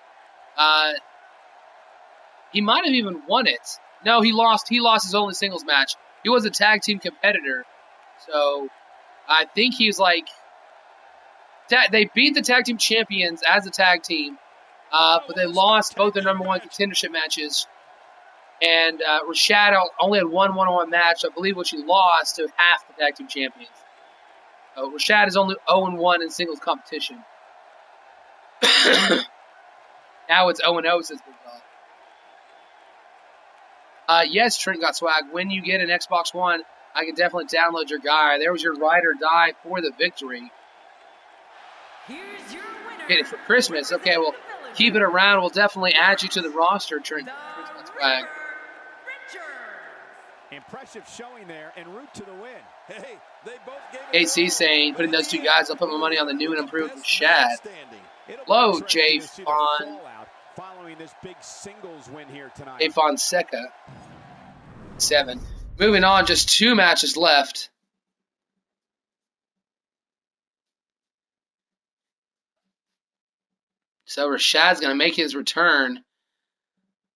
He might have even won it. No, he lost. He lost his only singles match. He was a tag team competitor. So, I think he's like... They beat the tag team champions as a tag team. But they lost both their number one contendership matches. And Rashad only had one one-on-one match, I believe, which he lost to half the tag team champions. Rashad is only 0-1 in singles competition. Now it's 0-0 since Big Dog. Yes, Trent got swag. When you get an Xbox One, I can definitely download your guy. There was your ride or die for the victory. Here's your winner. Get it for Christmas. Okay, well, keep it around. We'll definitely add you to the roster, Trent. Trent's got swag. Impressive showing there en route to the win. Hey, they both gave AC saying, putting those two guys, I'll put my money on the new and improved Shad. Hello, Jay following this big singles win here tonight. Jay Fonseca. 7. Moving on, just 2 matches left. So Rashad's going to make his return.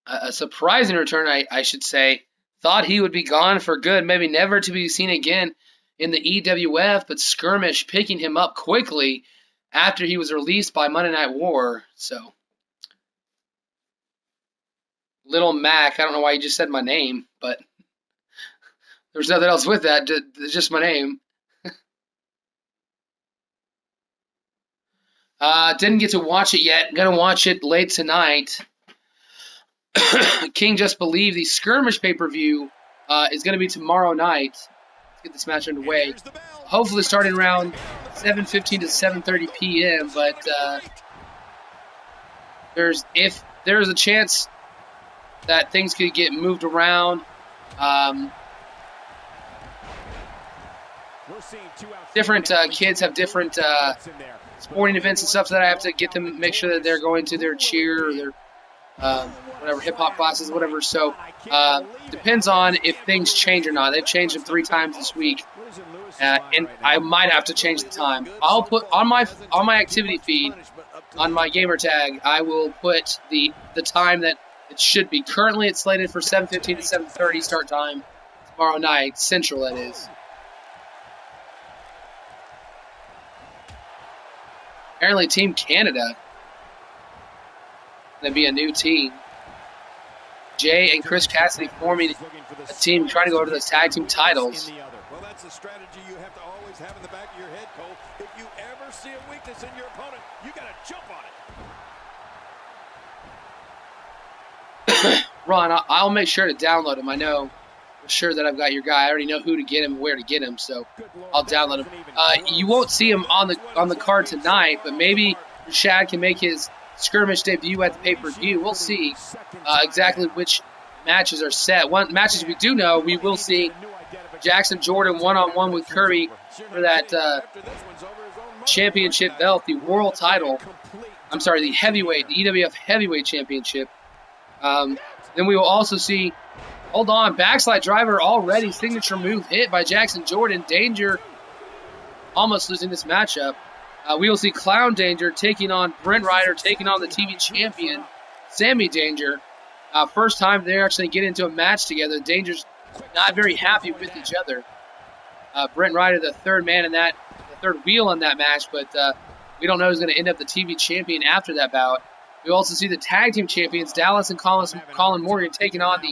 A surprising return, I should say. Thought he would be gone for good, maybe never to be seen again in the EWF, but Skirmish picking him up quickly after he was released by Monday Night War. So, Little Mac, I don't know why you just said my name, but there's nothing else with that, just my name. Didn't get to watch it yet. Gonna watch it late tonight. King Just Believe the Skirmish pay-per-view is going to be tomorrow night. Let's get this match underway. Hopefully starting around 7:15 to 7:30 p.m. But there's a chance that things could get moved around. Different kids have different sporting events and stuff that I have to get them, make sure that they're going to their cheer or their whatever, hip-hop classes, whatever. So, depends on if things change or not. They've changed them 3 times this week, and I might have to change the time. I'll put on my activity feed, on my gamer tag, I will put the time that it should be. Currently, it's slated for 7:15 to 7:30 start time tomorrow night, Central, that is. Apparently, Team Canada going to be a new team. Jay and Chris Cassidy forming a team trying to go over those tag team titles. Well, that's a strategy you have to always have in the back of your head, Cole. If you ever see a weakness in your opponent, you got to jump on it. Ron, I'll make sure to download him. I know for sure that I've got your guy. I already know who to get him, where to get him, so I'll download him. You won't see him on the card tonight, but maybe Rashad can make his Skirmish debut at the pay-per-view. We'll see exactly which matches are set. Matches we do know, we will see Jackson Jordan one-on-one with Kirby for that championship belt, the world title. I'm sorry, the EWF heavyweight championship. Then we will also see Hold on. Backslide driver already. Signature move hit by Jackson Jordan. Danger almost losing this matchup. We will see Clown Danger taking on Brent Ryder, taking on the TV champion, Sammy Danger. First time they actually get into a match together. Danger's not very happy with each other. Brent Ryder, the third man in that, the third wheel in that match, but we don't know who's going to end up the TV champion after that bout. We also see the tag team champions, Dallas and Colin Morgan, taking on the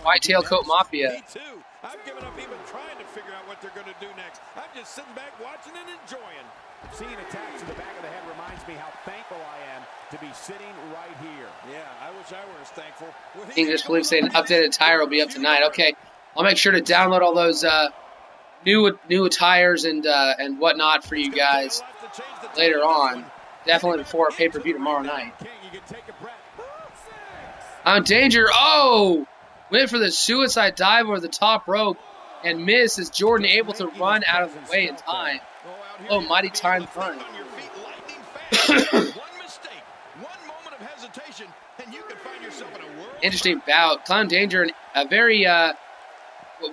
White Tailcoat Mafia. Me too. I've given up even trying to figure out what they're going to do next. I'm just sitting back watching and enjoying. Seeing attacks to the back of the head reminds me how thankful I am to be sitting right here. Yeah, I wish I were as thankful. English Belief saying updated attire will be up tonight. Okay, I'll make sure to download all those new attires and whatnot for you guys later on. Definitely before our pay-per-view tomorrow night. Danger. Oh! Went for the suicide dive over the top rope and missed as Jordan able to run out of the way in time. Oh, mighty time fun. Interesting bout. Clown Danger, a very,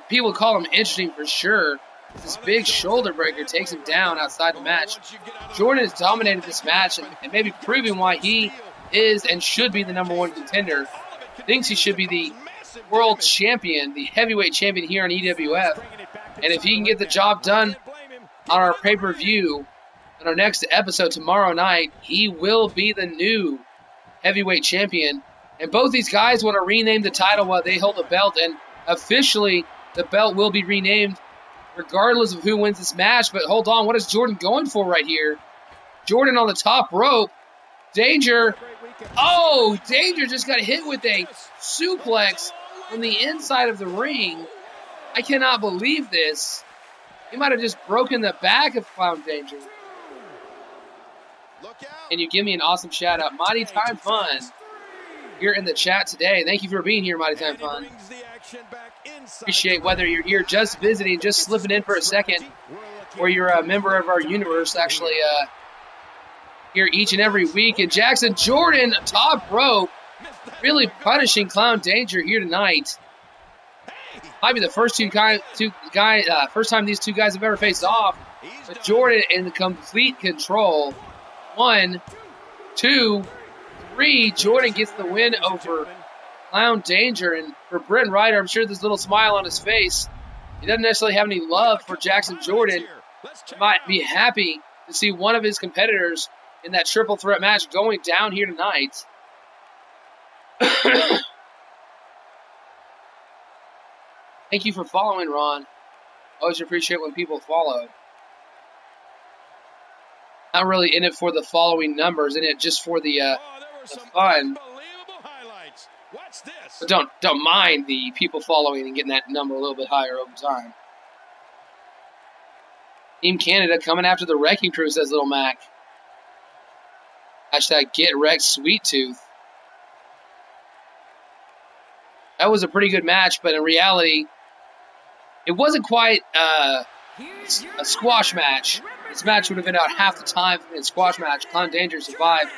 people call him interesting for sure. This big shoulder breaker takes him down outside the match. Jordan has dominated this match and maybe proving why he is and should be the #1 contender. Thinks he should be the world champion, the heavyweight champion here on EWF. And if he can get the job done on our pay-per-view, on our next episode tomorrow night, he will be the new heavyweight champion. And both these guys want to rename the title while they hold the belt. And officially, the belt will be renamed regardless of who wins this match. But hold on, what is Jordan going for right here? Jordan on the top rope. Danger. Oh, Danger just got hit with a suplex from the inside of the ring. I cannot believe this. He might have just broken the back of Clown Danger. And you give me an awesome shout out. Mighty Time Fun here in the chat today. Thank you for being here, Mighty Time Fun. Appreciate whether you're here just visiting, just slipping in for a second, or you're a member of our universe, actually here each and every week. And Jackson Jordan, top rope, really punishing Clown Danger here tonight. Might be the first first time these two guys have ever faced off. But Jordan in complete control. 1, 2, 3. Jordan gets the win over Clown Danger. And for Brent Ryder, I'm sure there's a little smile on his face. He doesn't necessarily have any love for Jackson Jordan. He might be happy to see one of his competitors in that triple threat match going down here tonight. Thank you for following, Ron. Always appreciate when people follow. Not really in it for the following numbers, in it just for the fun. But don't mind the people following and getting that number a little bit higher over time. Team Canada coming after the Wrecking Crew, says Little Mac. Hashtag Get Wrecked Sweet Tooth. That was a pretty good match, but in reality, it wasn't quite a squash match. This match would have been out half the time in a squash match. Clown Danger survived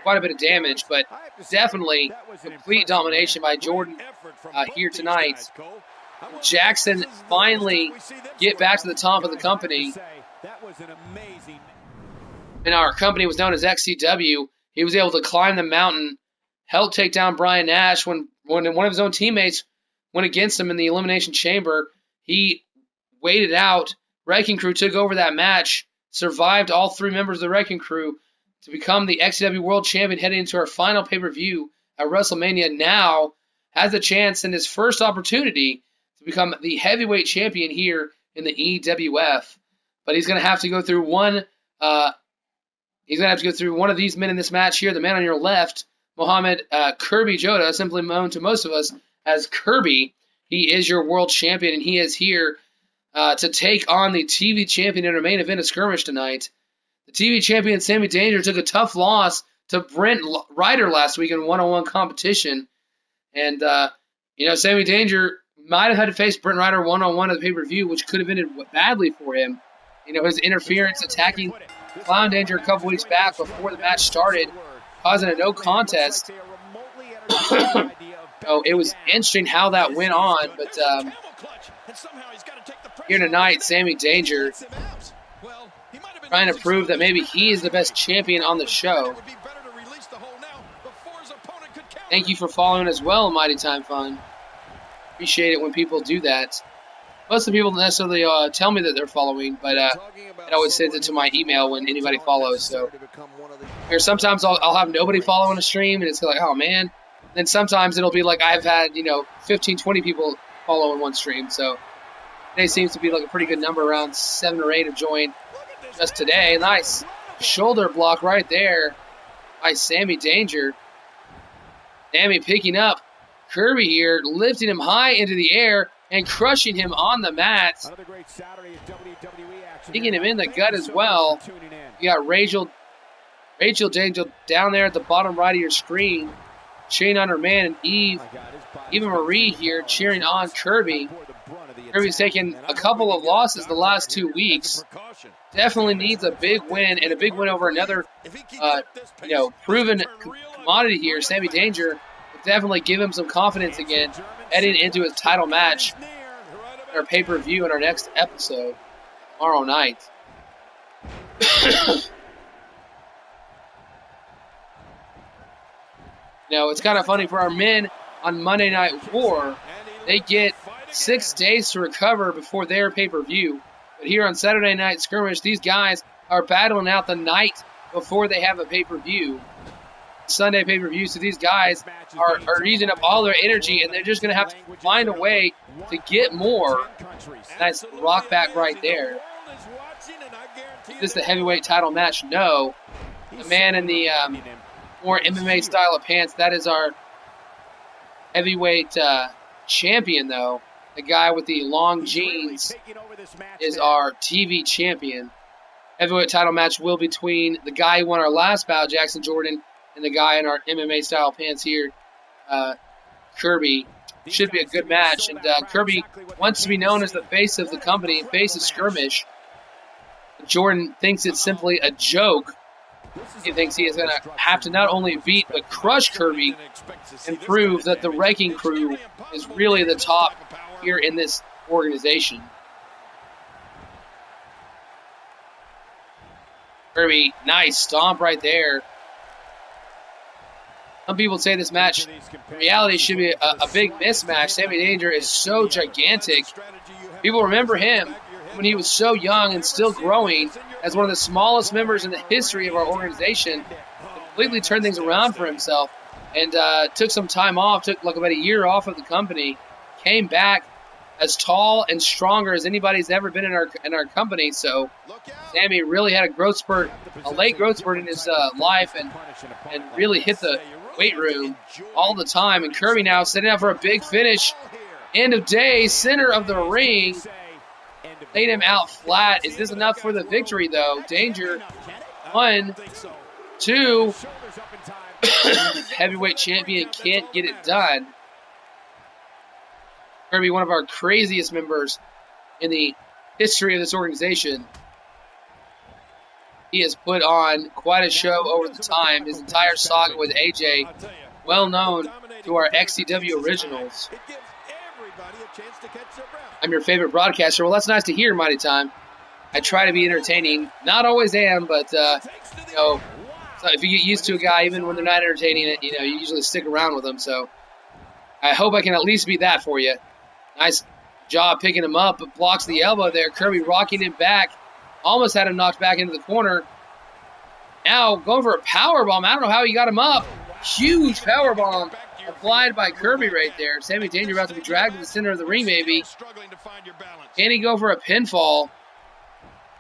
quite a bit of damage, but definitely complete domination by Jordan here tonight. Jackson finally get back to the top of the company. And our company was known as XCW. He was able to climb the mountain, help take down Brian Nash when one of his own teammates went against him in the Elimination Chamber. He waited out. Wrecking Crew took over that match, survived all 3 members of the Wrecking Crew to become the XCW World Champion heading into our final pay-per-view at WrestleMania. Now has a chance in his first opportunity to become the heavyweight champion here in the EWF. But he's going to have to go through one. He's going to have to go through one of these men in this match here. The man on your left, Mohammed Kirby Joda, simply known to most of us as Kirby. He is your world champion, and he is here to take on the TV champion in our main event of Skirmish tonight. The TV champion, Sammy Danger, took a tough loss to Brent Ryder last week in one-on-one competition. And, Sammy Danger might have had to face Brent Ryder one-on-one at the pay-per-view, which could have ended badly for him. His interference attacking Clown Danger a couple weeks back before the match started, causing a no contest. it was interesting how that went on, but here tonight, Sammy Danger trying to prove that maybe he is the best champion on the show. Thank you for following as well, Mighty Time Fun. Appreciate it when people do that. Most of the people don't necessarily tell me that they're following, but I always send it to my email when anybody follows. So here, sometimes I'll have nobody following a stream, and it's like, oh man. Then sometimes it'll be like I've had 15, 20 people follow in one stream. So today seems to be like a pretty good number, around 7 or 8 have joined just today. Nice shoulder block right there by Sammy Danger. Sammy picking up Kirby here, lifting him high into the air and crushing him on the mat. Kicking him in the gut as well. You got Rachel Danger down there at the bottom right of your screen, cheering on her man, and Eva Marie here cheering on Kirby. Kirby's taken a couple of losses the last 2 weeks. Definitely needs a big win, and a big win over another, proven commodity here. Sammy Danger will definitely give him some confidence again, heading into his title match, our pay-per-view in our next episode tomorrow night. It's kind of funny for our men on Monday Night War. They get 6 days to recover before their pay-per-view. But here on Saturday Night Skirmish, these guys are battling out the night before they have a pay-per-view. Sunday pay-per-view, so these guys are using up all their energy, and they're just going to have to find a way to get more. Nice rock back right there. Is this the heavyweight title match? No. The man in the more MMA style of pants, that is our heavyweight champion, though. The guy with the long jeans is our TV champion. Heavyweight title match will be between the guy who won our last bout, Jackson Jordan, and the guy in our MMA style pants here, Kirby. Should be a good match. And Kirby wants to be known as the face of the company, face of Skirmish. Jordan thinks it's simply a joke. He thinks he is going to have to not only beat but crush Kirby and prove that the Wrecking Crew is really the top here in this organization. Kirby, nice stomp right there. Some people say this match, in reality, should be a big mismatch. Sammy Danger is so gigantic. People remember him when he was so young and still growing as one of the smallest members in the history of our organization. Completely turned things around for himself and took some time off, took like about a year off of the company, came back as tall and stronger as anybody's ever been in our company. So Sammy really had a late growth spurt in his life, and really hit the weight room all the time. And Kirby now setting up for a big finish. End of day, center of the ring. Laid him out flat. Is this enough for the victory, though? Danger. 1, 2. Heavyweight champion can't get it done. Kirby, one of our craziest members in the history of this organization. He has put on quite a show over the time. His entire saga with AJ, well known to our XCW originals. I'm your favorite broadcaster. Well, that's nice to hear, Mighty Time. I try to be entertaining. Not always am, but so if you get used to a guy, even when they're not entertaining, you usually stick around with them. So I hope I can at least be that for you. Nice job picking him up, but blocks the elbow there. Kirby rocking him back. Almost had him knocked back into the corner. Now going for a powerbomb. I don't know how he got him up. Huge powerbomb applied by Kirby right there. Sammy Danger about to be dragged to the center of the ring, maybe. Can he go for a pinfall?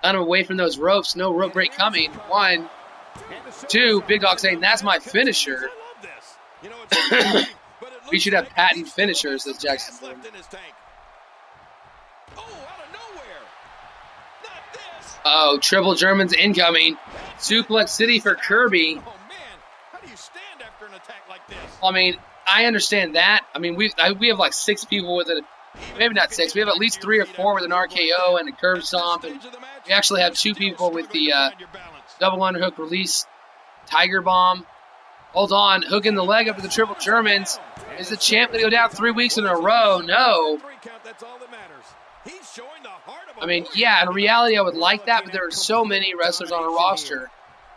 Got him away from those ropes. No rope break coming. 1, 2. Big Dog saying, that's my finisher. We should have patent finishers, says Jackson. Oh, triple Germans incoming. Suplex City for Kirby. I mean, I understand that. I mean, we have like 6 people with it. Maybe not 6. We have at least 3 or 4 with an RKO and a curb stomp. And we actually have 2 people with the double underhook release Tiger Bomb. Hold on. Hooking the leg up to the triple Germans. Is the champ going to go down 3 weeks in a row? No. I mean, yeah, in reality, I would like that, but there are so many wrestlers on a roster,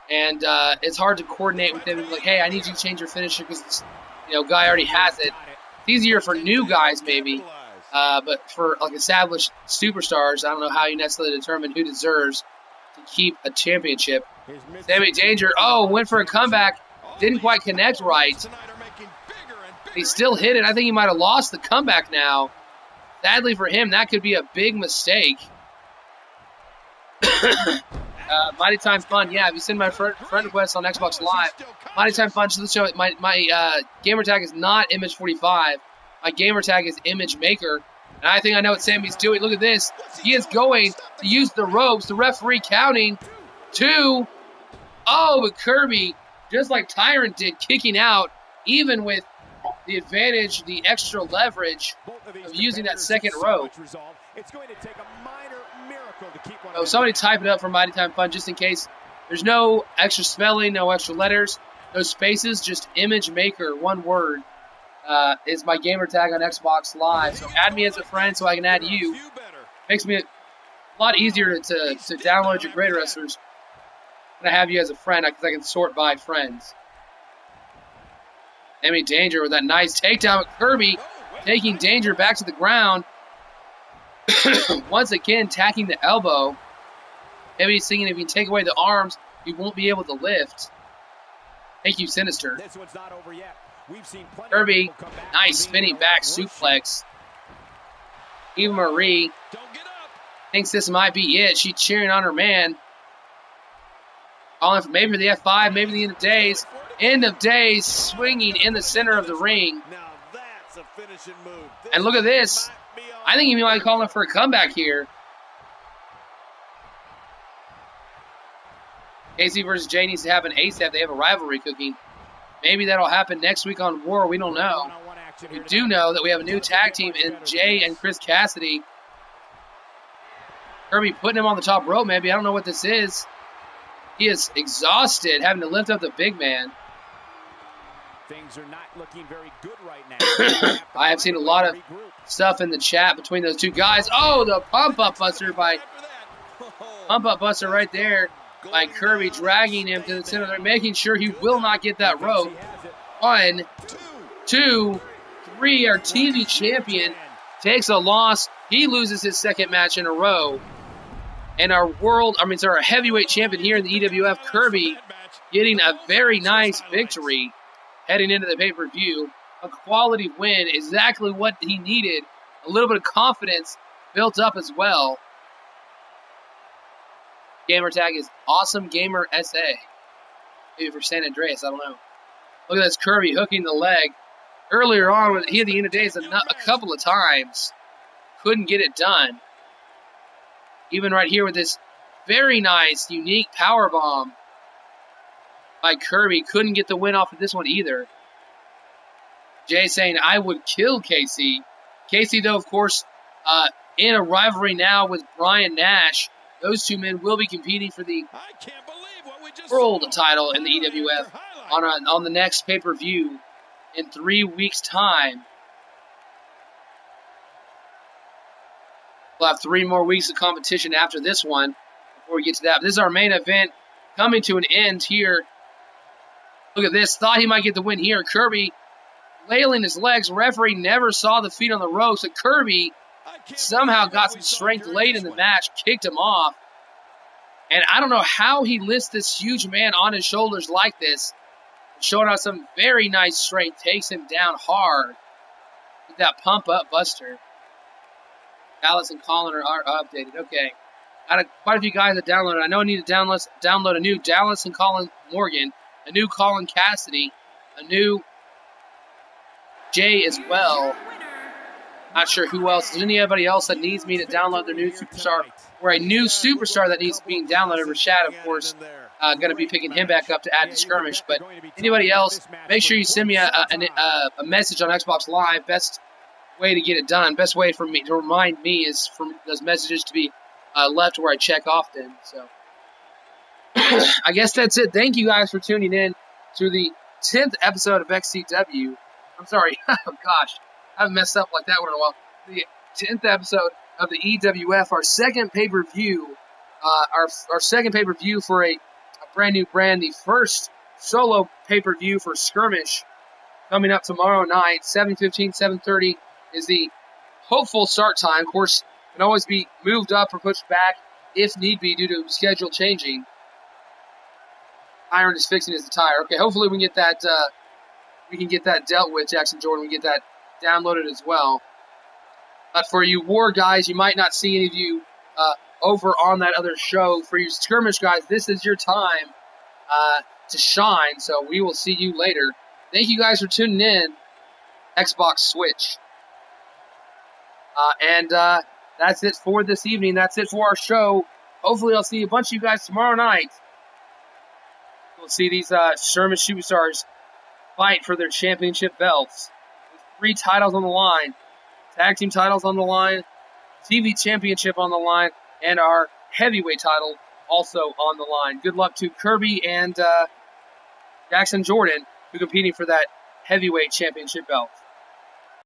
and it's hard to coordinate with them. Like, hey, I need you to change your finisher because this, guy already has it. It's easier for new guys, maybe, but for like established superstars, I don't know how you necessarily determine who deserves to keep a championship. Sammy Danger, went for a comeback, didn't quite connect right. He still hit it. I think he might have lost the comeback now. Sadly for him, that could be a big mistake. Mighty Time Fun, yeah, if you send my friend request on Xbox Live, Mighty Time Fun, so let's show it. My gamer tag is not Image45. My gamer tag is Image Maker. And I think I know what Sammy's doing. Look at this. He is going to use the ropes. The referee counting 2. Oh, but Kirby, just like Tyrant did, kicking out, even with the advantage, the extra leverage of using that second rope. Oh, somebody type it up for Mighty Time Fun just in case. There's no extra spelling, no extra letters, no spaces, just Image Maker, one word, is my gamer tag on Xbox Live. So add me as a friend so I can add you. Makes me a lot easier to download your great wrestlers when I have you as a friend because I can sort by friends. Sammy Danger with that nice takedown with Kirby, taking Danger back to the ground. Once again, tacking the elbow. Maybe he's thinking if you take away the arms, he won't be able to lift. Thank you, Sinister. This one's not over yet. We've seen Kirby, nice spinning back suplex. Eva Marie thinks this might be it. She's cheering on her man. Calling for maybe the F5, maybe the end of days. End of days, swinging in the center of the ring. Now that's a finishing move. And look at this. I think he might call him for a comeback here. KC versus Jay needs to happen ASAP. They have a rivalry cooking. Maybe that'll happen next week on War. We don't know. We do know that we have a new tag team in Jay and Chris Cassidy. Kirby putting him on the top rope, maybe. I don't know what this is. He is exhausted, having to lift up the big man. Things are not looking very good right now. I have seen a lot of stuff in the chat between those two guys. Oh, the pump-up buster right there by Kirby, dragging him to the center. They're making sure he will not get that rope. 1, 2, 3. Our TV champion takes a loss. He loses his second match in a row. And our heavyweight champion here in the EWF, Kirby, getting a very nice victory heading into the pay-per-view. A quality win, exactly what he needed. A little bit of confidence built up as well. Gamer tag is Awesome Gamer SA. Maybe for San Andreas, I don't know. Look at this Kirby hooking the leg. Earlier on, he had the end of days a couple of times. Couldn't get it done. Even right here with this very nice, unique power bomb by Kirby. Couldn't get the win off of this one either. Jay saying, I would kill Casey. Casey, though, of course, in a rivalry now with Brian Nash. Those two men will be competing for the world title in the EWF on the next pay-per-view in 3 weeks' time. We'll have 3 more weeks of competition after this one before we get to that. But this is our main event coming to an end here. Look at this. Thought he might get the win here. Kirby flailing his legs. Referee never saw the feet on the ropes. So Kirby somehow got some strength late in the match, kicked him off. And I don't know how he lifts this huge man on his shoulders like this. Showing off some very nice strength. Takes him down hard with that pump-up buster. Dallas and Colin are updated. Okay. Quite a few guys that downloaded. I know I need to download a new Dallas and Colin Morgan, a new Colin Cassidy, a new Jay as well. Not sure who else. Is there anybody else that needs me to download their new superstar or a new superstar that needs being downloaded? Rashad, of course, going to be picking him back up to add to Skirmish. But anybody else, make sure you send me a message on Xbox Live. Best way to get it done. Best way for me to remind me is for those messages to be left where I check often. So I guess that's it. Thank you guys for tuning in to the 10th episode of XCW. I'm sorry. Oh, gosh. I haven't messed up like that one in a while. The 10th episode of the EWF, our second pay-per-view. Our second pay-per-view for a brand new brand. The first solo pay-per-view for Skirmish coming up tomorrow night. 7:15, 7:30 is the hopeful start time. Of course, it can always be moved up or pushed back if need be due to schedule changing. Iron is fixing his tire. Okay, hopefully we can get that dealt with, Jackson Jordan. We can get that downloaded as well. But for you War guys, you might not see any of you over on that other show. For you Skirmish guys, this is your time to shine. So we will see you later. Thank you guys for tuning in. Xbox Switch. And that's it for this evening. That's it for our show. Hopefully I'll see a bunch of you guys tomorrow night. We'll see these Skirmish Superstars fight for their championship belts. With 3 titles on the line. Tag team titles on the line. TV championship on the line. And our heavyweight title also on the line. Good luck to Kirby and Jackson Jordan, who are competing for that heavyweight championship belt.